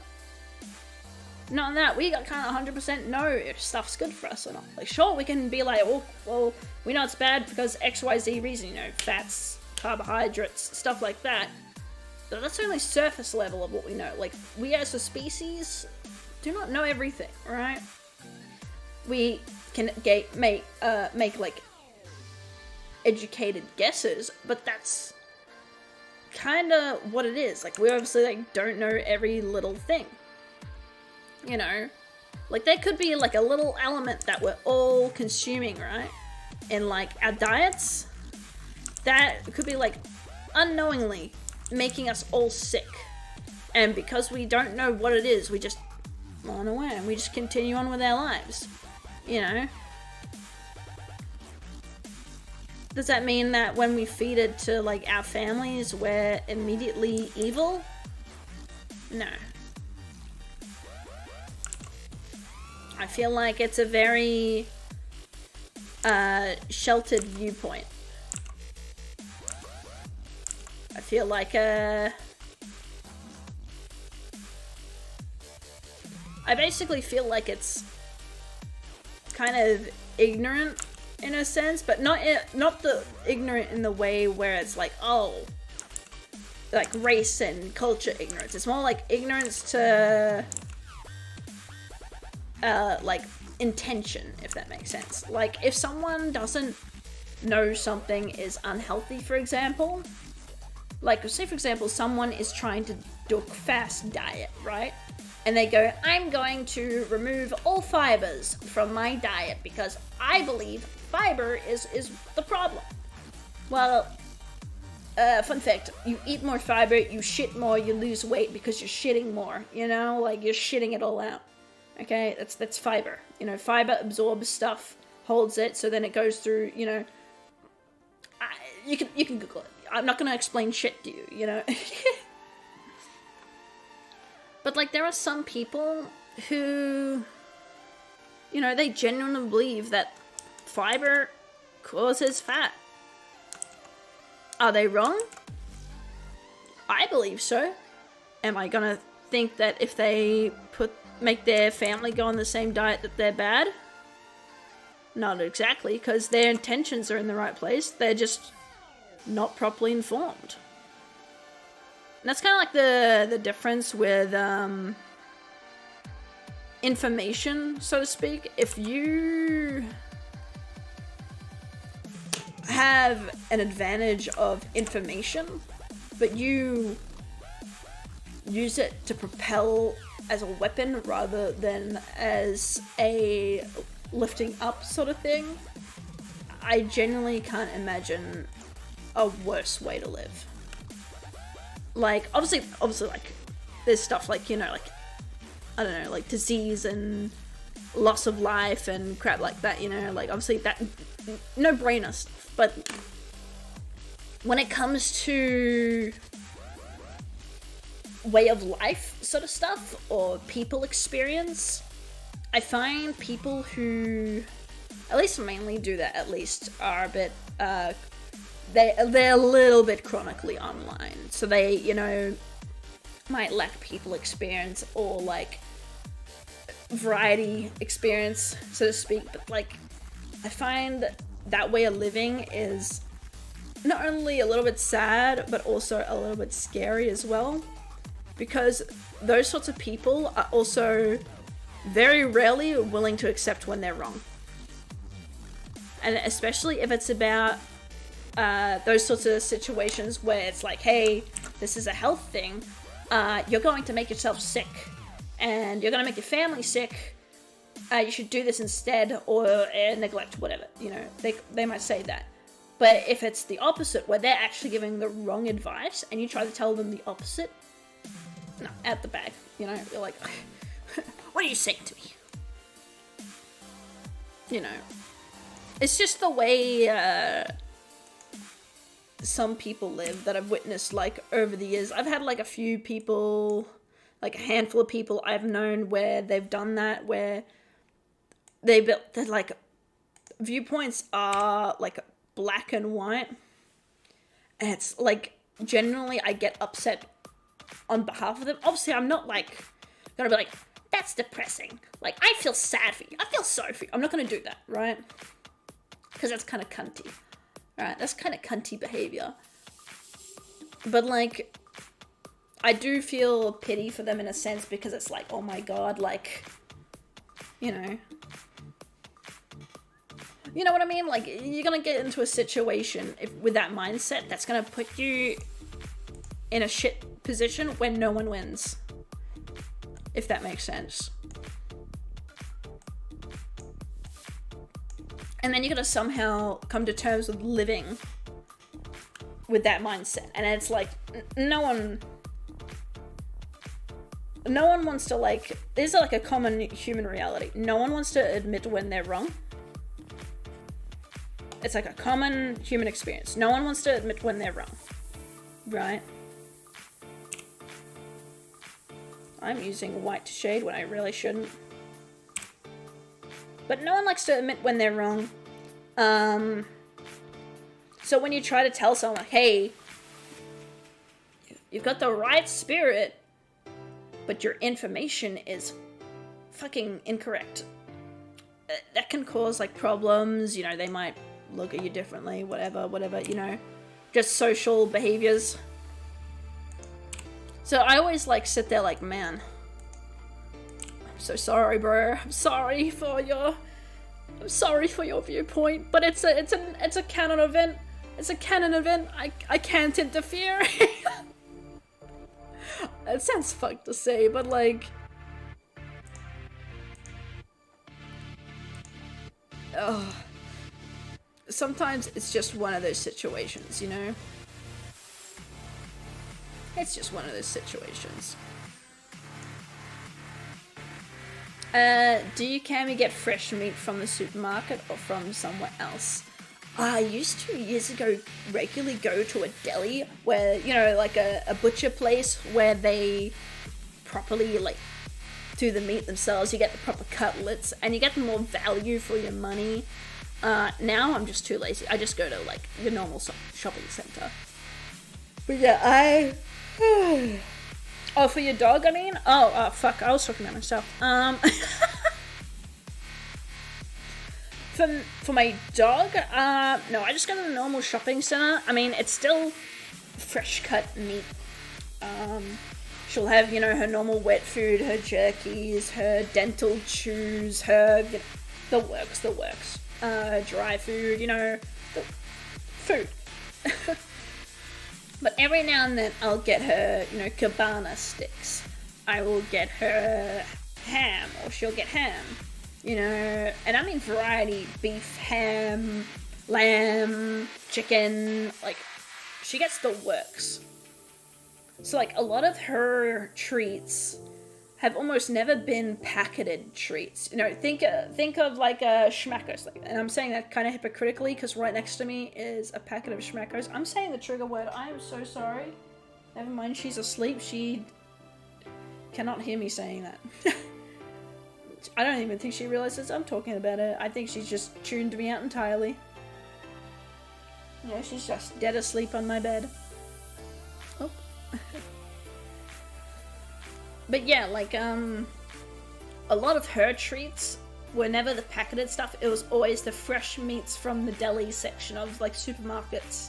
A: Not on that. We got kind of 100% know if stuff's good for us or not. Like, sure, we can be like, oh, well, we know it's bad because XYZ reason, you know, fats, carbohydrates, stuff like that. But that's only surface level of what we know. Like, we as a species do not know everything, right? We can make like educated guesses, but that's kind of what it is. Like, we obviously like don't know every little thing, you know. Like, there could be like a little element that we're all consuming, right, in like our diets, that could be like unknowingly making us all sick, and because we don't know what it is, we just run away and we just continue on with our lives, you know. Does that mean that when we feed it to, like, our families, we're immediately evil? No. I feel like it's a very sheltered viewpoint. I feel like I basically feel like it's kind of ignorant in a sense, but not the ignorant in the way where it's like, oh, like race and culture ignorance. It's more like ignorance to like intention, if that makes sense. Like, if someone doesn't know something is unhealthy, for example, like, say for example someone is trying to do a fast diet, right? And they go, I'm going to remove all fibers from my diet because I believe fiber is the problem. Well, fun fact, you eat more fiber, you shit more, you lose weight because you're shitting more, you know? Like, you're shitting it all out. Okay, that's fiber. You know, fiber absorbs stuff, holds it, so then it goes through, you know. You can Google it. I'm not going to explain shit to you, you know? But, like, there are some people who, you know, they genuinely believe that fiber causes fat. Are they wrong? I believe so. Am I gonna think that if they make their family go on the same diet that they're bad? Not exactly, because their intentions are in the right place. They're just not properly informed. And that's kind of like the difference with information, so to speak. If you have an advantage of information, but you use it to propel as a weapon rather than as a lifting up sort of thing, I genuinely can't imagine a worse way to live. Like, obviously, like, there's stuff like, you know, like, I don't know, like disease and loss of life and crap like that, you know, like, obviously that, no-brainer stuff. But when it comes to way of life sort of stuff or people experience, I find people who, at least mainly do that, at least, are a bit, they're a little bit chronically online. So they, you know, might lack people experience or like variety experience, so to speak. But like, I find that way of living is not only a little bit sad, but also a little bit scary as well. Because those sorts of people are also very rarely willing to accept when they're wrong. And especially if it's about those sorts of situations where it's like, hey, this is a health thing, you're going to make yourself sick, and you're going to make your family sick, you should do this instead, or neglect whatever, you know, they might say that. But if it's the opposite, where they're actually giving the wrong advice, and you try to tell them the opposite, no, out the bag, you know, you're like, what are you saying to me? You know, it's just the way some people live that I've witnessed, like, over the years. I've had, like, a few people, like, a handful of people I've known where they've done that, where they're like, viewpoints are, like, black and white. And it's, like, generally I get upset on behalf of them. Obviously, I'm not, like, gonna be like, that's depressing. Like, I feel sad for you. I feel sorry for you. I'm not gonna do that, right? Because that's kind of cunty. Right, that's kind of cunty behavior. But, like, I do feel pity for them in a sense, because it's like, oh my god, like, you know what I mean? Like, you're gonna get into a situation with that mindset that's gonna put you in a shit position when no one wins. If that makes sense. And then you're gonna somehow come to terms with living with that mindset. And it's like, no one wants to, like, this is like a common human reality. No one wants to admit when they're wrong. It's like a common human experience. No one wants to admit when they're wrong. Right? I'm using white to shade when I really shouldn't. But no one likes to admit when they're wrong. So when you try to tell someone, like, hey, you've got the right spirit, but your information is fucking incorrect, that can cause, like, problems. You know, they might look at you differently, whatever, you know, just social behaviors. So I always, like, sit there like, man, I'm so sorry, bro. I'm sorry for your viewpoint, but it's a canon event. It's a canon event. I can't interfere. It sounds fucked to say, but, like, sometimes it's just one of those situations, you know? It's just one of those situations. Do you, Cammy, get fresh meat from the supermarket or from somewhere else? I used to, years ago, regularly go to a deli where, you know, like a butcher place where they properly, like, do the meat themselves. You get the proper cutlets and you get more value for your money. Now I'm just too lazy. I just go to, like, your normal shopping center. But yeah, oh, for your dog, I mean? Oh, fuck, I was talking about myself. For my dog, no, I just got a normal shopping center. I mean, it's still fresh cut meat. She'll have, you know, her normal wet food, her jerkies, her dental chews, her, you know, the works. Dry food, you know, the food. But every now and then I'll get her, you know, cabana sticks. I will get her ham, or she'll get ham. You know, and I mean variety: beef, ham, lamb, chicken. Like, she gets the works. So, like, a lot of her treats have almost never been packeted treats. You know, think of like a Schmackos. Like, and I'm saying that kind of hypocritically because right next to me is a packet of Schmackos. I'm saying the trigger word. I am so sorry. Never mind, she's asleep. She cannot hear me saying that. I don't even think she realizes I'm talking about her. I think she's just tuned me out entirely. Yeah, she's just dead asleep on my bed. Oh. But yeah, like, a lot of her treats were never the packeted stuff. It was always the fresh meats from the deli section of, like, supermarkets.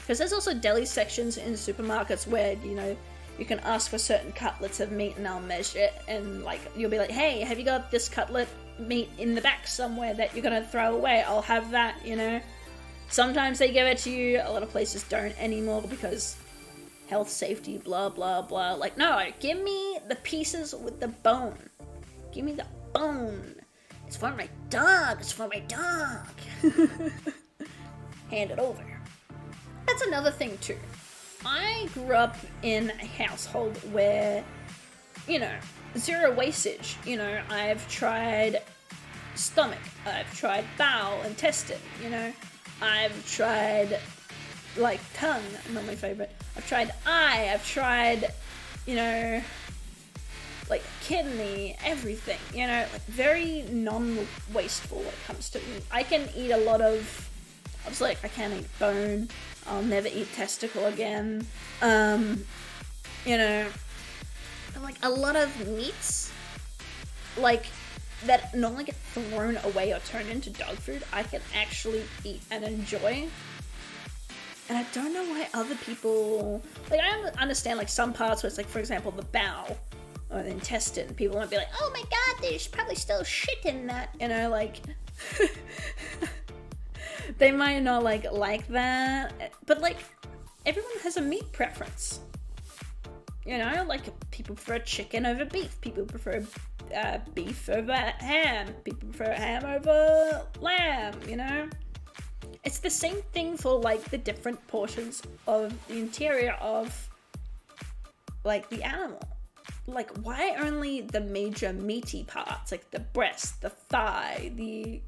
A: Because there's also deli sections in supermarkets where, you know, you can ask for certain cutlets of meat and I'll measure it, and like you'll be like, hey, have you got this cutlet meat in the back somewhere that you're gonna throw away? I'll have that, you know. Sometimes they give it to you, a lot of places don't anymore because health, safety, blah blah blah. Like, no, give me the pieces with the bone. Give me the bone. It's for my dog, it's for my dog. Hand it over. That's another thing too. I grew up in a household where, you know, zero wastage. You know, I've tried stomach, I've tried bowel, intestine, you know, I've tried, like, tongue, not my favorite. I've tried eye, I've tried, you know, like, kidney, everything, you know, like, very non-wasteful when it comes to meat. I can eat a lot of, I was like, I can't eat bone. I'll never eat testicle again. You know, like a lot of meats, like, that normally get thrown away or turned into dog food, I can actually eat and enjoy. And I don't know why other people, like, I understand, like, some parts where it's like, for example, the bowel or the intestine, people might be like, oh my god, there's probably still shit in that, you know, like, they might not like that, but like, everyone has a meat preference. You know, like, people prefer chicken over beef. People prefer beef over ham. People prefer ham over lamb, you know? It's the same thing for, like, the different portions of the interior of, like, the animal. Like, why only the major meaty parts? Like, the breast, the thigh, the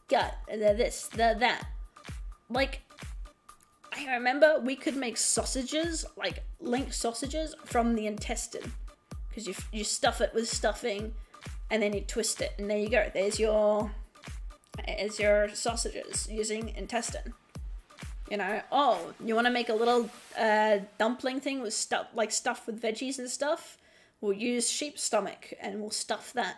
A: gut, the this, the that. Like, I remember we could make sausages, like link sausages, from the intestine. Because you stuff it with stuffing, and then you twist it, and there you go. There's your sausages using intestine. You know, oh, you want to make a little dumpling thing with stuffed with veggies and stuff? We'll use sheep's stomach, and we'll stuff that.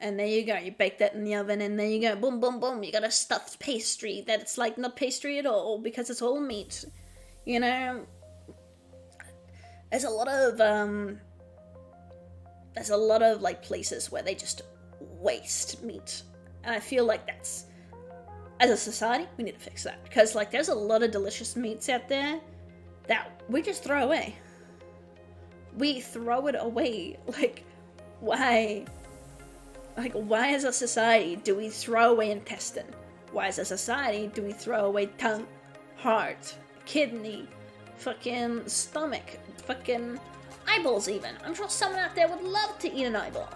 A: And there you go, you bake that in the oven, and there you go, boom, boom, boom, you got a stuffed pastry that's, like, not pastry at all, because it's all meat, you know? There's a lot of, like, places where they just waste meat, and I feel like that's, as a society, we need to fix that, because, like, there's a lot of delicious meats out there that we just throw away. We throw it away, like, why? Like, why as a society do we throw away intestine? Why as a society do we throw away tongue, heart, kidney, fucking stomach, fucking eyeballs even? I'm sure someone out there would love to eat an eyeball.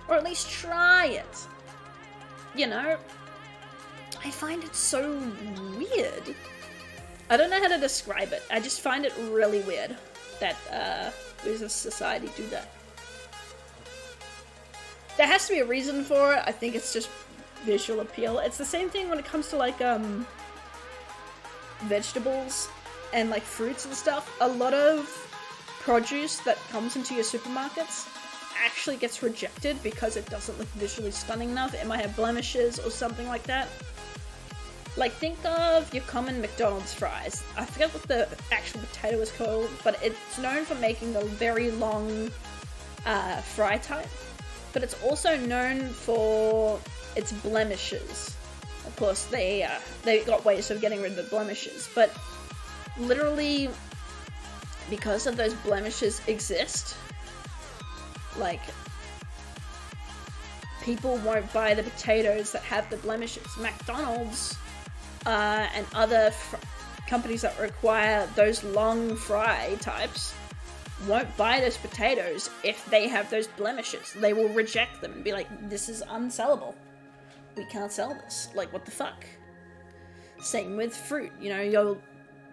A: Or at least try it. You know? I find it so weird. I don't know how to describe it. I just find it really weird that we as a society do that. There has to be a reason for it. I think it's just visual appeal. It's the same thing when it comes to, like, vegetables and, like, fruits and stuff. A lot of produce that comes into your supermarkets actually gets rejected because it doesn't look visually stunning enough. It might have blemishes or something like that. Like, think of your common McDonald's fries. I forget what the actual potato is called, but it's known for making the very long fry type. But it's also known for its blemishes. Of course, they got ways of getting rid of the blemishes, but literally, because of those blemishes exist, like, people won't buy the potatoes that have the blemishes. McDonald's and other companies that require those long fry types won't buy those potatoes if they have those blemishes. They will reject them and be like, this is unsellable. We can't sell this. Like, what the fuck? Same with fruit. You know, your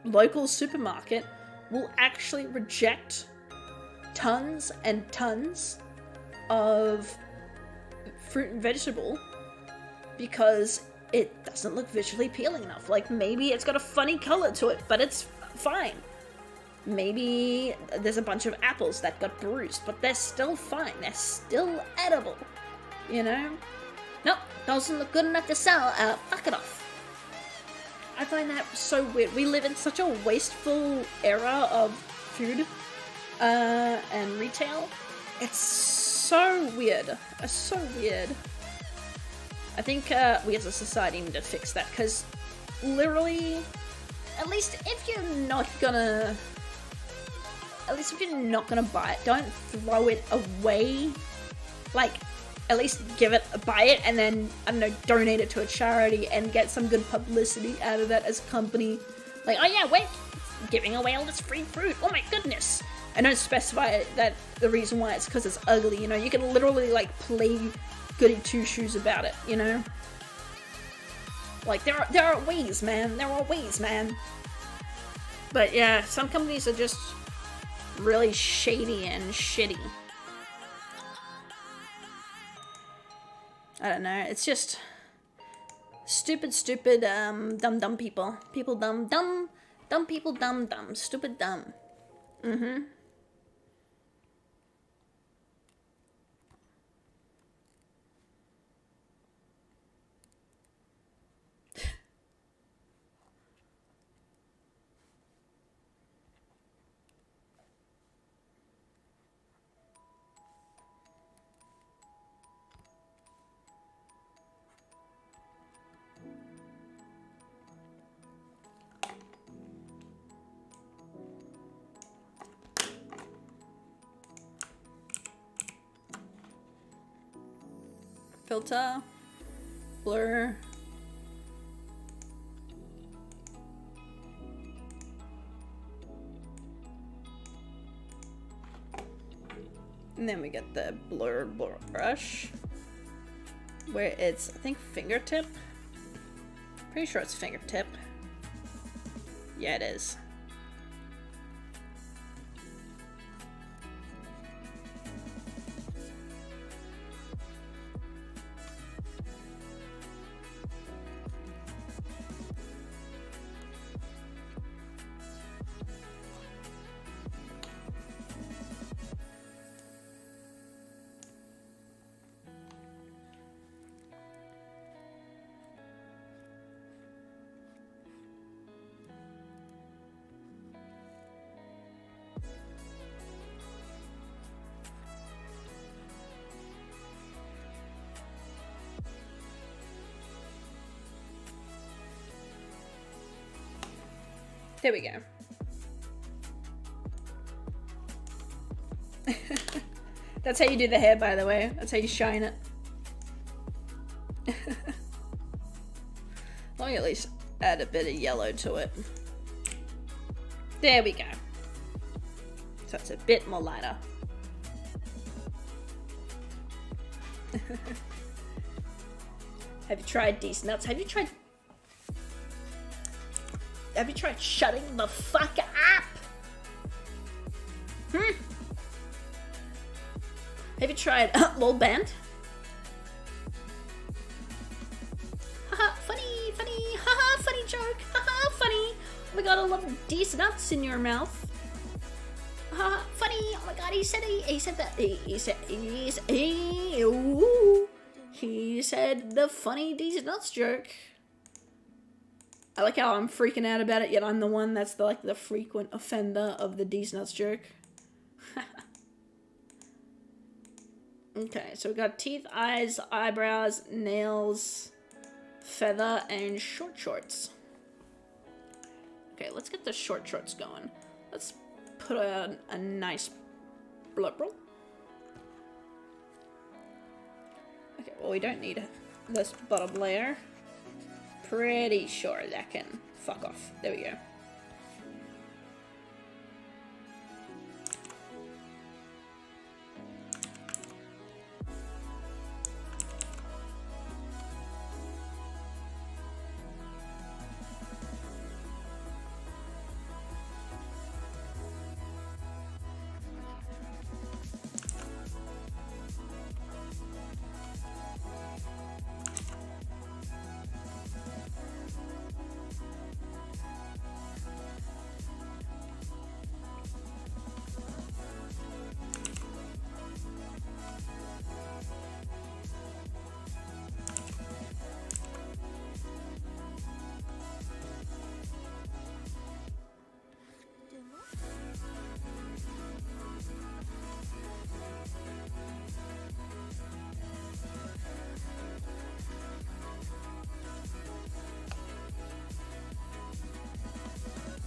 A: local supermarket will actually reject tons and tons of fruit and vegetable because it doesn't look visually appealing enough. Like, maybe it's got a funny color to it, but it's fine. Maybe there's a bunch of apples that got bruised, but they're still fine. They're still edible, you know? Nope, doesn't look good enough to sell. Fuck it off. I find that so weird. We live in such a wasteful era of food and retail. It's so weird. It's so weird. I think we as a society need to fix that, because literally, at least if you're not gonna buy it, don't throw it away. Like, at least buy it and then, I don't know, donate it to a charity and get some good publicity out of that as a company. Like, oh yeah, we're giving away all this free fruit. Oh my goodness. And don't specify that the reason why it's because it's ugly, you know. You can literally, like, play goody two-shoes about it, you know. Like, there are ways, man. There are ways, man. But yeah, some companies are just really shady and shitty. I don't know, it's just stupid, dumb people. People dumb, people dumb, stupid dumb. Filter, blur. And then we get the blur brush, where it's, I think, fingertip. Pretty sure it's fingertip. Yeah, it is. There we go. That's how you do the hair, by the way. That's how you shine it. Let me at least add a bit of yellow to it. There we go. So it's a bit more lighter. Have you tried these nuts? Have you tried shutting the fuck up? Have you tried lol band? Haha, funny, haha, funny joke, haha, funny. Oh my god, I love these nuts in your mouth. Haha, funny, oh my god, what he said. He said that. He said the funny D's nuts joke. I like how I'm freaking out about it, yet I'm the one that's the frequent offender of the D's nuts joke. Okay, so we got teeth, eyes, eyebrows, nails, feather, and short shorts. Okay, let's get the short shorts going. Let's put on a nice blubber. Okay, well, we don't need this bottom layer. Pretty sure that can fuck off. There we go.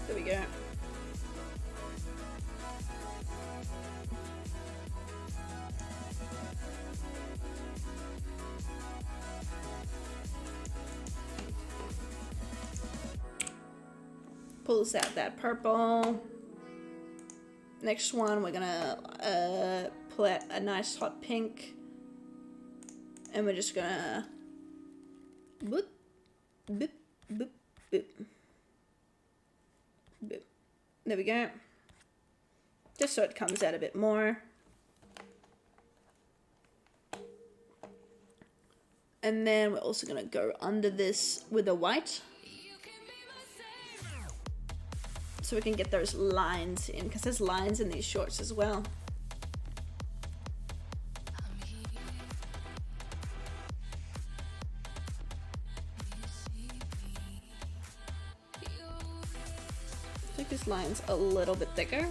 A: There we go. Pulls out that purple. Next one, we're gonna pull out a nice hot pink, and we're just gonna boop, boop, boop, boop. Boop. There we go. Just so it comes out a bit more. And then we're also going to go under this with a white. So we can get those lines in, because there's lines in these shorts as well. This line's a little bit thicker.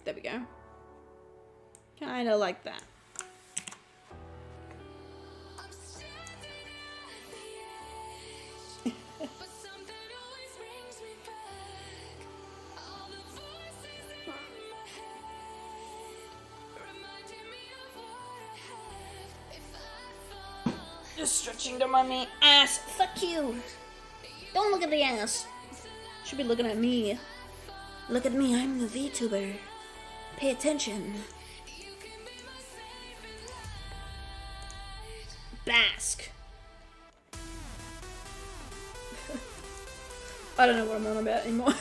A: There we go. Kinda like that. Just stretching them on the ass. Fuck you. Don't look at the ass. Should be looking at me. Look at me, I'm the VTuber. Pay attention. Bask. I don't know what I'm on about anymore.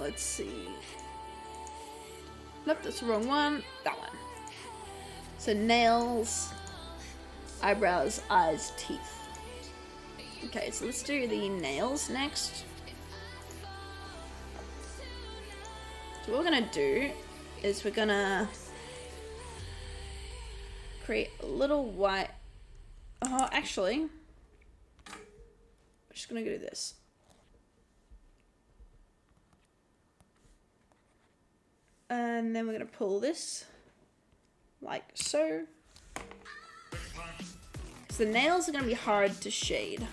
A: Let's see. Nope, that's the wrong one. That one. So nails. eyebrows, eyes, teeth. Okay, so let's do the nails next. So what we're gonna do is we're gonna create a little white. Oh, actually, we're just gonna do this. And then we're gonna pull this like so. So the nails are gonna be hard to shade.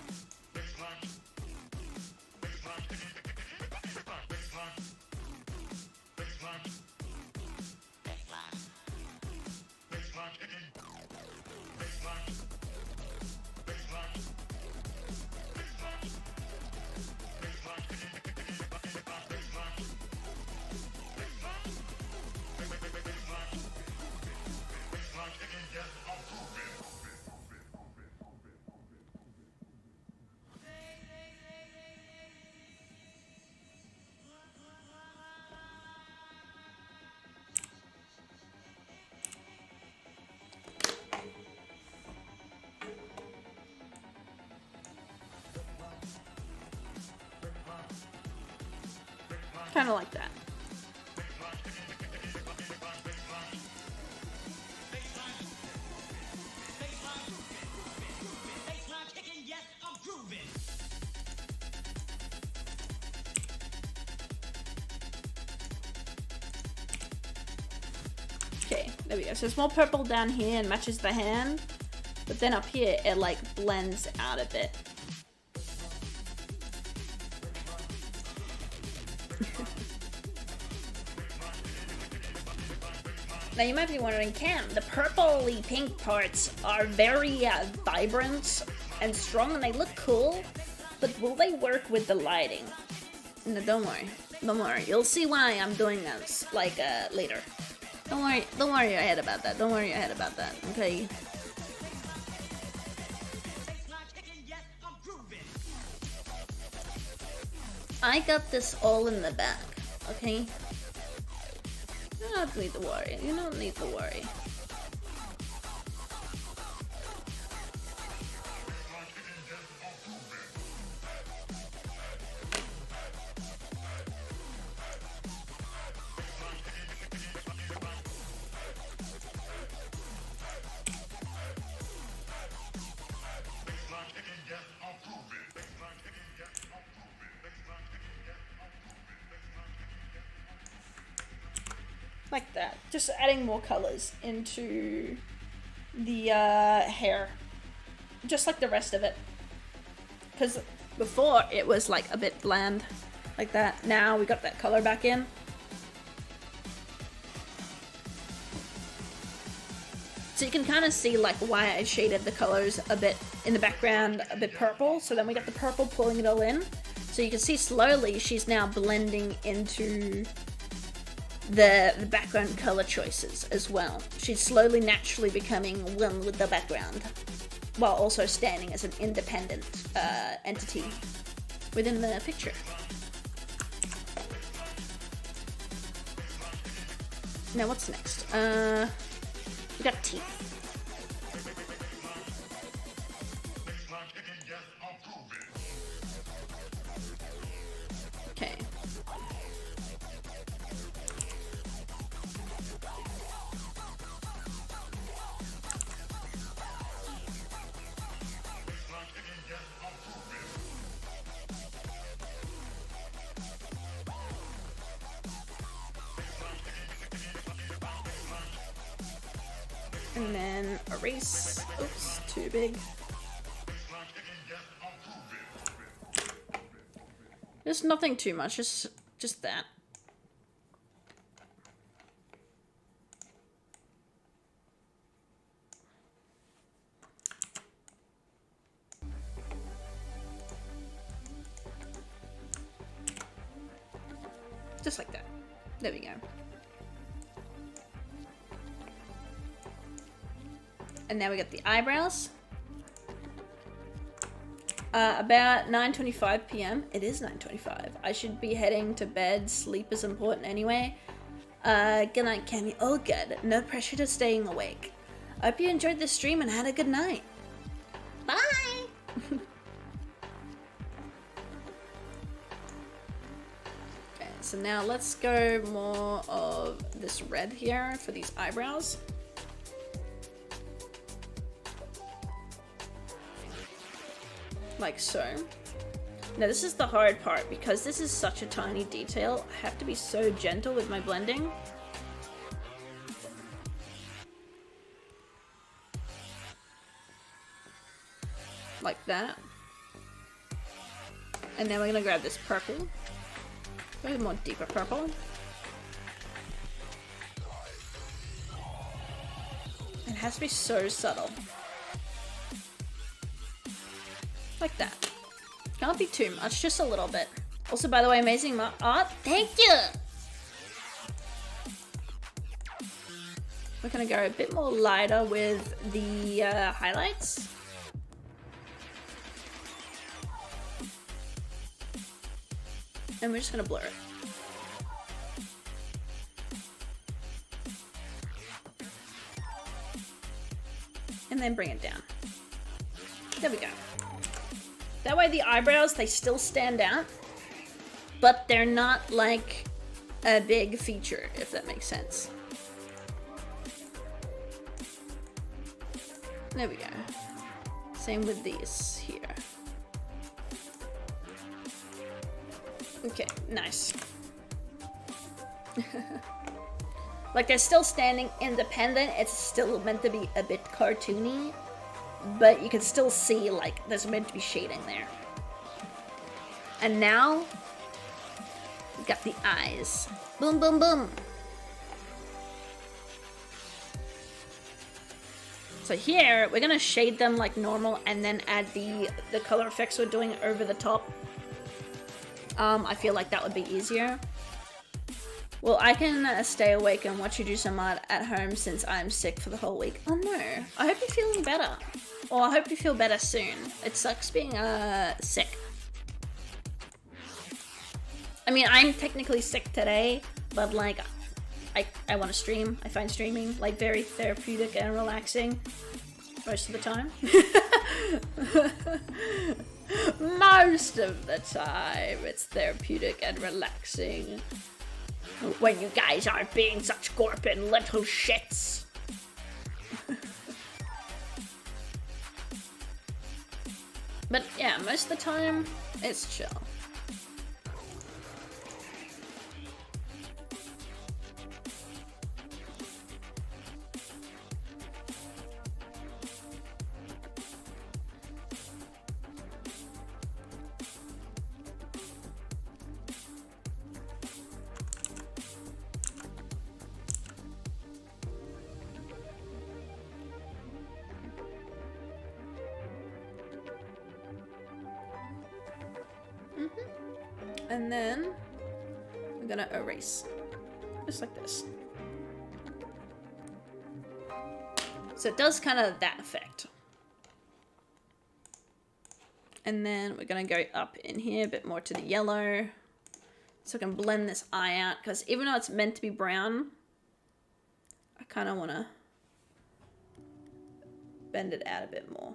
A: Kind of like that. Okay, there we go. So it's more purple down here and matches the hand, but then up here it like blends out a bit. Now you might be wondering, Cam, the purpley pink parts are very vibrant and strong and they look cool, but will they work with the lighting? No, don't worry. You'll see why I'm doing this, like, later. Don't worry your head about that. Okay? I got this all in the back, okay? You don't need to worry. Like that. Just adding more colors into the hair. Just like the rest of it. Because before it was like a bit bland. Like that. Now we got that color back in. So you can kind of see like why I shaded the colors a bit in the background, a bit purple. So then we got the purple pulling it all in. So you can see slowly she's now blending into the background color choices as well. She's slowly naturally becoming one with the background while also standing as an independent entity within the picture. Now what's next? We got teeth. Okay. And then erase. Oops, too big. There's nothing too much, just that. Just like that. There we go. And now we got the eyebrows. About 9:25 p.m. It is 9:25. I should be heading to bed. Sleep is important anyway. Good night, Cami. Oh, good. No pressure to staying awake. I hope you enjoyed the stream and had a good night. Bye! Okay, so now let's go more of this red here for these eyebrows. Like so. Now this is the hard part because this is such a tiny detail. I have to be so gentle with my blending. Like that. And then we're gonna grab this purple. A more deeper purple. It has to be so subtle. Like that. Can't be too much, just a little bit. Also, by the way, amazing art. Thank you! We're gonna go a bit more lighter with the highlights. And we're just gonna blur it. And then bring it down. There we go. That way the eyebrows, they still stand out, but they're not like a big feature, if that makes sense. There we go. Same with these here. Okay, nice. Like they're still standing independent. It's still meant to be a bit cartoony, but you can still see like there's meant to be shading there. And now we've got the eyes. Boom, boom, boom. So here we're gonna shade them like normal and then add the color effects we're doing over the top. I feel like that would be easier. Well, I can stay awake and watch you do some art at home since I'm sick for the whole week. Oh no, I hope you're feeling better. Or I hope you feel better soon. It sucks being sick. I mean, I'm technically sick today, but like, I want to stream. I find streaming like very therapeutic and relaxing most of the time. Most of the time, it's therapeutic and relaxing. When you guys aren't being such gorpin little shits. But yeah, most of the time, it's chill. And then I'm gonna erase, just like this. So it does kind of that effect. And then we're gonna go up in here a bit more to the yellow, so I can blend this eye out, because even though it's meant to be brown, I kind of want to bend it out a bit more.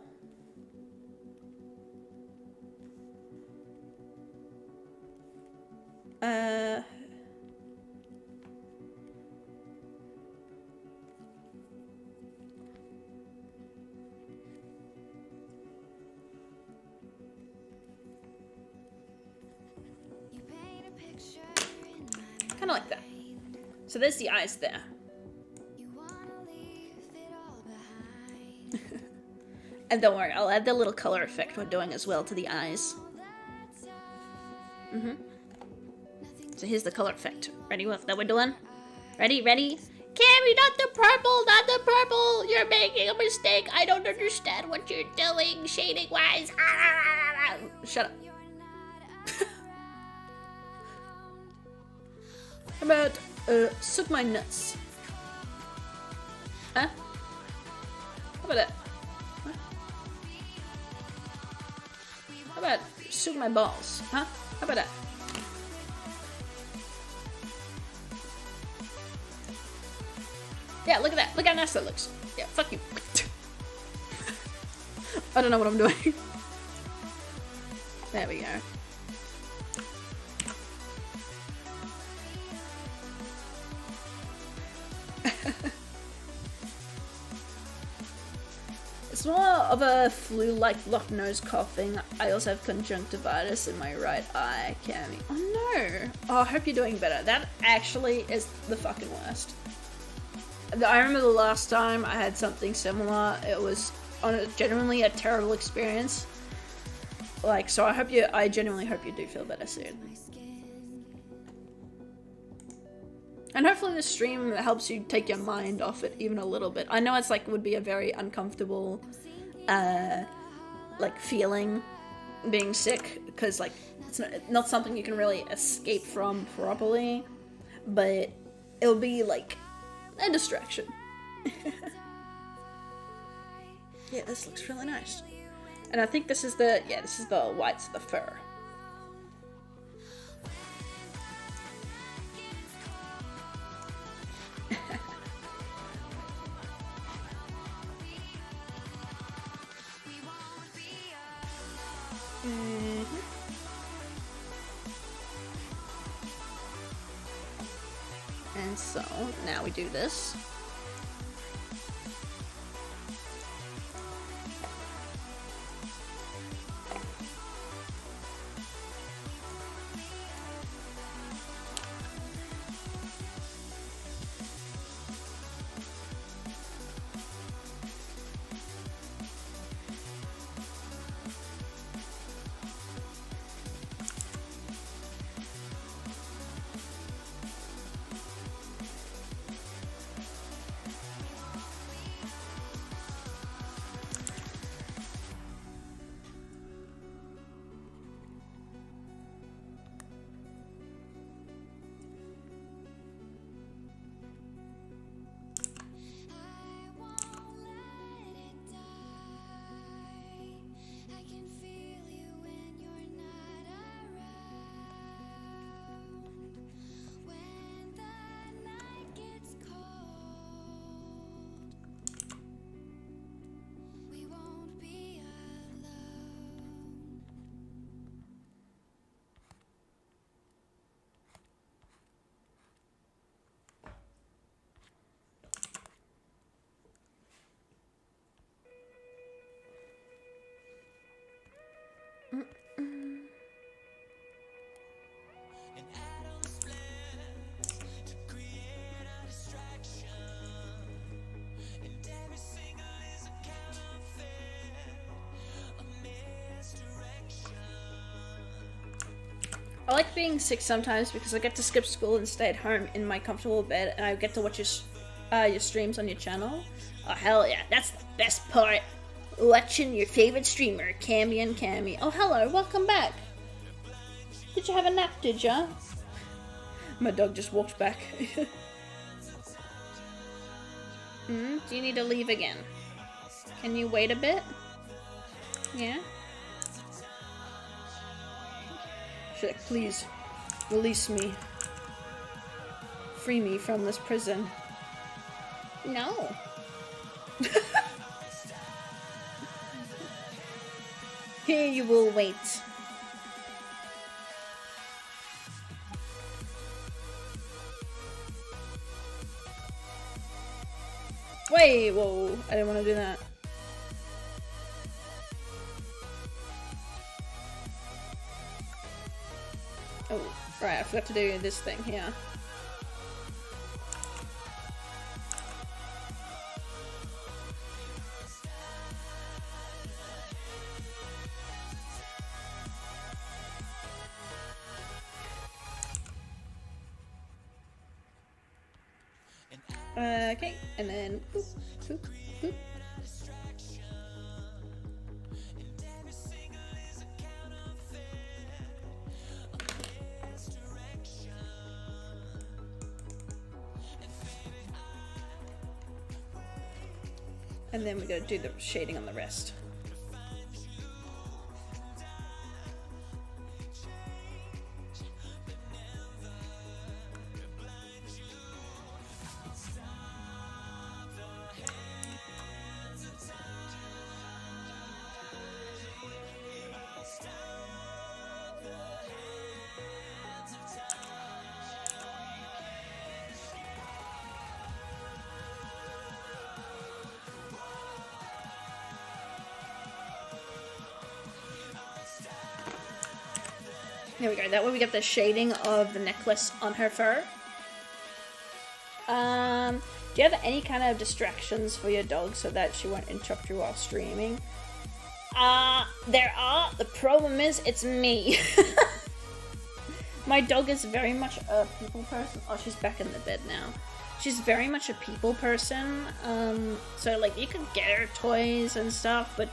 A: Kind of like that. So there's the eyes there. And don't worry, I'll add the little color effect we're doing as well to the eyes. So here's the color effect. Ready what that we're doing? Ready? Ready? Cammy, not the purple, not the purple! You're making a mistake. I don't understand what you're doing shading wise. Shut up. How about suck my nuts? Huh? How about that? Huh? How about suck my balls? Huh? How about that? Yeah, look at that. Look how nice that looks. Yeah, fuck you. I don't know what I'm doing. There we go. It's more of a flu-like blocked nose coughing. I also have conjunctivitis in my right eye, Cami. Oh no! Oh, I hope you're doing better. That actually is the fucking worst. I remember the last time I had something similar. It was genuinely a terrible experience. Like, so I genuinely hope you do feel better soon. And hopefully this stream helps you take your mind off it even a little bit. I know it's like, would be a very uncomfortable, like, feeling being sick, because like, it's not something you can really escape from properly, but it'll be like a distraction. Yeah, this looks really nice. And I think this is the whites of the fur. And so now we do this. I like being sick sometimes because I get to skip school and stay at home in my comfortable bed, and I get to watch your streams on your channel. Oh hell yeah, that's the best part. Watching your favorite streamer, Cambion Kami. Oh hello, welcome back. Did you have a nap, did ya? My dog just walked back. Do you need to leave again? Can you wait a bit? Yeah? Like, please, release me. Free me from this prison. No. Here you will wait. Wait, whoa, I didn't want to do that. Oh, right, I forgot to do this thing here. Okay, and then boop, boop, boop. And then we gotta do the shading on the rest. There we go. That way we get the shading of the necklace on her fur. Do you have any kind of distractions for your dog so that she won't interrupt you while streaming? There are. The problem is, it's me. My dog is very much a people person. Oh, she's back in the bed now. She's very much a people person. So like you can get her toys and stuff, but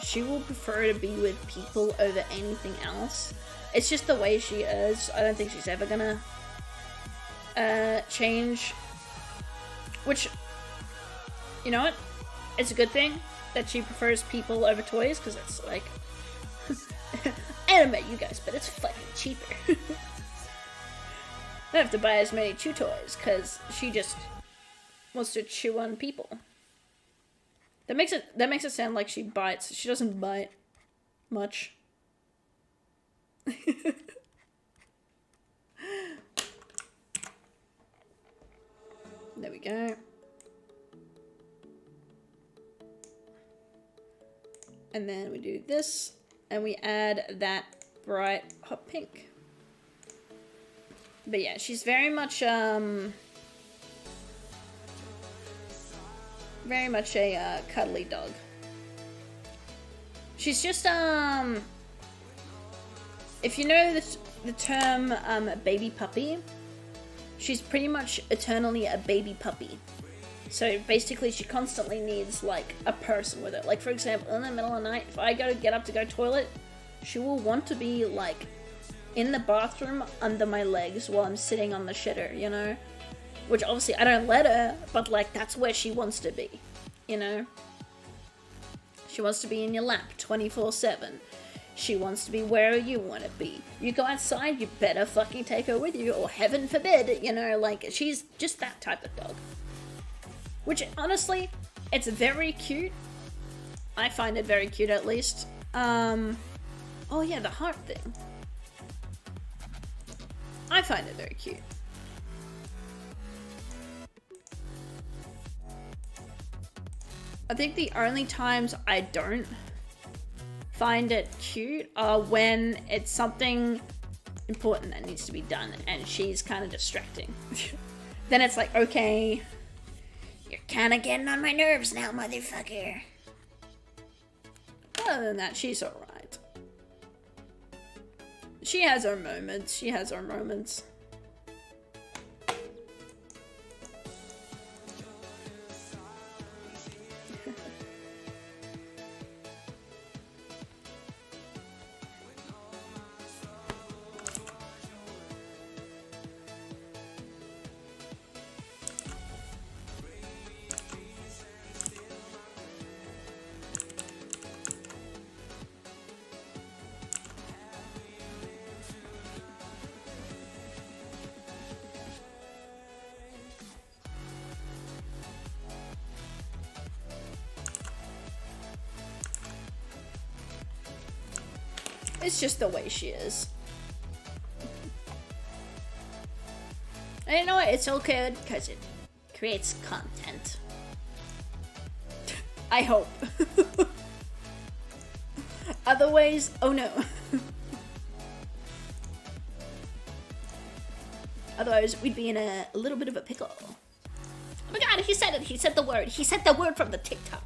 A: she will prefer to be with people over anything else. It's just the way she is. I don't think she's ever gonna change. Which, you know what? It's a good thing that she prefers people over toys, because it's like, I don't know about you guys, but it's fucking cheaper. I don't have to buy as many chew toys, because she just wants to chew on people. That makes it sound like she bites. She doesn't bite much. There we go. And then we do this, and we add that bright hot pink. But yeah, she's very much a cuddly dog. She's just if you know the term baby puppy, she's pretty much eternally a baby puppy. So basically she constantly needs like a person with her. Like for example, in the middle of the night, if I get up to go toilet, she will want to be like in the bathroom under my legs while I'm sitting on the shitter, you know? Which obviously I don't let her, but like that's where she wants to be, you know? She wants to be in your lap 24/7. She wants to be where you want to be. You go outside, you better fucking take her with you, or heaven forbid, you know, like, she's just that type of dog. Which, honestly, it's very cute. I find it very cute, at least. Oh yeah, the heart thing. I find it very cute. I think the only times I don't find it cute are when it's something important that needs to be done and she's kind of distracting. Then it's like, okay, you're kind of getting on my nerves now, motherfucker. Other than that, she's alright. She has her moments. She has her moments. It's just the way she is. And you know what? It's all good because it creates content. I hope. Otherwise, oh no. Otherwise, we'd be in a little bit of a pickle. Oh my god, he said it. He said the word. He said the word from the TikTok.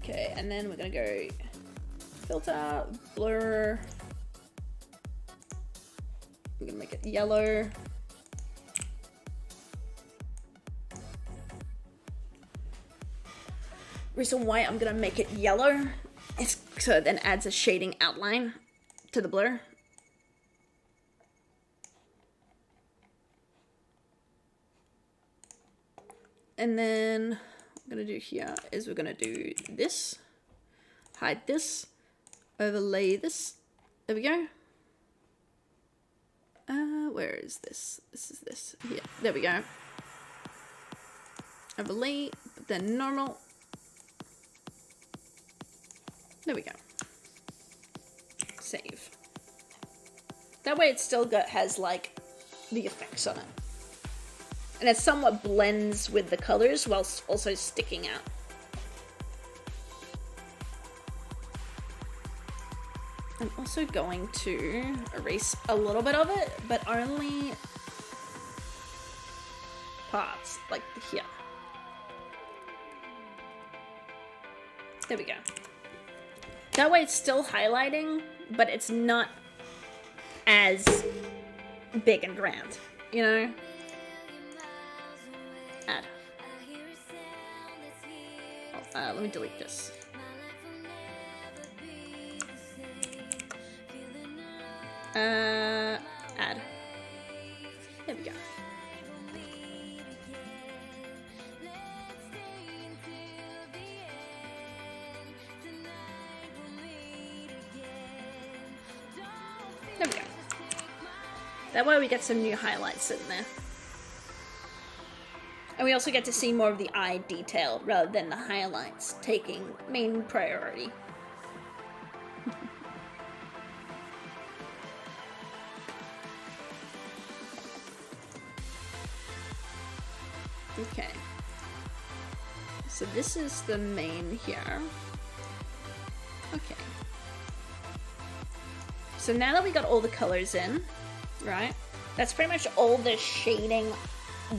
A: Okay, and then we're gonna go filter, blur. We're gonna make it yellow. Reason why I'm gonna make it yellow is so it then adds a shading outline to the blur. And then what I'm gonna do here is we're gonna do this, hide this, overlay this. There we go. Where is this? This is this. Yeah, there we go. overlay, then normal. There we go. Save. That way it still has like the effects on it. And it somewhat blends with the colors whilst also sticking out. I'm also going to erase a little bit of it, but only parts, like here. There we go. That way it's still highlighting, but it's not as big and grand, you know? Add. Oh, let me delete this. Add. There we go. There we go. That way we get some new highlights in there. And we also get to see more of the eye detail rather than the highlights taking main priority. Okay. So this is the main here. Okay. So now that we got all the colors in, right? That's pretty much all the shading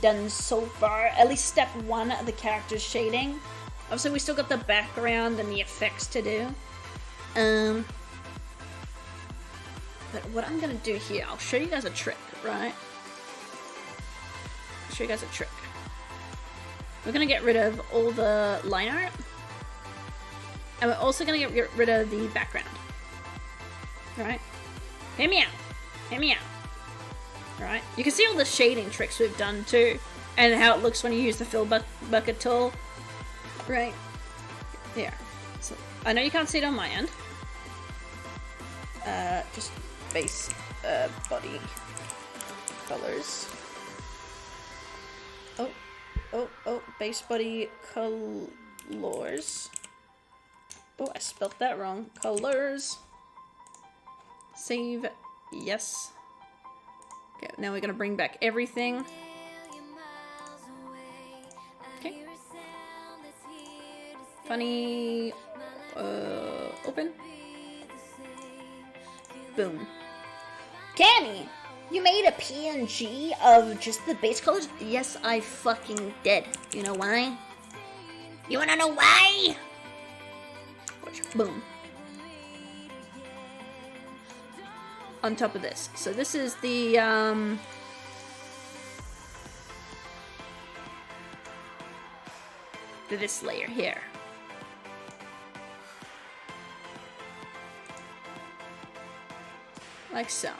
A: done so far. At least step one of the character's shading. Obviously we still got the background and the effects to do. But what I'm gonna do here, I'll show you guys a trick, right? I'll show you guys a trick. We're gonna get rid of all the line art. And we're also gonna get rid of the background. Alright? Hear me out. Hear me out. Alright? You can see all the shading tricks we've done too. And how it looks when you use the fill bucket tool. Right? There. So, I know you can't see it on my end. Just base body colors. Oh, base body colors. Oh, I spelled that wrong. Colors. Save. Yes. Okay, now we're gonna bring back everything. Okay. Funny. Open. Boom. Cammy! You made a PNG of just the base colors? Yes, I fucking did. You know why? You wanna know why? Watch. Boom. On top of this. So this is the, this layer here. Like so.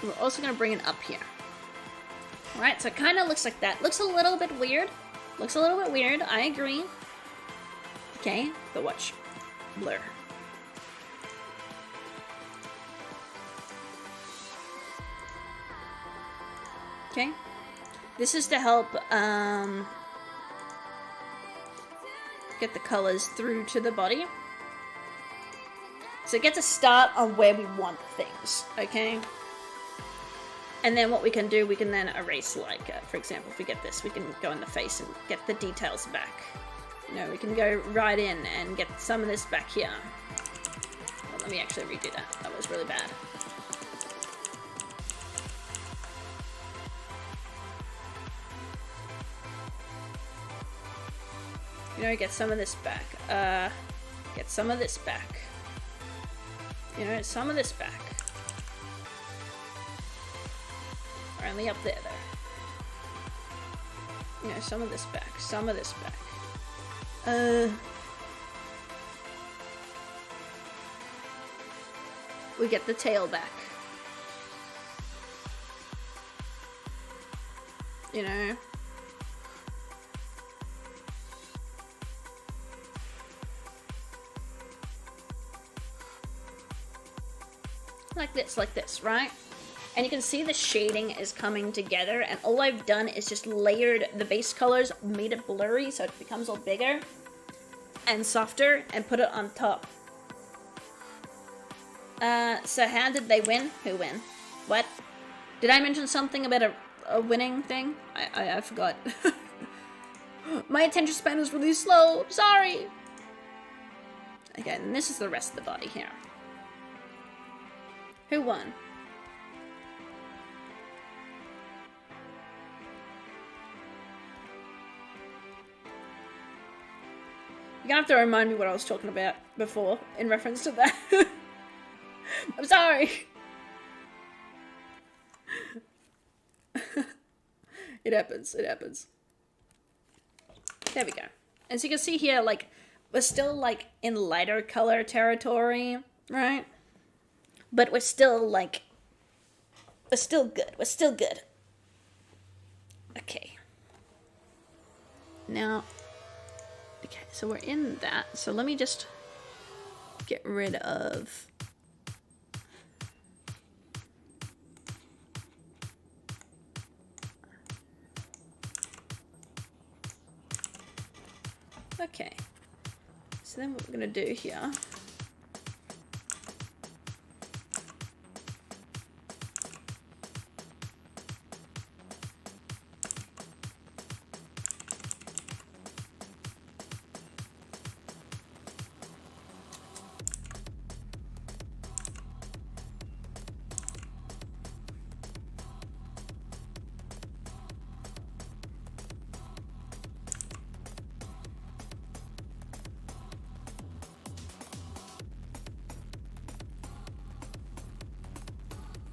A: We're also going to bring it up here. Alright, so it kind of looks like that. Looks a little bit weird. Looks a little bit weird, I agree. Okay, but watch. Blur. Okay. This is to help get the colors through to the body. So it gets a start on where we want things, okay? And then what we can do, we can then erase, like, for example, if we get this, we can go in the face and get the details back. You know, we can go right in and get some of this back here. Well, let me actually redo that. That was really bad. You know, get some of this back. Get some of this back. You know, some of this back. Only up there, though. You know, some of this back. Some of this back. We get the tail back. You know? Like this, right? And you can see the shading is coming together, and all I've done is just layered the base colors, made it blurry so it becomes all bigger and softer, and put it on top. So how did they win? Who win? What? Did I mention something about a winning thing? I forgot. My attention span is really slow. Sorry. Okay, and this is the rest of the body here. Who won? You're gonna have to remind me what I was talking about before in reference to that. I'm sorry. It happens, it happens. There we go. As you can see here, like, we're still, like, in lighter color territory, right? But we're still, like, we're still good. We're still good. Okay. Now, okay, so we're in that. So let me just get rid of... Okay, so then what we're going to do here,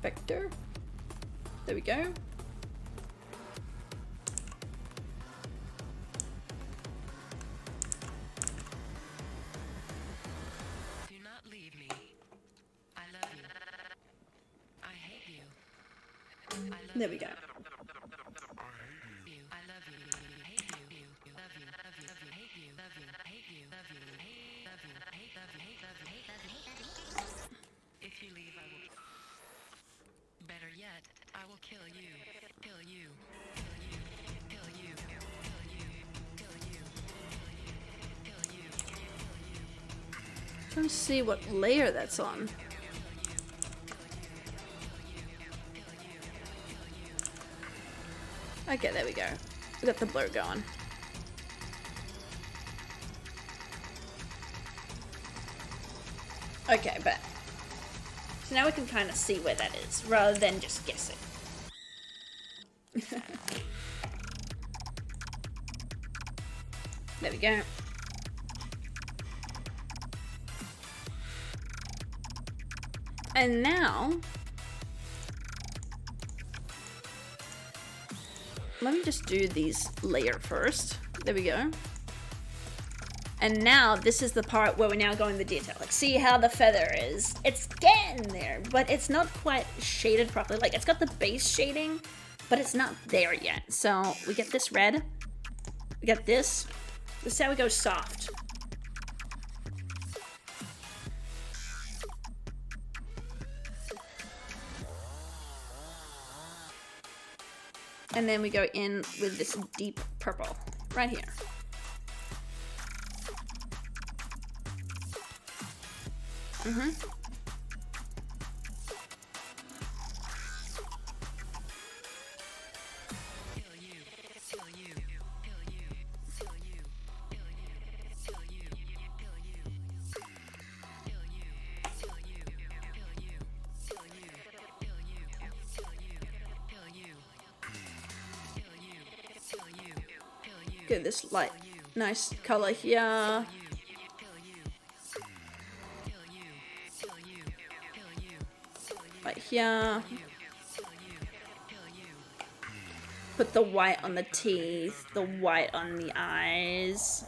A: vector. There we go.
D: Do not leave me. I love you. I hate you. I love
A: There we go.
D: you. I love you. Hate you. Love you. Love you. Love you. Hate you. Love you. Hate you. Love you. Hate. Love you. Hate. Love you. Hate. Love you. Hate. Love you. Hate. If you leave, I will. Better yet, I will kill you. Kill you. Kill you. Kill you. Kill you. Kill you. Kill you.
A: Trying to see what layer that's on. Okay, there we go. We got the blur going. Okay, but so now we can kind of see where that is, rather than just guessing. There we go. And now, let me just do these layer first. There we go. And now this is the part where we're now going the detail. Like, see how the feather is? It's getting there, but it's not quite shaded properly. Like, it's got the base shading, but it's not there yet. So we get this red. We got this. This is how we go soft. And then we go in with this deep purple right here. Get this light, nice color here. Right here. Put the white on the teeth, the white on the eyes.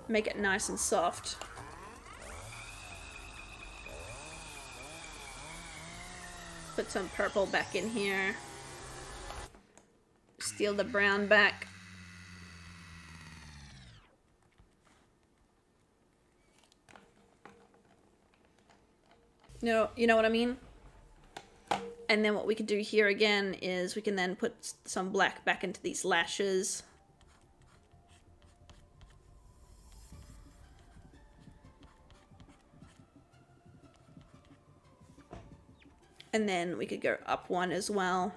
A: Make it nice and soft. Put some purple back in here. Steal the brown back. You know what I mean? And then what we could do here again is we can then put some black back into these lashes. And then we could go up one as well.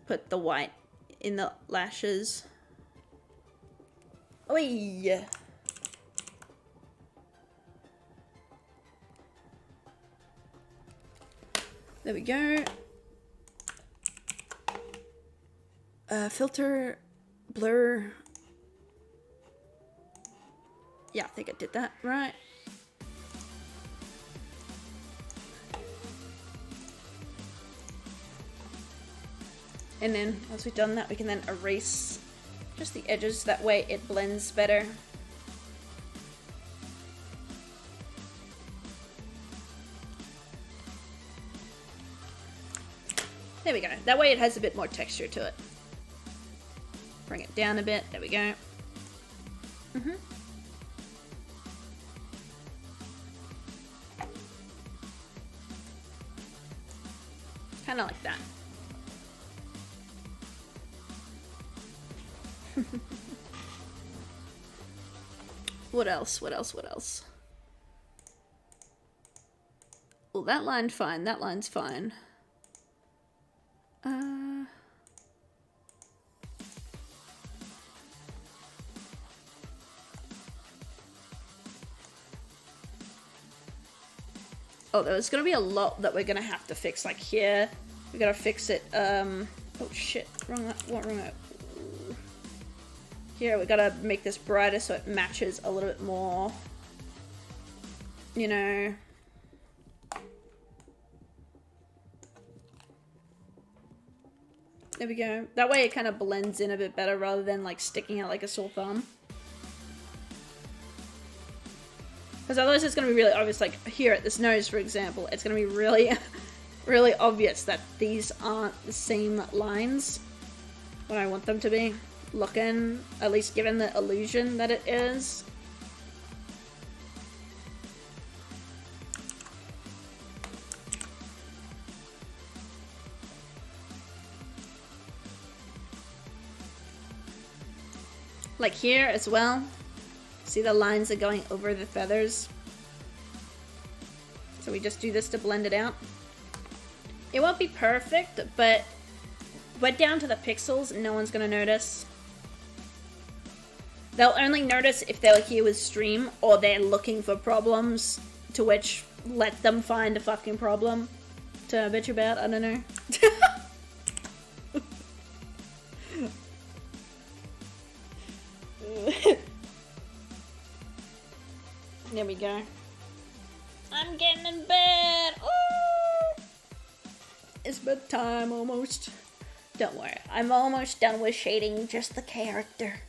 A: Put the white in the lashes. Oh yeah. There we go. Filter, blur. Yeah, I think I did that right. And then once we've done that, we can then erase just the edges. That way it blends better. There we go. That way it has a bit more texture to it. Bring it down a bit. There we go. Kind of like that. What else? What else? What else? Well, that line's fine. That line's fine. Oh, there's gonna be a lot that we're gonna have to fix. Like here, we gotta fix it. Oh shit! Wrong. Wrong. Here, we gotta make this brighter so it matches a little bit more. You know. There we go. That way it kind of blends in a bit better rather than like sticking out like a sore thumb. Because otherwise it's going to be really obvious, like here at this nose, for example, it's going to be really, really obvious that these aren't the same lines when I want them to be looking, at least given the illusion that it is. Like here as well. See the lines are going over the feathers. So we just do this to blend it out. It won't be perfect, but we're down to the pixels. No one's gonna notice. They'll only notice if they're here with stream or they're looking for problems, to which let them find a fucking problem to bitch about. I don't know. There we go. I'm getting in bed. Ooh! It's bedtime almost. Don't worry, I'm almost done with shading just the character.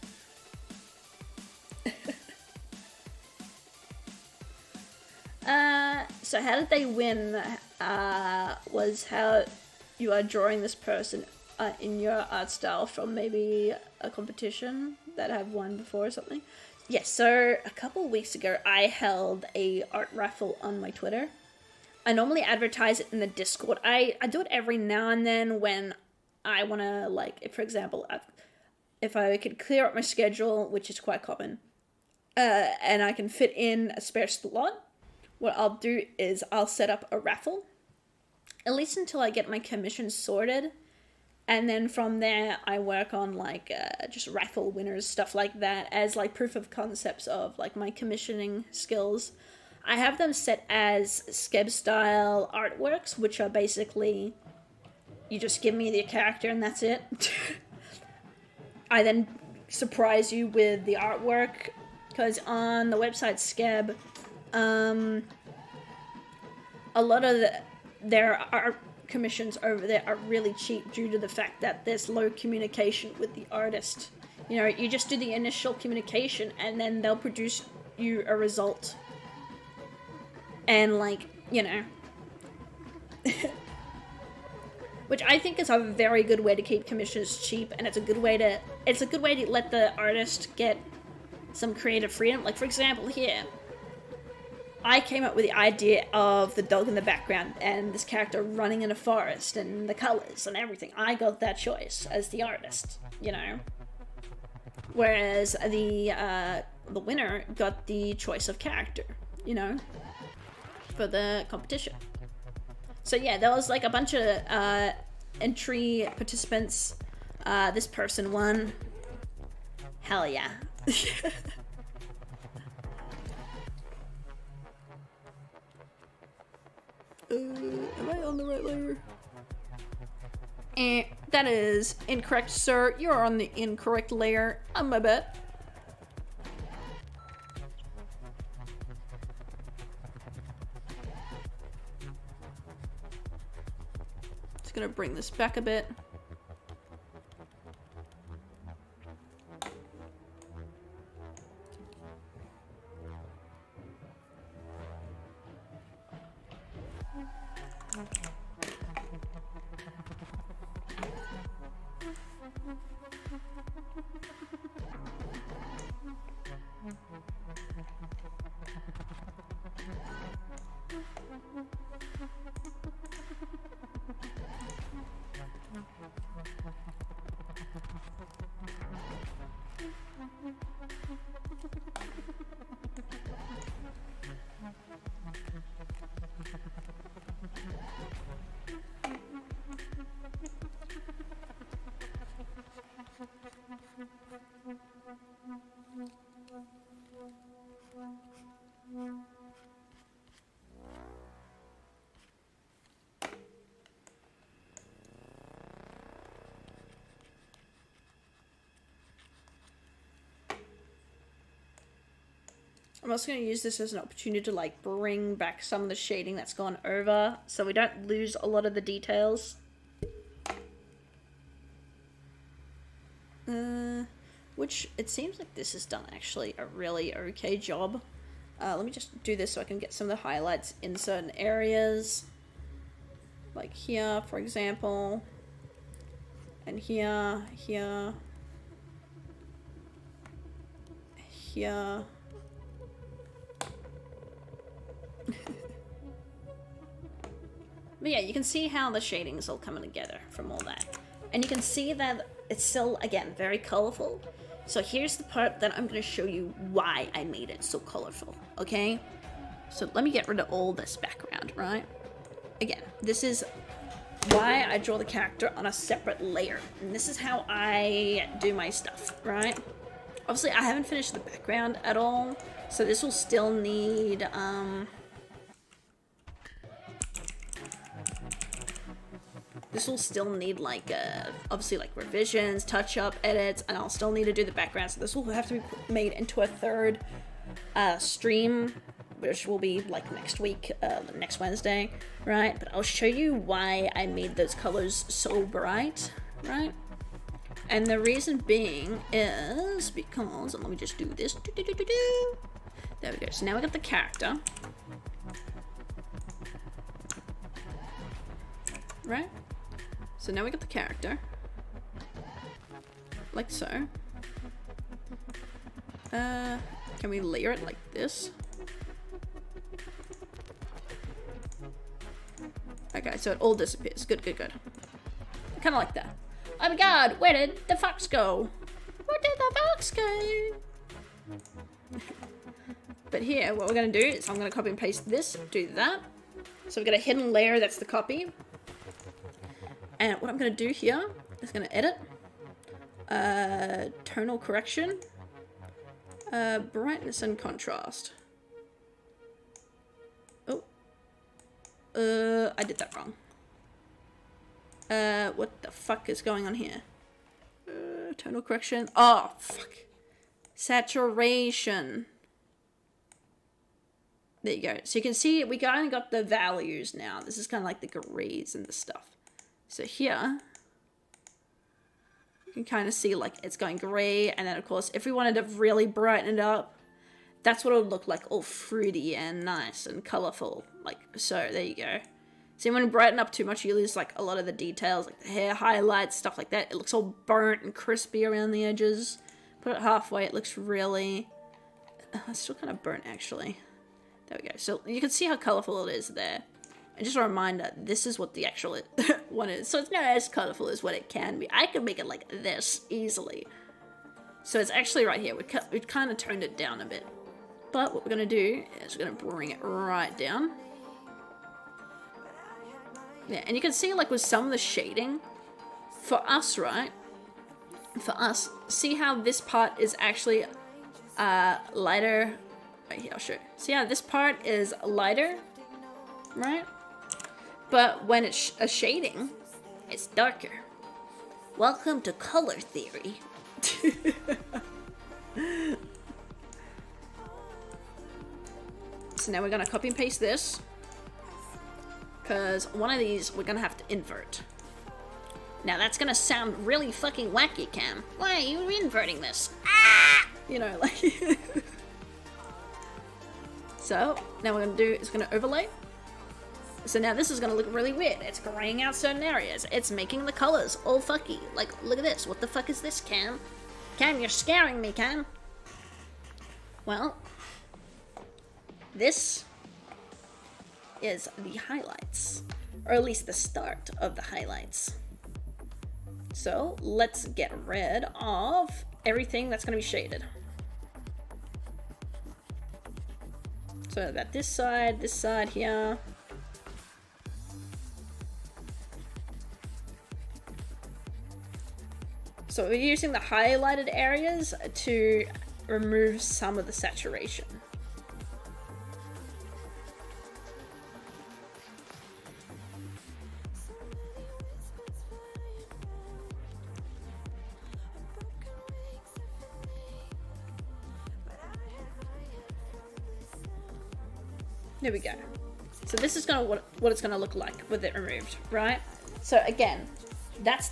A: So how did they win? Was how you are drawing this person in your art style from maybe a competition that have won before or something. Yes, so a couple weeks ago I held a art raffle on my Twitter. I normally advertise it in the Discord. I do it every now and then when I want to, like, if, for example, if I could clear up my schedule, which is quite common, and I can fit in a spare slot, what I'll do is I'll set up a raffle, at least until I get my commission sorted. And then from there, I work on, like, just raffle winners, stuff like that, as, like, proof of concepts of, like, my commissioning skills. I have them set as Skeb-style artworks, which are basically, you just give me the character and that's it. I then surprise you with the artwork, because on the website Skeb, a lot of their art commissions over there are really cheap due to the fact that there's low communication with the artist. You know, you just do the initial communication and then they'll produce you a result. And, like, you know, which I think is a very good way to keep commissions cheap, and it's a good way to let the artist get some creative freedom. Like, for example, here, I came up with the idea of the dog in the background and this character running in a forest and the colors and everything. I got that choice as the artist, you know. Whereas the winner got the choice of character, you know, for the competition. So yeah, there was like a bunch of entry participants. This person won. Hell yeah. Am I on the right layer? That is incorrect, sir. You're on the incorrect layer. My bet. Just gonna bring this back a bit. I'm also going to use this as an opportunity to like bring back some of the shading that's gone over so we don't lose a lot of the details. Which it seems like this has done actually a really okay job. Let me just do this so I can get some of the highlights in certain areas. Like here, for example. And here, here. Here. But yeah, you can see how the shading's all coming together from all that. And you can see that it's still, again, very colorful. So here's the part that I'm going to show you why I made it so colorful, okay? So let me get rid of all this background, right? Again, this is why I draw the character on a separate layer. And this is how I do my stuff, right? Obviously, I haven't finished the background at all. So this will still need, like, obviously, like, revisions, touch-up, edits, and I'll still need to do the background, so this will have to be made into a third stream, which will be, like, next week, next Wednesday, right? But I'll show you why I made those colors so bright, right? And the reason being is because, and let me just do this, there we go, so now we got the character, right? So now we got the character, like so. Can we layer it like this? Okay, so it all disappears. Good, good, good. Kind of like that. Oh my god, where did the fox go? Where did the fox go? But here, what we're gonna do is I'm gonna copy and paste this, do that. So we've got a hidden layer, that's the copy. And what I'm going to do here is going to edit, tonal correction, brightness and contrast. Oh, I did that wrong. What the fuck is going on here? Tonal correction. Oh, fuck. Saturation. There you go. So you can see we kind of got the values now. This is kind of like the grays and the stuff. So here, you can kind of see like it's going gray, and then of course if we wanted to really brighten it up, that's what it would look like, all fruity and nice and colorful, like so. There you go. See, when you brighten up too much, you lose like a lot of the details, like the hair highlights, stuff like that. It looks all burnt and crispy around the edges. Put it halfway, it looks really, it's still kind of burnt actually. There we go. So you can see how colorful it is there. And just a reminder, this is what the actual one is. So it's not as colorful as what it can be. I could make it like this easily. So it's actually right here. We've kind of toned it down a bit. But what we're going to do is we're going to bring it right down. Yeah, and you can see like with some of the shading, for us, right? For us, see how this part is actually lighter. Right here, I'll show you. See how this part is lighter, right? But when it's a shading, it's darker. Welcome to color theory. So now we're gonna copy and paste this, because one of these we're gonna have to invert. Now that's gonna sound really fucking wacky, Cam. Why are you inverting this? Ah! You know, like. So now what we're gonna do is gonna overlay. So now this is gonna look really weird. It's graying out certain areas. It's making the colors all fucky. Like, look at this. What the fuck is this, Cam? Cam, you're scaring me, Cam. Well, this is the highlights, or at least the start of the highlights. So let's get rid of everything that's going to be shaded. So I've got this side here. So we're using the highlighted areas to remove some of the saturation. There we go. So this is gonna what it's gonna look like with it removed, right? So again, that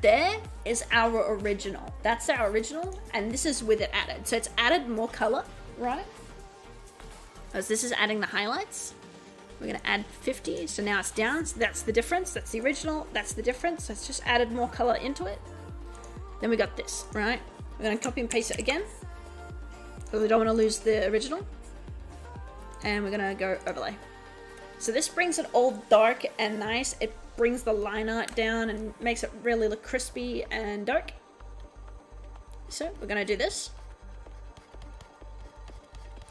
A: there is our original. That's our original, and this is with it added. So it's added more color, right? As this is adding the highlights. We're gonna add 50, so now it's down. So that's the difference. That's the original. That's the difference. So it's just added more color into it. Then we got this, right? We're gonna copy and paste it again, because we don't want to lose the original. And we're gonna go overlay. So this brings it all dark and nice. It brings the line art down and makes it really look crispy and dark. So we're gonna do this.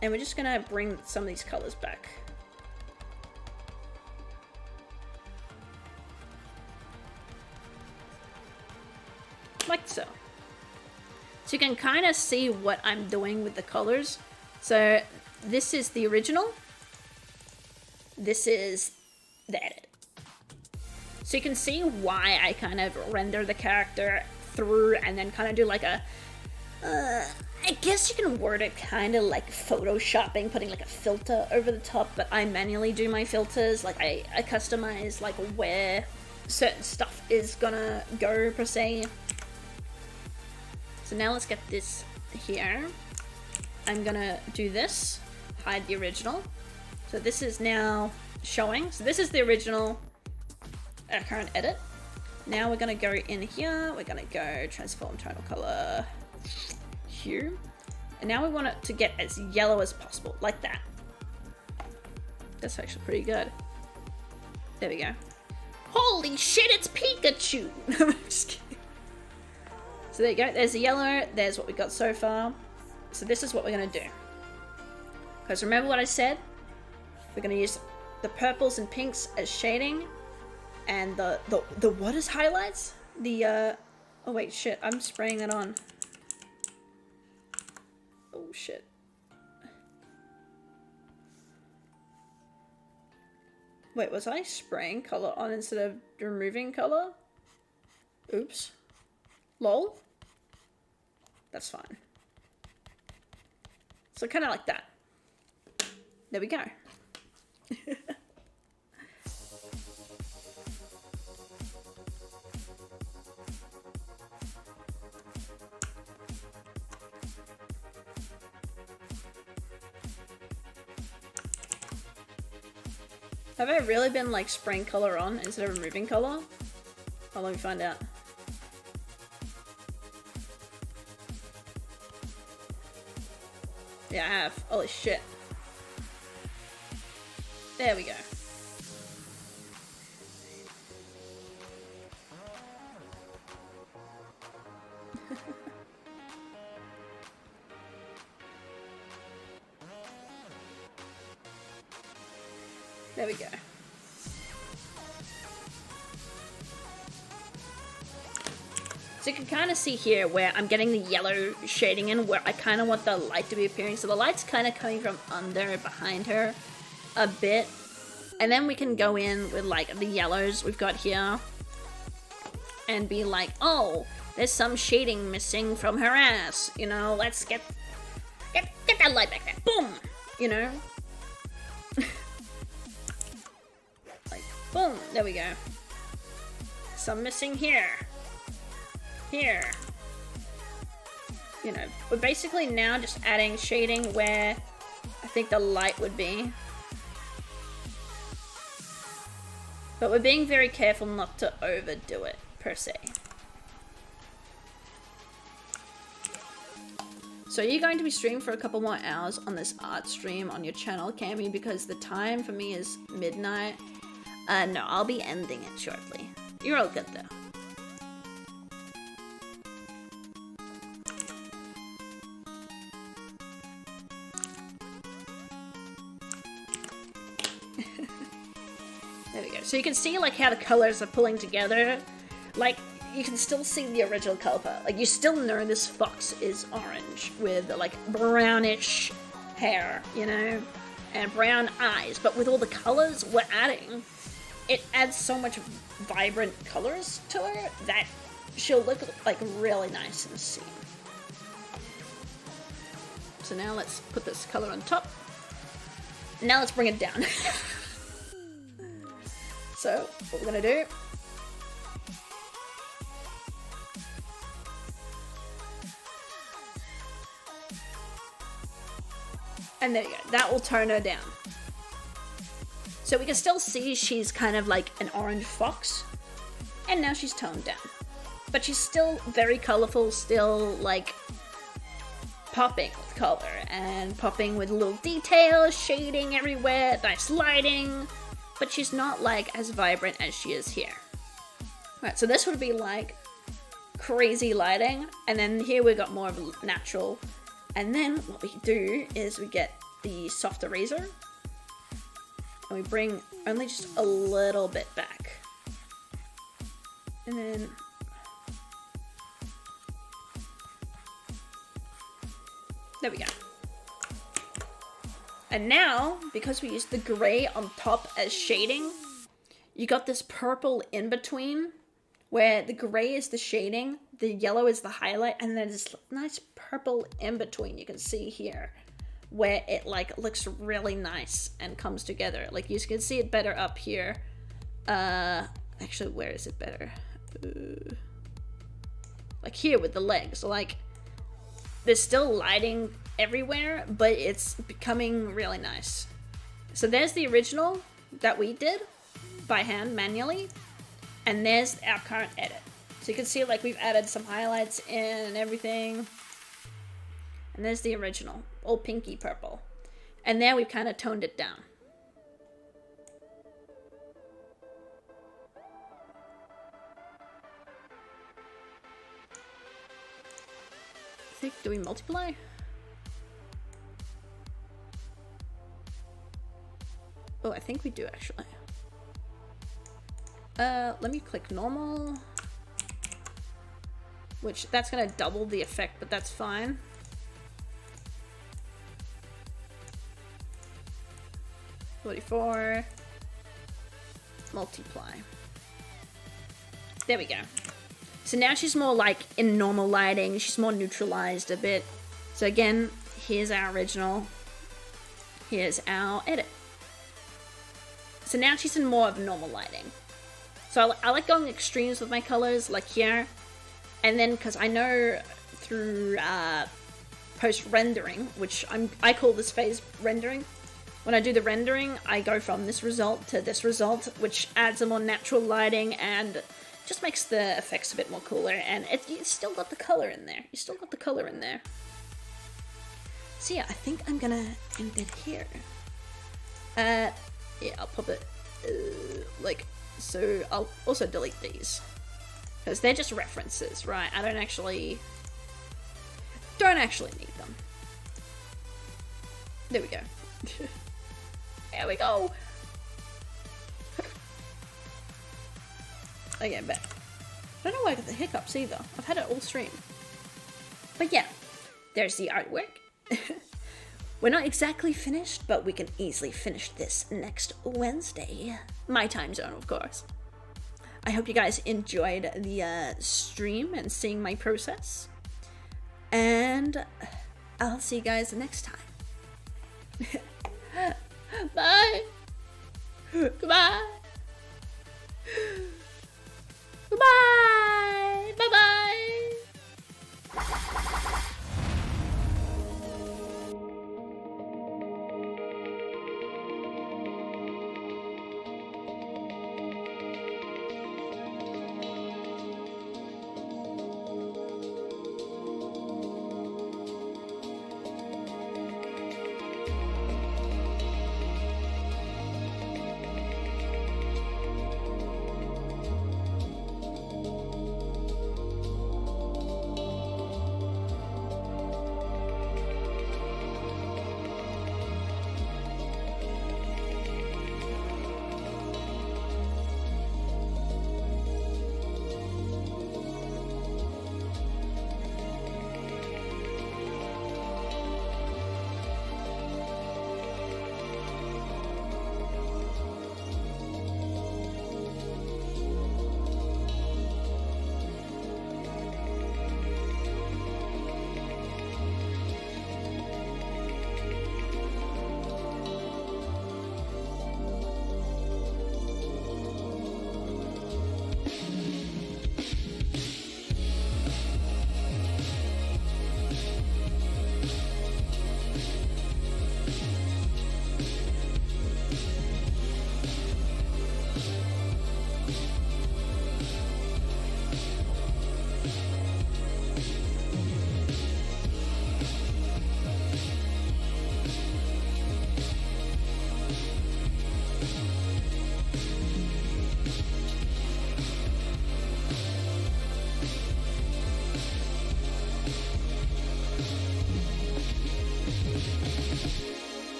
A: And we're just gonna bring some of these colors back. Like so. So you can kind of see what I'm doing with the colors. So this is the original. This is the edit. So you can see why I kind of render the character through and then kind of do like a, I guess you can word it kind of like photoshopping, putting like a filter over the top, but I manually do my filters. Like I customize like where certain stuff is gonna go per se. So now let's get this here. I'm gonna do this, hide the original. So this is now showing. So this is the original current edit. Now we're gonna go in here. We're gonna go transform tonal color hue. And now we want it to get as yellow as possible, like that. That's actually pretty good. There we go. Holy shit, it's Pikachu! I'm just kidding. So there you go, there's the yellow, there's what we got so far. So this is what we're gonna do. Because remember what I said? We're gonna use the purples and pinks as shading, and the what is highlights? The oh wait, shit, I'm spraying it on. Oh shit. Wait, was I spraying color on instead of removing color? Oops. Lol. That's fine. So kind of like that. There we go. Have I really been like spraying color on instead of removing color? Oh, let me find out. Yeah, I have. Holy shit. There we go. There we go. So you can kind of see here where I'm getting the yellow shading in, where I kind of want the light to be appearing. So the light's kind of coming from under, behind her a bit. And then we can go in with like the yellows we've got here and be like, oh, there's some shading missing from her ass. You know, let's get that light back there. Boom! You know? Like, boom! There we go. Some missing here. Here. You know, we're basically now just adding shading where I think the light would be. But we're being very careful not to overdo it, per se. So you're going to be streaming for a couple more hours on this art stream on your channel, Cami, because the time for me is midnight. No, I'll be ending it shortly. You're all good, though. There we go. So you can see like how the colors are pulling together. Like you can still see the original color. Like you still know this fox is orange with like brownish hair, you know, and brown eyes. But with all the colors we're adding, it adds so much vibrant colors to her that she'll look like really nice in the scene. So now let's put this color on top. Now let's bring it down. So, what we're gonna do, and there you go, that will tone her down. So we can still see she's kind of like an orange fox, and now she's toned down. But she's still very colorful, still like popping with color, and popping with little details, shading everywhere, nice lighting. But she's not like as vibrant as she is here. Right, so this would be like crazy lighting, and then here we got more of a natural. And then what we do is we get the soft eraser, and we bring only just a little bit back. And then there we go. And now, because we used the gray on top as shading, you got this purple in between, where the gray is the shading, the yellow is the highlight, and then this nice purple in between you can see here, where it like looks really nice and comes together. Like you can see it better up here. Actually, where is it better? Like here with the legs. Like there's still lighting everywhere, but it's becoming really nice. So there's the original that we did by hand manually, and there's our current edit. So you can see like we've added some highlights in and everything. And there's the original, all pinky purple. And there we've kind of toned it down. I think, do we multiply? Oh, I think we do actually. Let me click normal. Which, that's gonna double the effect, but that's fine. $44. Multiply. There we go. So now she's more like in normal lighting. She's more neutralized a bit. So again, here's our original. Here's our edit. So now she's in more of normal lighting. So I like going extremes with my colors, like here. And then, because I know through post-rendering, which I call this phase rendering. When I do the rendering, I go from this result to this result, which adds a more natural lighting and just makes the effects a bit more cooler. And you still got the color in there. You still got the color in there. So yeah, I think I'm gonna end it here. yeah, I'll pop it like so. I'll also delete these because they're just references, right? I don't actually need them. There we go. There we go. Okay, but I don't know why I got the hiccups either. I've had it all stream. But yeah, there's the artwork. We're not exactly finished, but we can easily finish this next Wednesday. My time zone, of course. I hope you guys enjoyed the stream and seeing my process. And I'll see you guys next time. Bye. Goodbye. Goodbye. Bye-bye.